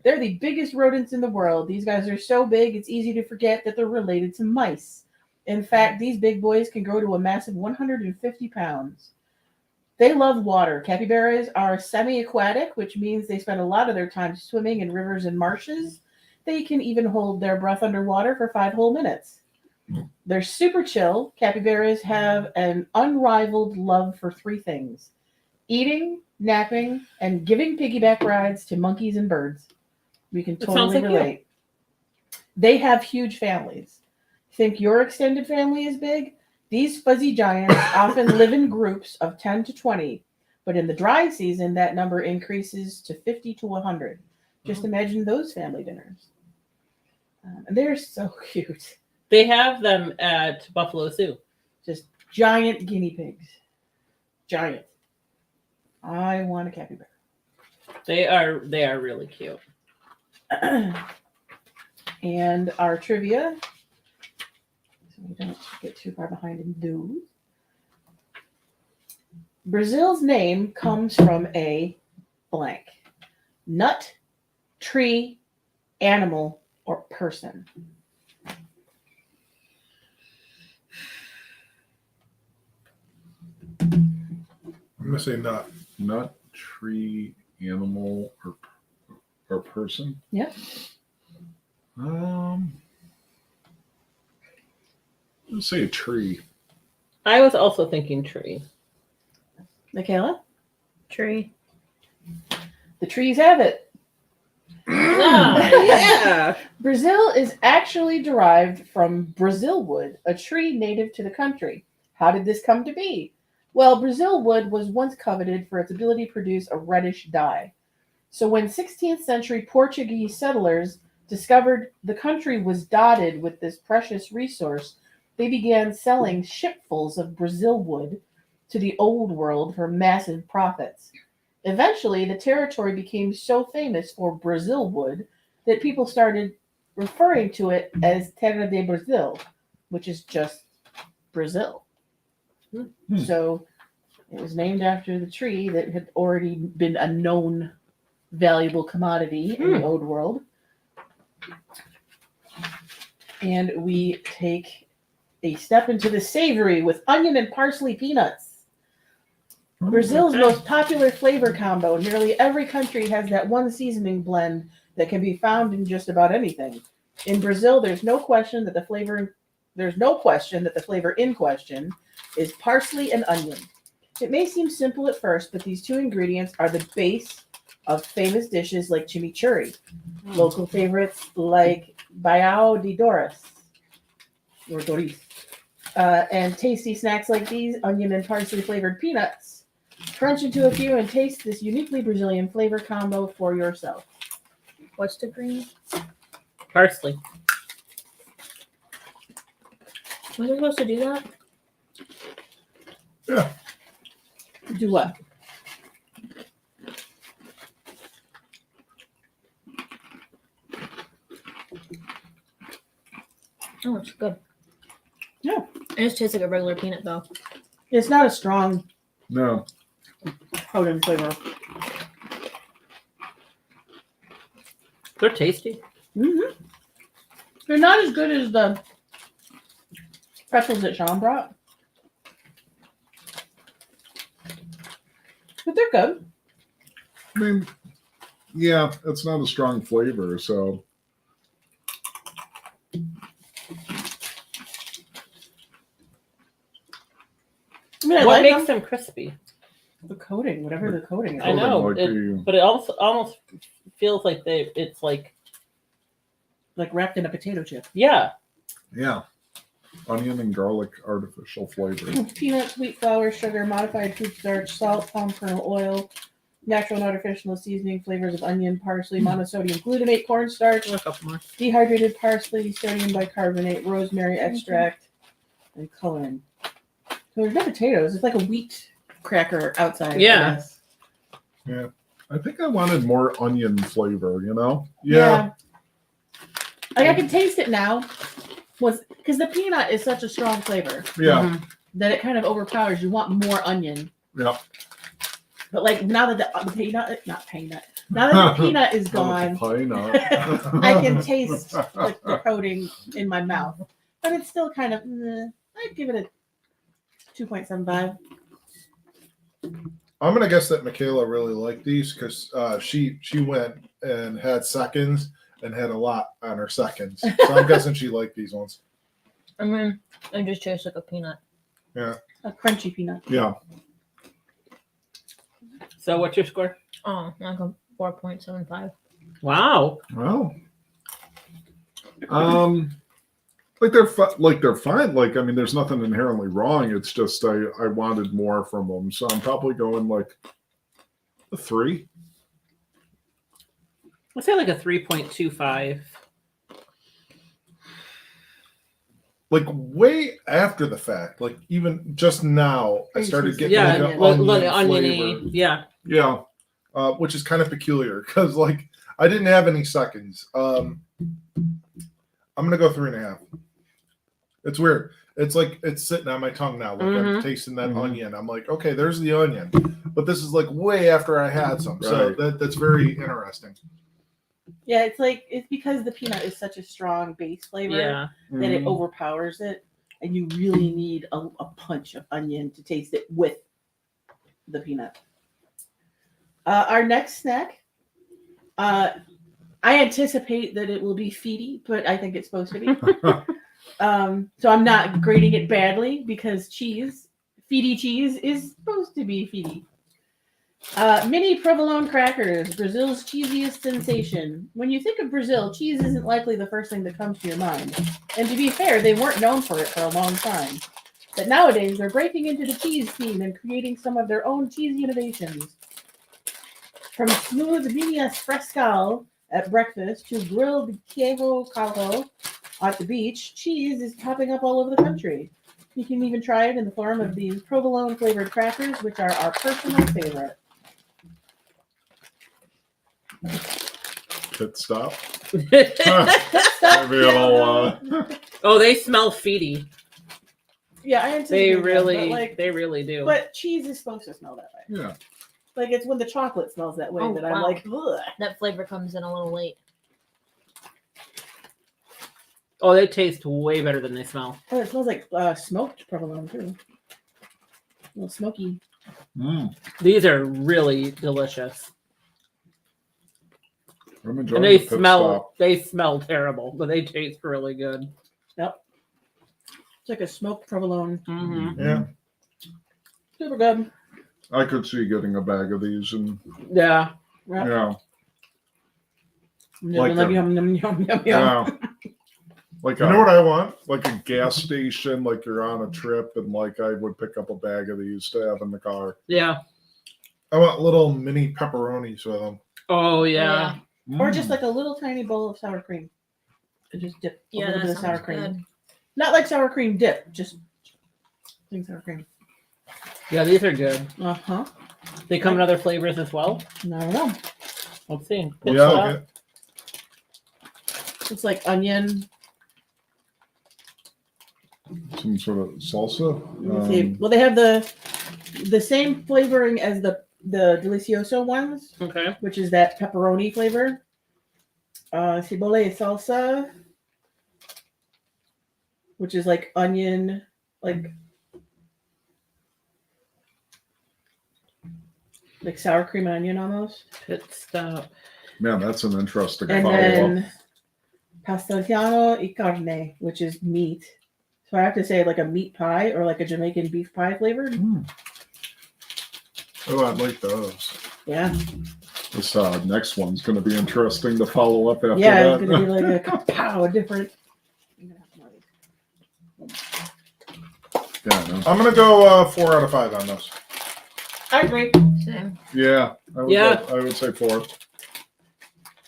They're the biggest rodents in the world. These guys are so big, it's easy to forget that they're related to mice. In fact, these big boys can grow to a massive 150 pounds. They love water. Capybaras are semi-aquatic, which means they spend a lot of their time swimming in rivers and marshes. They can even hold their breath underwater for 5 whole minutes. They're super chill. Capybaras have an unrivaled love for 3 things: eating, napping, and giving piggyback rides to monkeys and birds. We can That sounds totally like you. relate. They have huge families. Think your extended family is big? These fuzzy giants often live in groups of 10 to 20, but in the dry season, that number increases to 50 to 100. Just imagine those family dinners. And they're so cute. They have them at Buffalo Zoo. Just giant guinea pigs. Giant. I want a capybara. They are really cute. And our trivia, so we don't get too far behind in those. Brazil's name comes from a blank: nut, tree, animal, or person. I'm gonna say nut. Nut, tree, animal, or person. Yep. Let's say a tree. I was also thinking tree. Michaela? Tree. The trees have it. Yeah. Brazil is actually derived from Brazil wood, a tree native to the country. How did this come to be? Well, Brazil wood was once coveted for its ability to produce a reddish dye. So when 16th century Portuguese settlers discovered the country was dotted with this precious resource, they began selling shipfuls of Brazil wood to the old world for massive profits. Eventually, the territory became so famous for Brazil wood that people started referring to it as Terra de Brazil, which is just Brazil. So it was named after the tree that had already been a known valuable commodity in the old world. And we take a step into the savory with onion and parsley peanuts. Brazil's most popular flavor combo. Nearly every country has that one seasoning blend that can be found in just about anything. In Brazil, there's no question that the flavor in question is parsley and onion. It may seem simple at first, but these 2 ingredients are the base of famous dishes like chimichurri, local favorites like baião de Doris, or Doris, and tasty snacks like these, onion and parsley flavored peanuts. Crunch into a few and taste this uniquely Brazilian flavor combo for yourself. What's the green? Parsley. Was I supposed to do that? Yeah. Do what? Oh, it's good. Yeah. It just tastes like a regular peanut though. It's not a strong No. potent flavor. They're tasty. Mm-hmm. They're not as good as the pretzels that Sean brought. But they're good. I mean, yeah, it's not a strong flavor, so I mean, I What like makes them crispy? the coating, whatever the coating is. I know, Like the- but it also almost feels like it's like, Like wrapped in a potato chip. yeah. yeah, onion and garlic artificial flavor. Peanuts, wheat flour, sugar, modified food starch, salt, palm kernel oil, natural and artificial seasoning, flavors of onion, parsley, monosodium glutamate, cornstarch, A couple more. dehydrated parsley, sodium bicarbonate, rosemary extract, and coloring. So there's no potatoes. It's like a wheat cracker outside. Yeah. I guess. I think I wanted more onion flavor, you know? Yeah. Like I can taste it now, was because the peanut is such a strong flavor Yeah. Mhm. that it kind of overpowers. You want more onion, Yeah. but like now that the peanut, not peanut, now that the peanut is Not with the gone, pineapple. I can taste the coating in my mouth, but it's still kind of. I'd give it a 2.75. I'm gonna guess that Michaela really liked these because she went and had seconds and had a lot on her seconds. So I'm guessing she liked these ones. I mean, it just tastes like a peanut. A crunchy peanut. Yeah. So what's your score? Oh, like a 4.75. Wow. Well, like they're fine. Like I mean, there's nothing inherently wrong. It's just I wanted more from them, so I'm probably going like a 3. Let's say like a 3.25. Like way after the fact, like even just now, I started getting Yeah, like an little onion oniony. flavor. Yeah. Yeah. Which is kind of peculiar because like I didn't have any seconds. I'm gonna go 3.5. It's weird. It's like it's sitting on my tongue now. Like I'm Mhm. tasting that Mhm. onion. I'm like, okay, there's the onion, but this is like way after I had some. So Right. that's very interesting. Yeah, it's because the peanut is such a strong base flavor Yeah. that it Mhm. overpowers it, and you really need a punch of onion to taste it with the peanut. Our next snack, I anticipate that it will be feedy, but I think it's supposed to be. So I'm not grading it badly because feedy cheese is supposed to be feedy. Mini provolone crackers, Brazil's cheesiest sensation. When you think of Brazil, cheese isn't likely the first thing that comes to your mind. And to be fair, they weren't known for it for a long time. But nowadays, they're breaking into the cheese scene and creating some of their own cheesy innovations. From smooth minas frescal at breakfast to grilled queijo caldo at the beach, cheese is popping up all over the country. You can even try it in the form of these provolone flavored crackers, which are our personal favorite. Pit stop. Stop Maybe it'll. Oh, they smell feedy. Yeah, I They anticipate that, really, but they really do. but cheese is supposed to smell that way. Yeah. Like it's when the chocolate smells that way Oh, that I'm wow. like, ugh. That flavor comes in a little late. Oh, they taste way better than they smell. Oh, it smells like smoked provolone too. A little smoky. Mm. These are really delicious. I'm And enjoying they the pit smell stop. they smell terrible, but they taste really good. Yep. It's like a smoked provolone. Mm-hmm. Yeah. Super good. I could see getting a bag of these and Yeah. Yep. yeah. Yum, Like yum, yum, yum, yum, yum. Yeah. Like You know what I want? like a gas station, like you're on a trip, and like I would pick up a bag of these to have in the car. Yeah. I want little mini pepperonis with them. Oh yeah. Or just like a little tiny bowl of sour cream. And just dip a Yeah, little bit that of sour sounds cream. good. Not like sour cream dip, just plain sour cream. Yeah, these are good. Uh-huh. They come in other flavors as well. I don't know. Let's see. Yeah. Pit stop. Okay. It's like onion. some sort of salsa. Let me see. Well, they have the same flavoring as the Delicioso ones, Okay. which is that pepperoni flavor. Cibola y salsa, which is like onion, like sour cream and onion almost. Pit stop. Man, that's an interesting And follow-up. then pastelciano y carne, which is meat. So I have to say like a meat pie or like a Jamaican beef pie flavored. Oh, I'd like those. Yeah. This next one's going to be interesting to follow up after Yeah, that. it's gonna be like a pow different. Yeah, I know. I'm gonna go 4 out of 5 on this. I agree. Same. Yeah, I would, Yeah. I would say 4.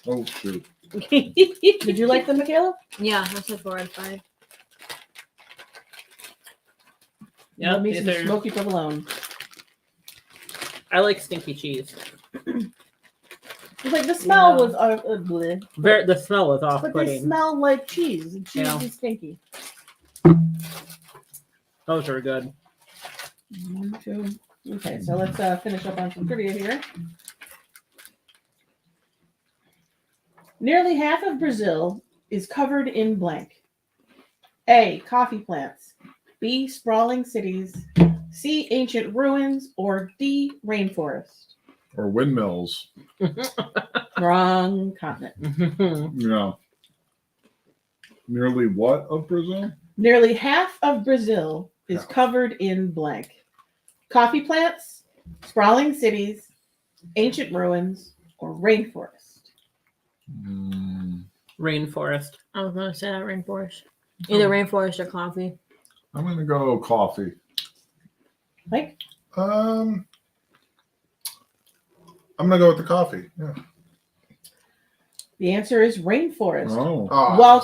Oh shoot! Did you like them, Michaela? Yeah, that's a 4 out of 5. Yeah, Love me these some are. smoky provolone. I like stinky cheese. It's like the smell Yeah. was bleh. The smell was But they off-putting. smell like cheese, and cheese Yeah. is stinky. Those are good. 1, 2. Okay, so let's finish up on some trivia here. Nearly half of Brazil is covered in blank. A. Coffee plants. B. Sprawling cities. C. Ancient ruins. Or D. Rainforest. Or windmills. Wrong continent. Yeah. Nearly what of Brazil? Nearly half of Brazil is Yeah. covered in blank. Coffee plants, sprawling cities, ancient ruins, or rainforest. Rainforest. I was gonna say that rainforest. Either rainforest or coffee. I'm gonna go coffee. Like, I'm gonna go with the coffee. Yeah. the answer is rainforest. Oh. While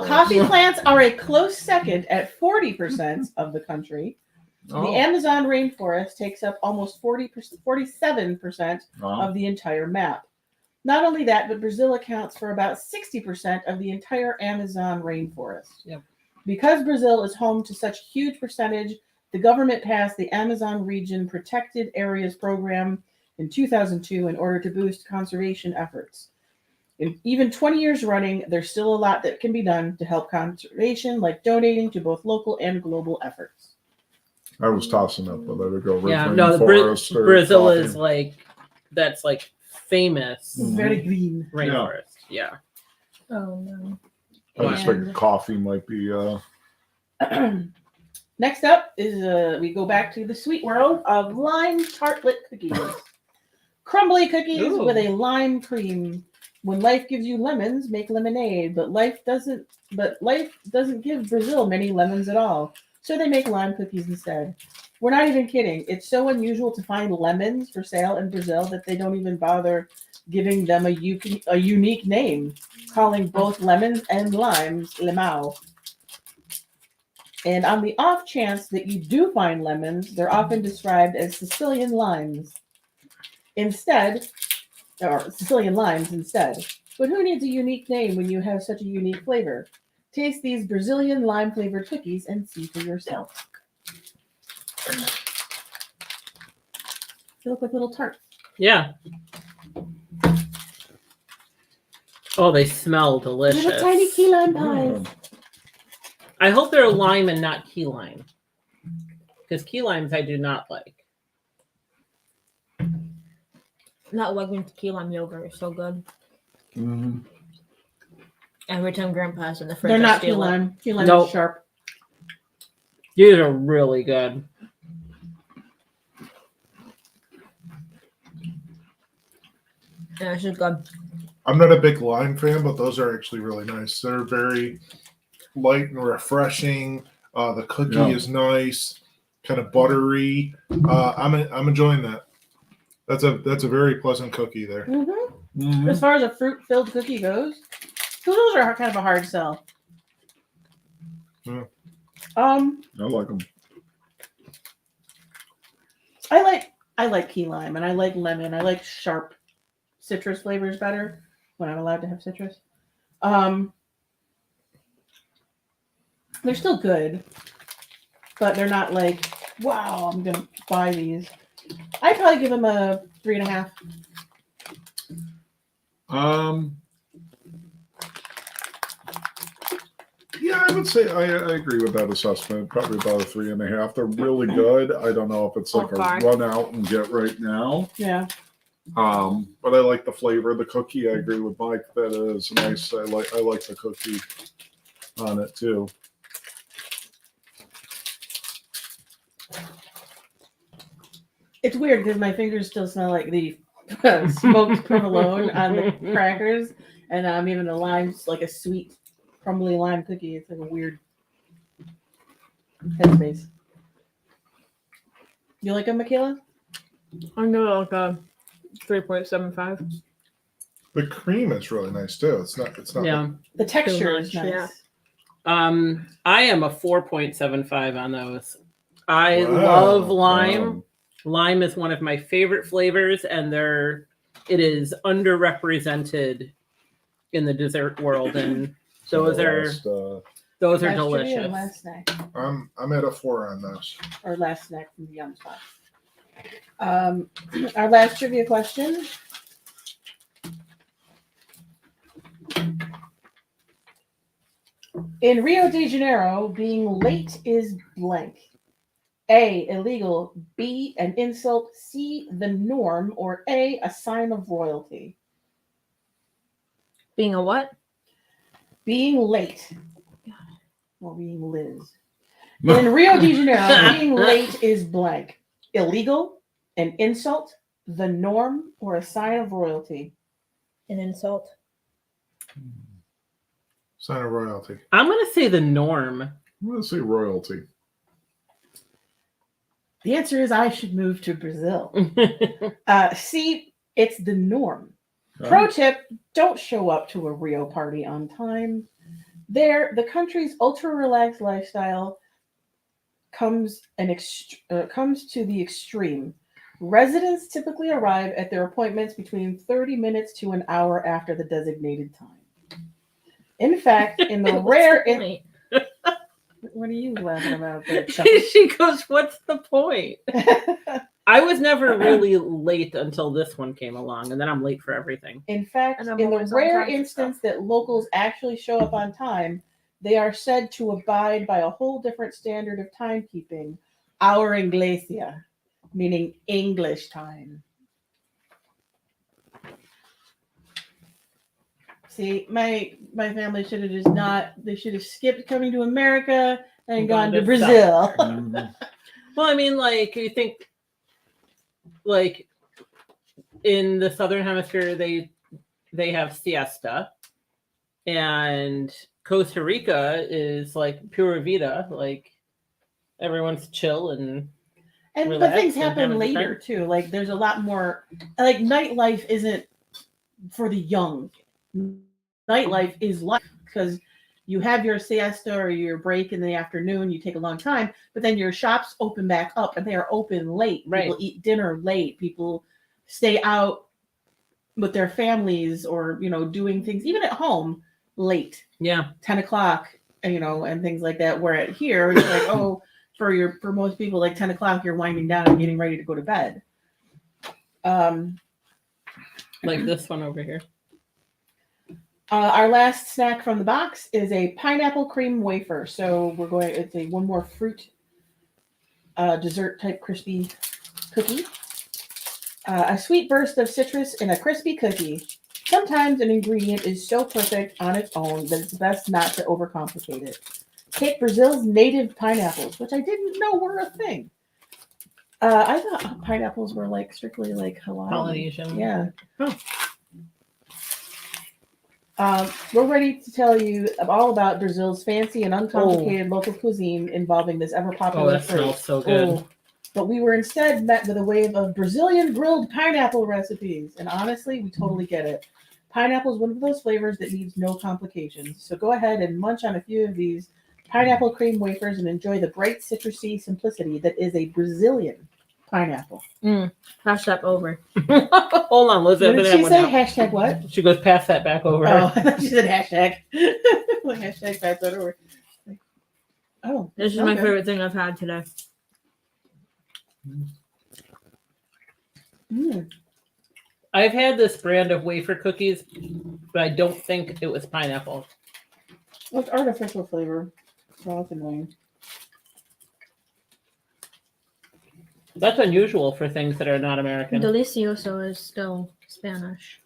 coffee plants are a close second at 40% of the country, the Amazon rainforest takes up almost 47% Wow. of the entire map. Not only that, but Brazil accounts for about 60% of the entire Amazon rainforest. Yep. Because Brazil is home to such a huge percentage, the government passed the Amazon Region Protected Areas Program in 2002 in order to boost conservation efforts. Even 20 years running, there's still a lot that can be done to help conservation, like donating to both local and global efforts. I was tossing up whether to go Yeah, rainforest no, or Brazil coffee. is like that's like famous It's very green. rainforest. Yeah. Oh no. I just And- figured coffee might be. Next up is we go back to the sweet world of lime tartlet cookies. Crumbly cookies Ooh. with a lime cream. When life gives you lemons, make lemonade. But life doesn't give Brazil many lemons at all. So they make lime cookies instead. We're not even kidding. It's so unusual to find lemons for sale in Brazil that they don't even bother giving them a unique name, calling both lemons and limes limão. And on the off chance that you do find lemons, they're often described as Sicilian limes. Sicilian limes instead. But who needs a unique name when you have such a unique flavor? Taste these Brazilian lime flavored cookies and see for yourself. They look like little tarts. Yeah. Oh, they smell delicious. Little tiny key lime pies. I hope they're lime and not key lime. Because key limes I do not like. Not liking tequila and yogurt is so good. Mm-hmm. Every time Grandpa's in the fridge, They're I not key steal it. lime. Key lime Nope. is sharp. These are really good. Yeah, it's just good. I'm not a big lime fan, but those are actually really nice. They're very light and refreshing. The cookie Yeah. is nice, kind of buttery. I'm enjoying that. That's a very pleasant cookie there. Mm-hmm. Mm-hmm. As far as a fruit-filled cookie goes, those are kind of a hard sell. Yeah. I like them. I like key lime and I like lemon. I like sharp citrus flavors better when I'm allowed to have citrus. They're still good, but they're not like, wow, I'm gonna buy these. I'd probably give them a 3.5. Yeah, I would say I agree with that assessment. Probably about a 3.5. They're really good. I don't know if it's like a Okay. run out and get right now. Yeah. But I like the flavor of the cookie. I agree with Mike. That is nice. I like the cookie on it too. It's weird because my fingers still smell like the smoked provolone on the crackers, and even the lime's like a sweet, crumbly lime cookie. It's like a weird headspace. You like them, Michaela? I'm gonna like a 3.75. The cream is really nice too. It's not. Yeah. The texture is much, nice. yeah. I am a 4.75 on those. I Wow. love lime. Lime is one of my favorite flavors, and they're it is underrepresented in the dessert world, and those are Last, those are Last trivia and delicious. last snack, I'm at a 4 on this. or last snack from the Yum Spot. Our last trivia question. In Rio de Janeiro, being late is blank. A, illegal. B, an insult. C, the norm. Or A, a sign of royalty. Being a what? Being late. Or being Liz. In Rio de Janeiro, being late is blank. Illegal, an insult, the norm, or a sign of royalty. An insult. Sign of royalty. I'm gonna say the norm. I'm going to say royalty. The answer is I should move to Brazil. C, it's the norm. Pro tip, don't show up to a Rio party on time. There, the country's ultra-relaxed lifestyle comes to the extreme. Residents typically arrive at their appointments between 30 minutes to an hour after the designated time. In fact, in the rare... Wait. What are you laughing about there, She goes, "What's the point?" I was never really late until this one came along, and then I'm late for everything. In fact, And I'm in the always on rare time for instance that locals actually show up on time, they are said to abide by a whole different standard of timekeeping, our Inglesia, meaning English time. See, my family should have just not, they should have skipped coming to America and gone to Brazil. Mhm. Well, I mean, like, you think, like, in the Southern Hemisphere, they have siesta, and Costa Rica is like pura vida, like everyone's chill and And but relax things and happen have a good later time. too. Like there's a lot more. Like nightlife isn't for the young. Nightlife is life because you have your siesta or your break in the afternoon. You take a long time, but then your shops open back up and they are open late. Right. People eat dinner late. People stay out with their families or doing things even at home late. yeah. 10 o'clock, and things like that. Where at here, it's like, oh, for most people, like 10 o'clock, you're winding down and getting ready to go to bed. Like this one over here. Our last snack from the box is a pineapple cream wafer. So it's a one more fruit dessert type crispy cookie. A sweet burst of citrus in a crispy cookie. Sometimes an ingredient is so perfect on its own that it's best not to overcomplicate it. Take Brazil's native pineapples, which I didn't know were a thing. I thought pineapples were like strictly like Hawaiian. Polynesian. Yeah. Oh. We're ready to tell you all about Brazil's fancy and uncomplicated local cuisine involving this ever Oh, popular that fruit. smells so good. Oh, but we were instead met with a wave of Brazilian grilled pineapple recipes. And honestly, we totally get it. Pineapple is one of those flavors that needs no complications. So go ahead and munch on a few of these pineapple cream wafers and enjoy the bright citrusy simplicity that is a Brazilian pineapple. Pass that over. Hold on, Liz. What did she say? Out. Hashtag what? She goes, pass that back over. Oh, I thought she said hashtag. Like hashtag pass that over. Oh, This is okay. my favorite thing I've had today. Mm. I've had this brand of wafer cookies, but I don't think it was pineapple. Well, it's artificial flavor. So that's annoying. That's unusual for things that are not American. Delicioso is still Spanish.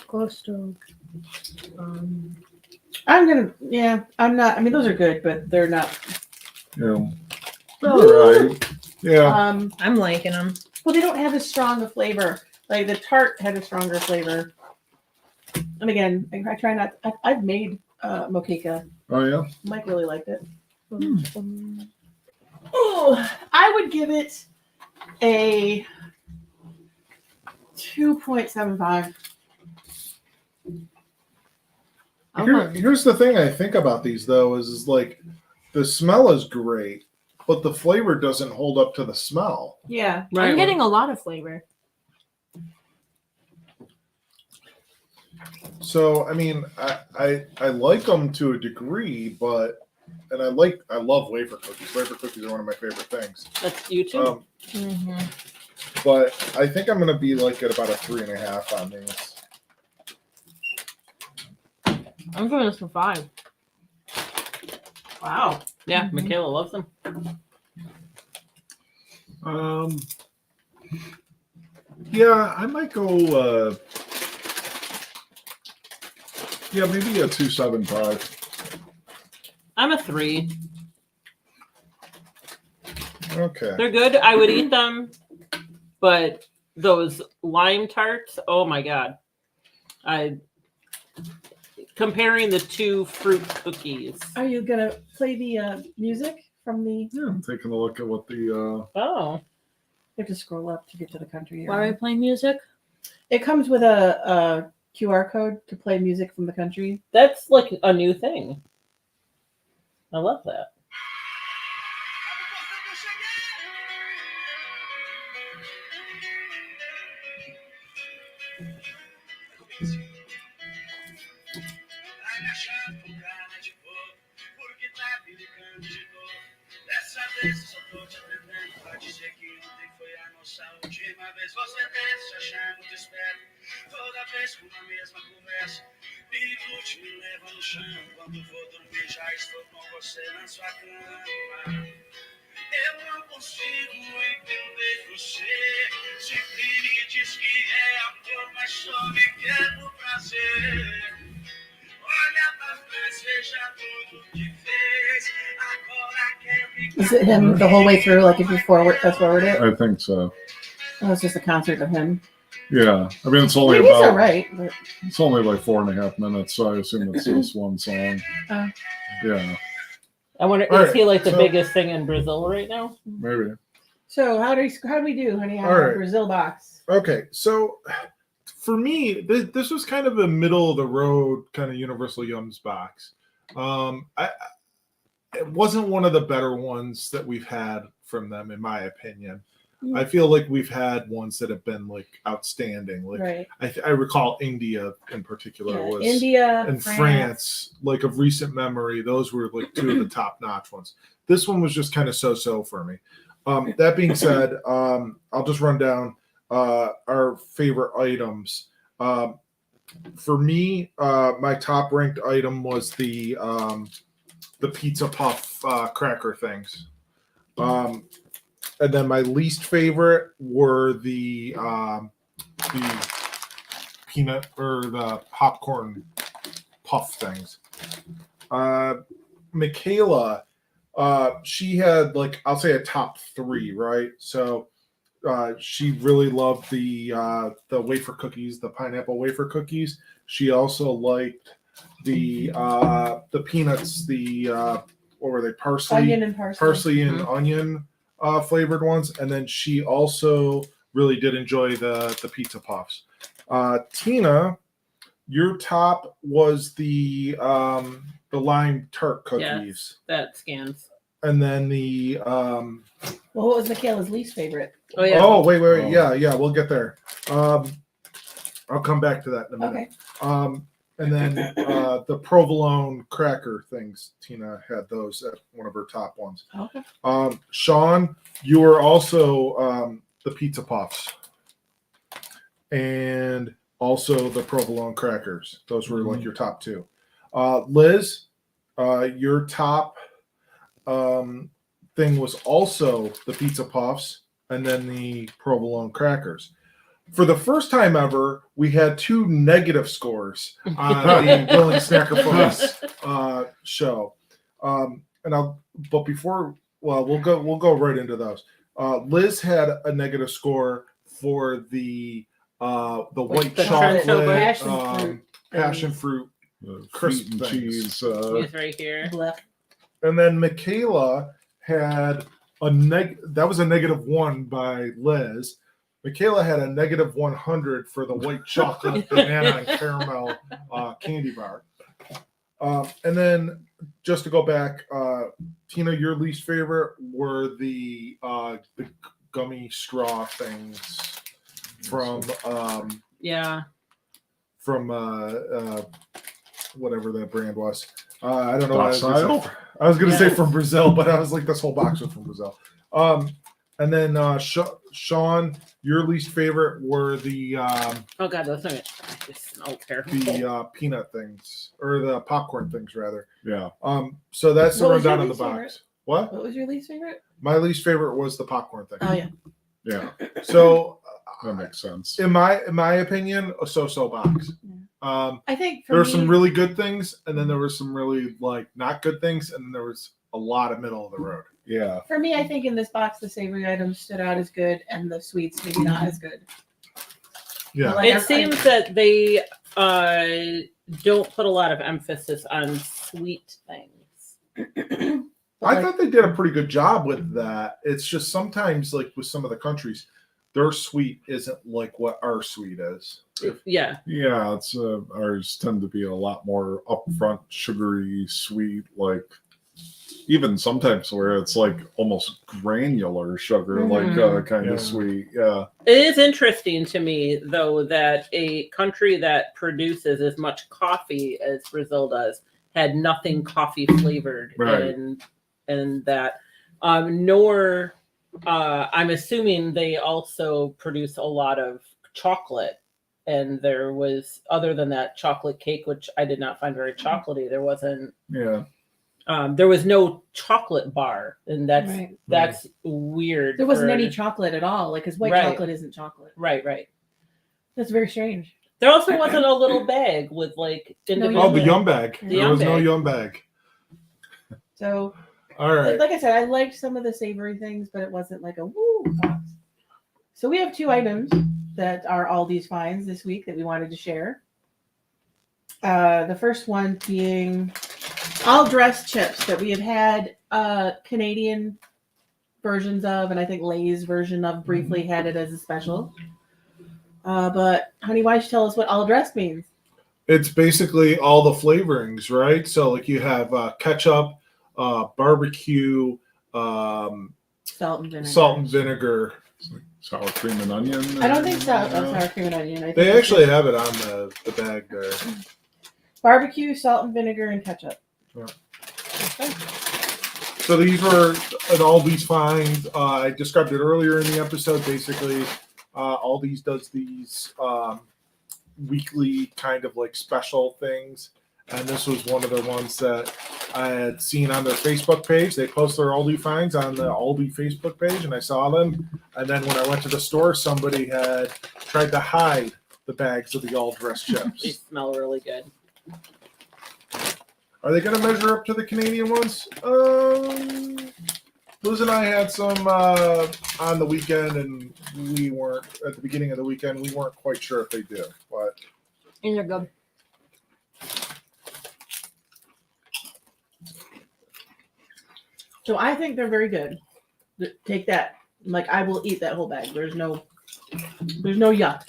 Costo. I'm not. I mean, those are good, but they're not. Yeah. All right. Yeah. I'm liking them. Well, they don't have as strong a flavor. Like the tart had a stronger flavor. And again, I try not. I've made moqueca. Oh yeah. Mike really liked it. Oh, I would give it a 2.75. Here's the thing I think about these though is like the smell is great. but the flavor doesn't hold up to the smell. Yeah. Right. I'm getting a lot of flavor. So I mean, I like them to a degree, but and I love wafer cookies. Wafer cookies are one of my favorite things. That's you too. But I think I'm gonna be like at about a 3.5 on these. I'm giving this a 5. Wow. Yeah, Mhm. Michaela loves them. Yeah, I might go. Yeah, maybe a 2.75. I'm a 3. Okay. They're good. I would eat them, but those lime tarts, oh my god! I comparing the two fruit cookies. Are you gonna play the music from the? Yeah, I'm taking a look at what the. Oh, You have to scroll up to get to the country. Why are we playing music? It comes with a QR code to play music from the country. that's like a new thing. I love that. Dessa vez só tô te atendendo pra dizer que ontem foi a nossa última vez. Você deve se achar muito esperto. Toda vez com a mesma conversa. Me glute, me leva no chão. Quando vou dormir, já estou com você na sua cama. Eu não consigo entender você. Sempre me diz que é amor, mas só me quer por prazer. Olha pra trás, veja tudo que fez. Agora quer ficar. Is it him the whole way through? Like if you fast forward it? I think so. Oh, it's just a concert of him. Yeah, I mean it's I only mean, he's about alright. But... it's only like 4.5 minutes, so I assume it's this one song. Yeah, I wonder, All is right, he like the so- biggest thing in Brazil right now? maybe. So how do we do, honey? On All our right. Brazil box. Okay, so for me, this was kind of a middle of the road kind of Universal Yums box. It wasn't one of the better ones that we've had from them, in my opinion. I feel like we've had ones that have been like outstanding. Like Right. I recall India in particular Yeah. was India and France. France, like of recent memory, those were like two of the top-notch ones. This one was just kind of so-so for me. That being said, I'll just run down our favorite items. For me, my top-ranked item was the pizza puff cracker things. And then my least favorite were the peanut or the popcorn puff things. Michaela, she had like, I'll say a top 3, right? So she really loved the wafer cookies, the pineapple wafer cookies. She also liked the peanuts, what were they? Onion and parsley. Parsley and onion flavored ones, and then she also really did enjoy the pizza puffs. Tina, your top was the lime tart cookies, Yes, that scans. and then the Well, what was Michaela's least favorite? Oh yeah. oh wait, Oh. yeah, we'll get there. I'll come back to that in a minute. Okay. And then the provolone cracker things, Tina had those at one of her top ones. Okay. Sean, you were also the pizza puffs and also the provolone crackers. Those were like your top 2. Liz, your top thing was also the pizza puffs and then the provolone crackers. For the first time ever, we had 2 negative scores on the Billing SNackrifice show. But before, well, we'll go right into those. Liz had a negative score for the white the chocolate Passion fruit. passion fruit, The Crisp feet and things. cheese. He's right here. Blech. and then Michaela had that was a -1 by Liz. Michaela had a -100 for the white chocolate banana and caramel candy bar. And then just to go back, Tina, your least favorite were the gummy straw things from Yeah. whatever that brand was. I don't know. What I was gonna say. Docile? I was gonna say Yes. from Brazil, but I was like, this whole box was from Brazil. And then Sean, your least favorite were the Oh God, those things just smell terrible. peanut things or the popcorn things rather. Yeah. So that's the What was your rundown of the least box. favorite? What? What was your least favorite? My least favorite was the popcorn thing. Oh yeah. Yeah. So That makes sense. in my opinion, a so-so box. I think for There were me, some really good things, and then there were some really like not good things, and then there was a lot of middle of the road. Yeah. for me, I think in this box the savory items stood out as good, and the sweets maybe not as good. Yeah. Like, It seems that they don't put a lot of emphasis on sweet things. I thought they did a pretty good job with that. It's just sometimes like with some of the countries, their sweet isn't like what our sweet is. Yeah. Yeah, it's ours tend to be a lot more upfront, sugary, sweet, like even sometimes where it's like almost granular sugar, like kind Yeah. of sweet. Yeah. It is interesting to me, though, that a country that produces as much coffee as Brazil does had nothing coffee flavored Right. in that. Nor, I'm assuming they also produce a lot of chocolate. And there was, other than that chocolate cake, which I did not find very chocolatey, there wasn't. Yeah. There was no chocolate bar, and that's Right. that's weird. There wasn't for- any chocolate at all, like because white Right. chocolate isn't chocolate. Right. That's very strange. There also wasn't a little bag with like individual. Oh, the yum bag. The There yum was no bag. yum bag. So, All right. like I said, I liked some of the savory things, but it wasn't like a woo box. So we have two items that are Aldi's finds this week that we wanted to share. The first one being all dressed chips that we have had Canadian versions of, and I think Lay's version of briefly had it as a special. But honey, why don't you tell us what all dressed means? It's basically all the flavorings, right? So like you have ketchup, barbecue, Salt and vinegar. salt and vinegar. Sour cream and onion. I don't think so. No. Oh, sour cream and onion. I think They it's actually just have it on the bag there. barbecue, salt and vinegar, and ketchup. Yeah. Okay. So these were an Aldi's find. I described it earlier in the episode. Basically, Aldi's does these weekly kind of like special things, and this was one of the ones that I had seen on their Facebook page. They post their Aldi finds on the Aldi Facebook page, and I saw them. And then when I went to the store, somebody had tried to hide the bags of the all dressed They chips. smell really good. Are they going to measure up to the Canadian ones? Liz and I had some on the weekend, and we weren't at the beginning of the weekend. We weren't quite sure if they do, but And they're good. So I think they're very good. Take that. Like I will eat that whole bag. There's no yuck.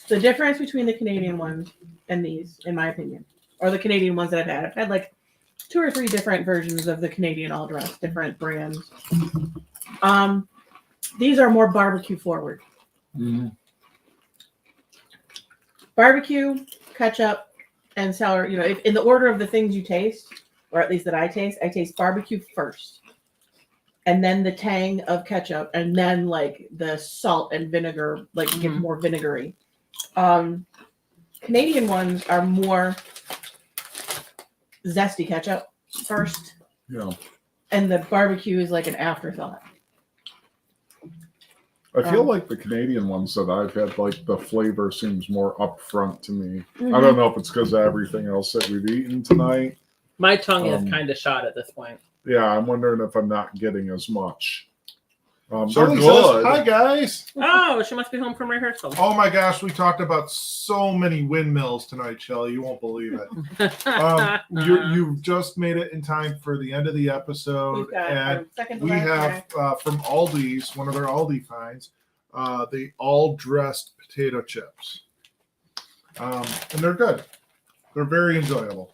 The difference between the Canadian ones and these, in my opinion, or the Canadian ones that I've had like 2 or 3 different versions of the Canadian all dress, different brands. These are more barbecue forward. Mhm. Barbecue, ketchup, and sour. You know, if in the order of the things you taste, or at least that I taste barbecue first, and then the tang of ketchup, and then like the salt and vinegar, like get more vinegary. Canadian ones are more zesty ketchup first, Yeah. and the barbecue is like an afterthought. I feel like the Canadian ones that I've had, like the flavor seems more upfront to me. Mm-hmm. I don't know if it's because of everything else that we've eaten tonight. My tongue is kind of shot at this point. Yeah, I'm wondering if I'm not getting as much. They're somebody says, good. "Hi guys." Oh, she must be home from rehearsal. Oh my gosh, we talked about so many windmills tonight, Shelly. You won't believe it. You've just made it in time for the end of the episode, We've got and our second to we last have guy. from Aldi's, one of their Aldi finds, the all dressed potato chips. and they're good. They're very enjoyable.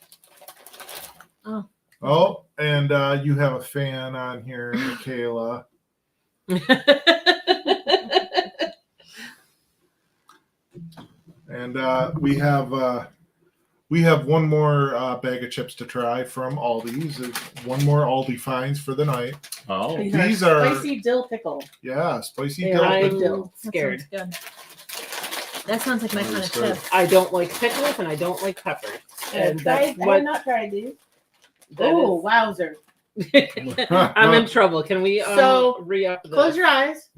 Oh. Oh, and you have a fan on here, Michaela. And we have one more bag of chips to try from Aldi's. One more Aldi finds for the night. Oh, These are- spicy dill pickle. Yeah, spicy They dill. are pickle. dill. That Scared. sounds good. That sounds like my kind of Understood. chip. I don't like pickles and I don't like peppers. And that's I what have not tried these. that Oh, wowzer. is. I'm in trouble. Can we So, re-up this? Close your eyes.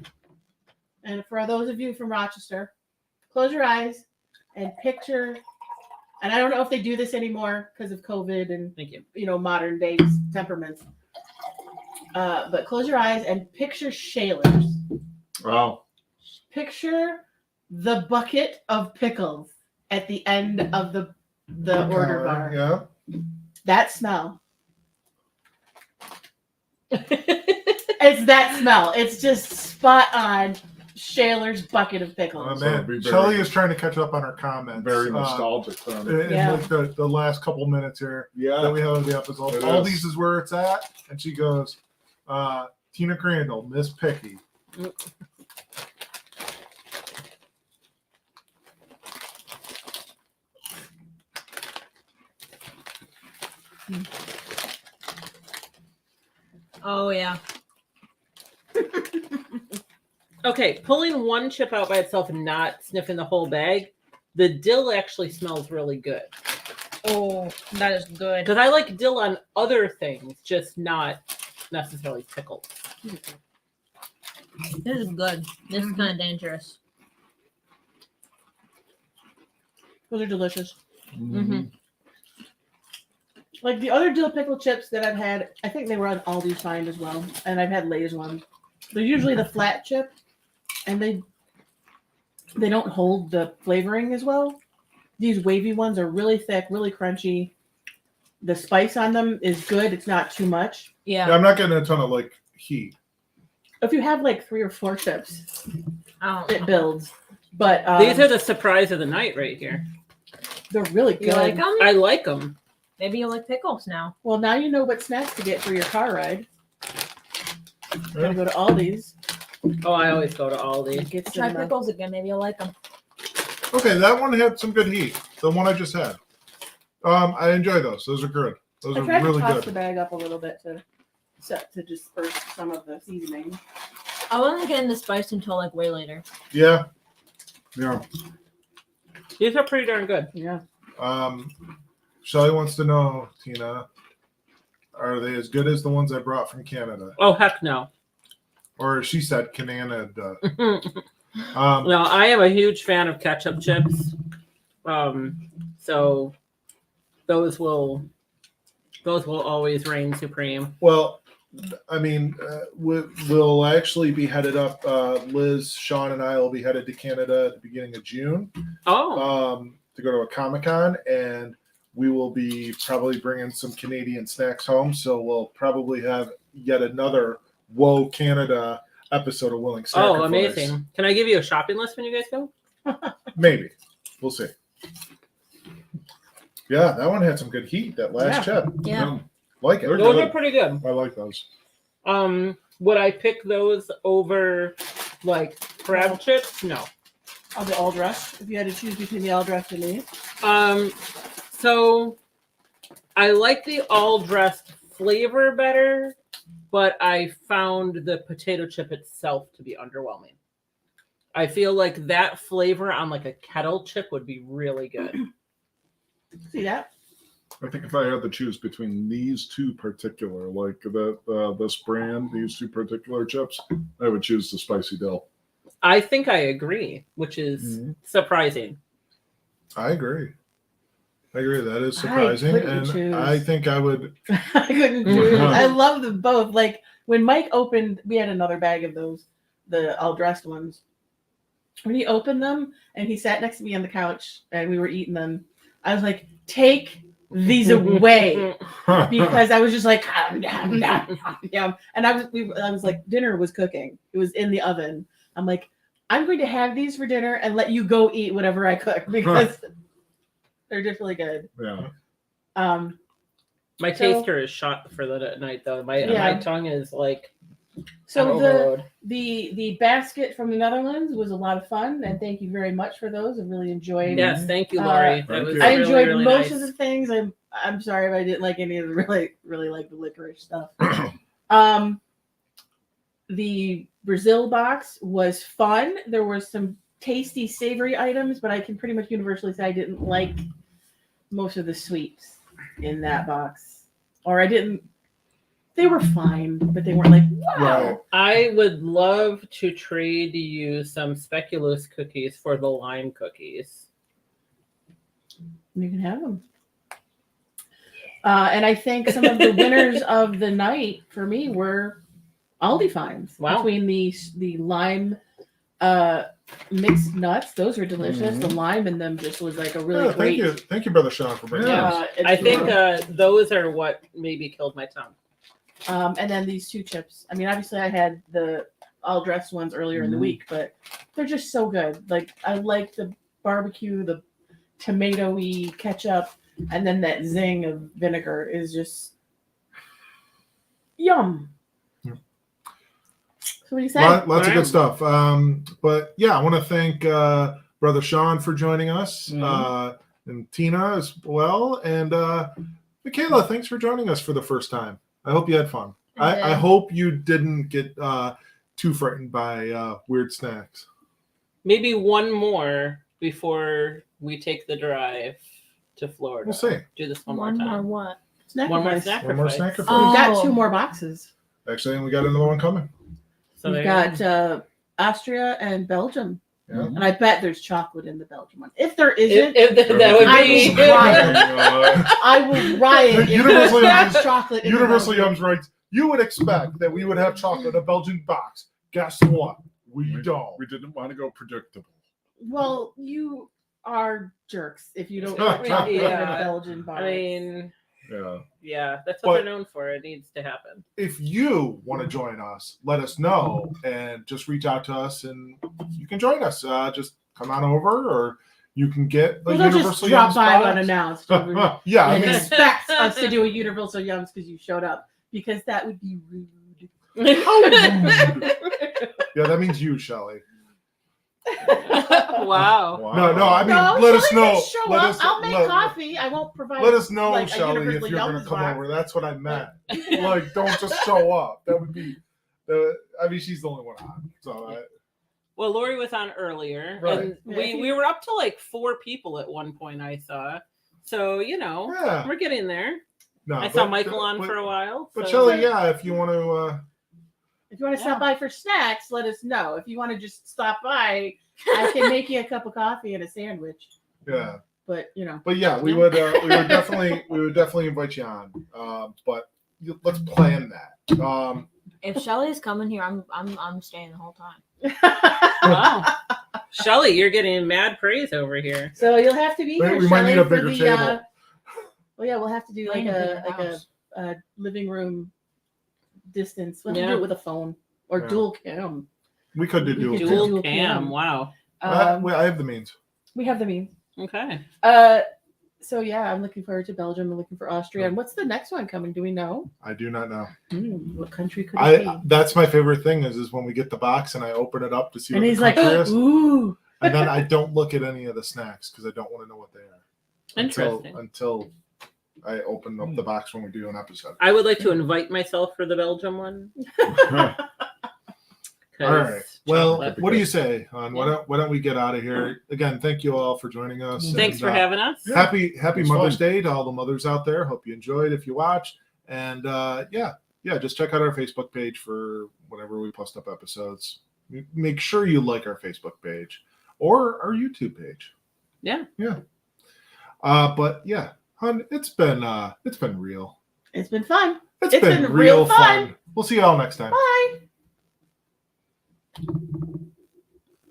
And for those of you from Rochester, close your eyes and picture. And I don't know if they do this anymore because of COVID and Thank you. modern day temperaments. But close your eyes and picture Shaler's. wow. Picture the bucket of pickles at the end of the order bar. Yeah. That smell. It's that smell. It's just spot on Shaler's bucket of Oh, pickles. So it'd be man. very- Shelly is trying to catch up on her comments. Very nostalgic. Then. In Yeah. like the last couple minutes here that Yeah. we have of the episode. It Aldi's is. is where it's at. And she goes, Tina Crandall, Miss Picky. Oh yeah. Okay, pulling one chip out by itself and not sniffing the whole bag, the dill actually smells really good. Oh, that is good. Because I like dill on other things, just not necessarily pickles. This is good. This is kind of dangerous. Those are delicious. Mhm. Like the other dill pickle chips that I've had, I think they were on Aldi's Find as well. And I've had Lay's one. They're usually the flat chip, and they don't hold the flavoring as well. These wavy ones are really thick, really crunchy. The spice on them is good. It's not too much. Yeah. Yeah, I'm not getting a ton of like heat. If you have like 3 or 4 chips, Oh. it builds. But These are the surprise of the night right here. they're really good. You like them? I like them. Maybe you like pickles now. Well, now you know what snacks to get for your car ride. Gotta go to Aldi's. Oh, I always go to Aldi. And get Try some, pickles again. Maybe you'll like them. Okay, that one had some good heat. The one I just had. I enjoy those. Those are good. Those I are tried really to toss the good. bag up a little bit to disperse some of the seasoning. I wasn't getting the spice until like way later. Yeah. Yeah. These are pretty darn good. Yeah. Shelly wants to know, Tina, are they as good as the ones I brought from Canada? Oh, heck no. Or she said Canada. No, I am a huge fan of ketchup chips. So those will always reign supreme. Well, I mean, we'll actually be headed up. Liz, Sean, and I will be headed to Canada at the beginning of June Oh, to go to a Comic-Con, and we will be probably bringing some Canadian snacks home. So we'll probably have yet another Whoa Canada episode of Willing Sacrifice. oh, amazing. Can I give you a shopping list when you guys go? Maybe. We'll see. Yeah, that one had some good heat. That last chip. Yeah. Like it. They're Those good. are pretty good. I like those. Would I pick those over like crab chips? No. I'll do all dressed. If you had to choose between the all dressed and these. So I like the all dressed flavor better, but I found the potato chip itself to be underwhelming. I feel like that flavor on like a kettle chip would be really good. See that? I think if I had to choose between these two particular, like this brand, these two particular chips, I would choose the spicy dill. I think I agree, which is surprising. I agree. That is surprising. couldn't And choose. I think I would. I couldn't choose. I love them both. Like when Mike opened, we had another bag of those, the all dressed ones. When he opened them and he sat next to me on the couch and we were eating them, I was like, take these away. Because I was just like, yum. And I was like, dinner was cooking. It was in the oven. I'm like, I'm going to have these for dinner and let you go eat whatever I cook because They're just really good. Yeah. My So- taster is shot for the night though. My Yeah. tongue is like So on the overload. the basket from the Netherlands was a lot of fun, and thank you very much for those. I really enjoyed. Yes, thank you, Lori. Thank that was you. I really, enjoyed really most nice. of the things. I'm sorry if I didn't like any of the really like the licorice stuff. The Brazil box was fun. There were some tasty savory items, but I can pretty much universally say I didn't like most of the sweets in that box, or I didn't. They were fine, but they weren't like wow. Right. I would love to trade you some speculoos cookies for the lime cookies. You can have them. And I think some of the winners of the night for me were Aldi finds. Wow. Between the lime mixed nuts, those were delicious. The lime in them just was like a really great. Thank you, Brother Sean, for bringing Yeah. us. it's I think really- those are what maybe killed my tongue. and then these two chips. I mean, obviously I had the all dressed ones earlier in the week, but they're just so good. Like I like the barbecue, the tomatoey ketchup, and then that zing of vinegar is just yum. Yeah. So what do you say? Lots of Alright. good stuff. But yeah, I want to thank Brother Sean for joining us, and Tina as well, and Michaela. Thanks for joining us for the first time. I hope you had fun. I hope you didn't get too frightened by weird snacks. Maybe one more before we take the drive to Florida. We'll see. Do this one One more more time. what? One more Snack. One more sacrifice. snack. Oh. We've got two more boxes. Actually, and we got another one coming. So We've there you got Austria and Belgium. Yeah. And I bet there's chocolate in the Belgium one. If there isn't, If that would I be will riot. I will riot if Universal there's Yums- chocolate in the Universal Belgium. Yums writes, you would expect that we would have chocolate in a Belgian box. Guess what? We don't. We didn't want to go predictable. Well, you are jerks if you don't put chocolate in Yeah. a Belgian box. I mean, Yeah. yeah, that's But- what they're known for. It needs to happen. If you want to join us, let us know and just reach out to us and you can join us. Just come on over, or you can get a well, don't just Universal drop Yums by box. unannounced Yeah, I and mean, expect us to do a Universal Yums because you showed up, because that would be rude. yeah, that means you, Shelly. Wow. No, I mean, No, let us Shelley can know. Show Let up. us, I'll make let, coffee. I won't provide. let us know, like, a Shelly, if Universal you're going to Yums come box. over. That's what I meant. Like, don't just show up. That would be. I mean, she's the only one on. So Well, Lori was on earlier, Right. and Yeah, we were up to like 4 people at one point. I saw, so yeah. we're getting there. No, I saw but- Michael on but- for a while. But so- Shelly, yeah, if you want to, If you want to stop by for snacks, let us know. If you want to just stop by, I can make you a cup of coffee and a sandwich. yeah. But But yeah, we would definitely invite you on. But let's plan that. If Shelly's coming here, I'm staying the whole time. Wow, Shelly, you're getting mad praise over here. So you'll have to be We- here. we might need Shelley, a for bigger the, table. well, yeah, we'll have to do like Might need a a bigger house. living room distance. We'll have to Yeah. do it with a phone or Yeah. dual cam. We could do We could dual. do- Dual dual cam. cam. Wow. I have the means. We have the means. Okay. So yeah, I'm looking forward to Belgium. I'm looking for Austria. And what's the next one coming? Do we know? I do not know. What country could it be? That's my favorite thing is when we get the box and I open it up to see And what he's the like, country is, ooh. and then I don't look at any of the snacks because I don't want to know what they are Interesting. until I open up the box when we do an episode. I would like to invite myself for the Belgium one. All right. Well, chocolate. what do you say, hon? Why don't we get out of here? Again, thank you all for joining us. Thanks and, for having us. Happy was Mother's fun. Day to all the mothers out there. Hope you enjoyed if you watched. And yeah, just check out our Facebook page for whenever we post up episodes. Make sure you like our Facebook page or our YouTube page. Yeah. But yeah, hon, it's been real. It's been fun. It's It's been been real real fun. fun. We'll see you all next time. Bye.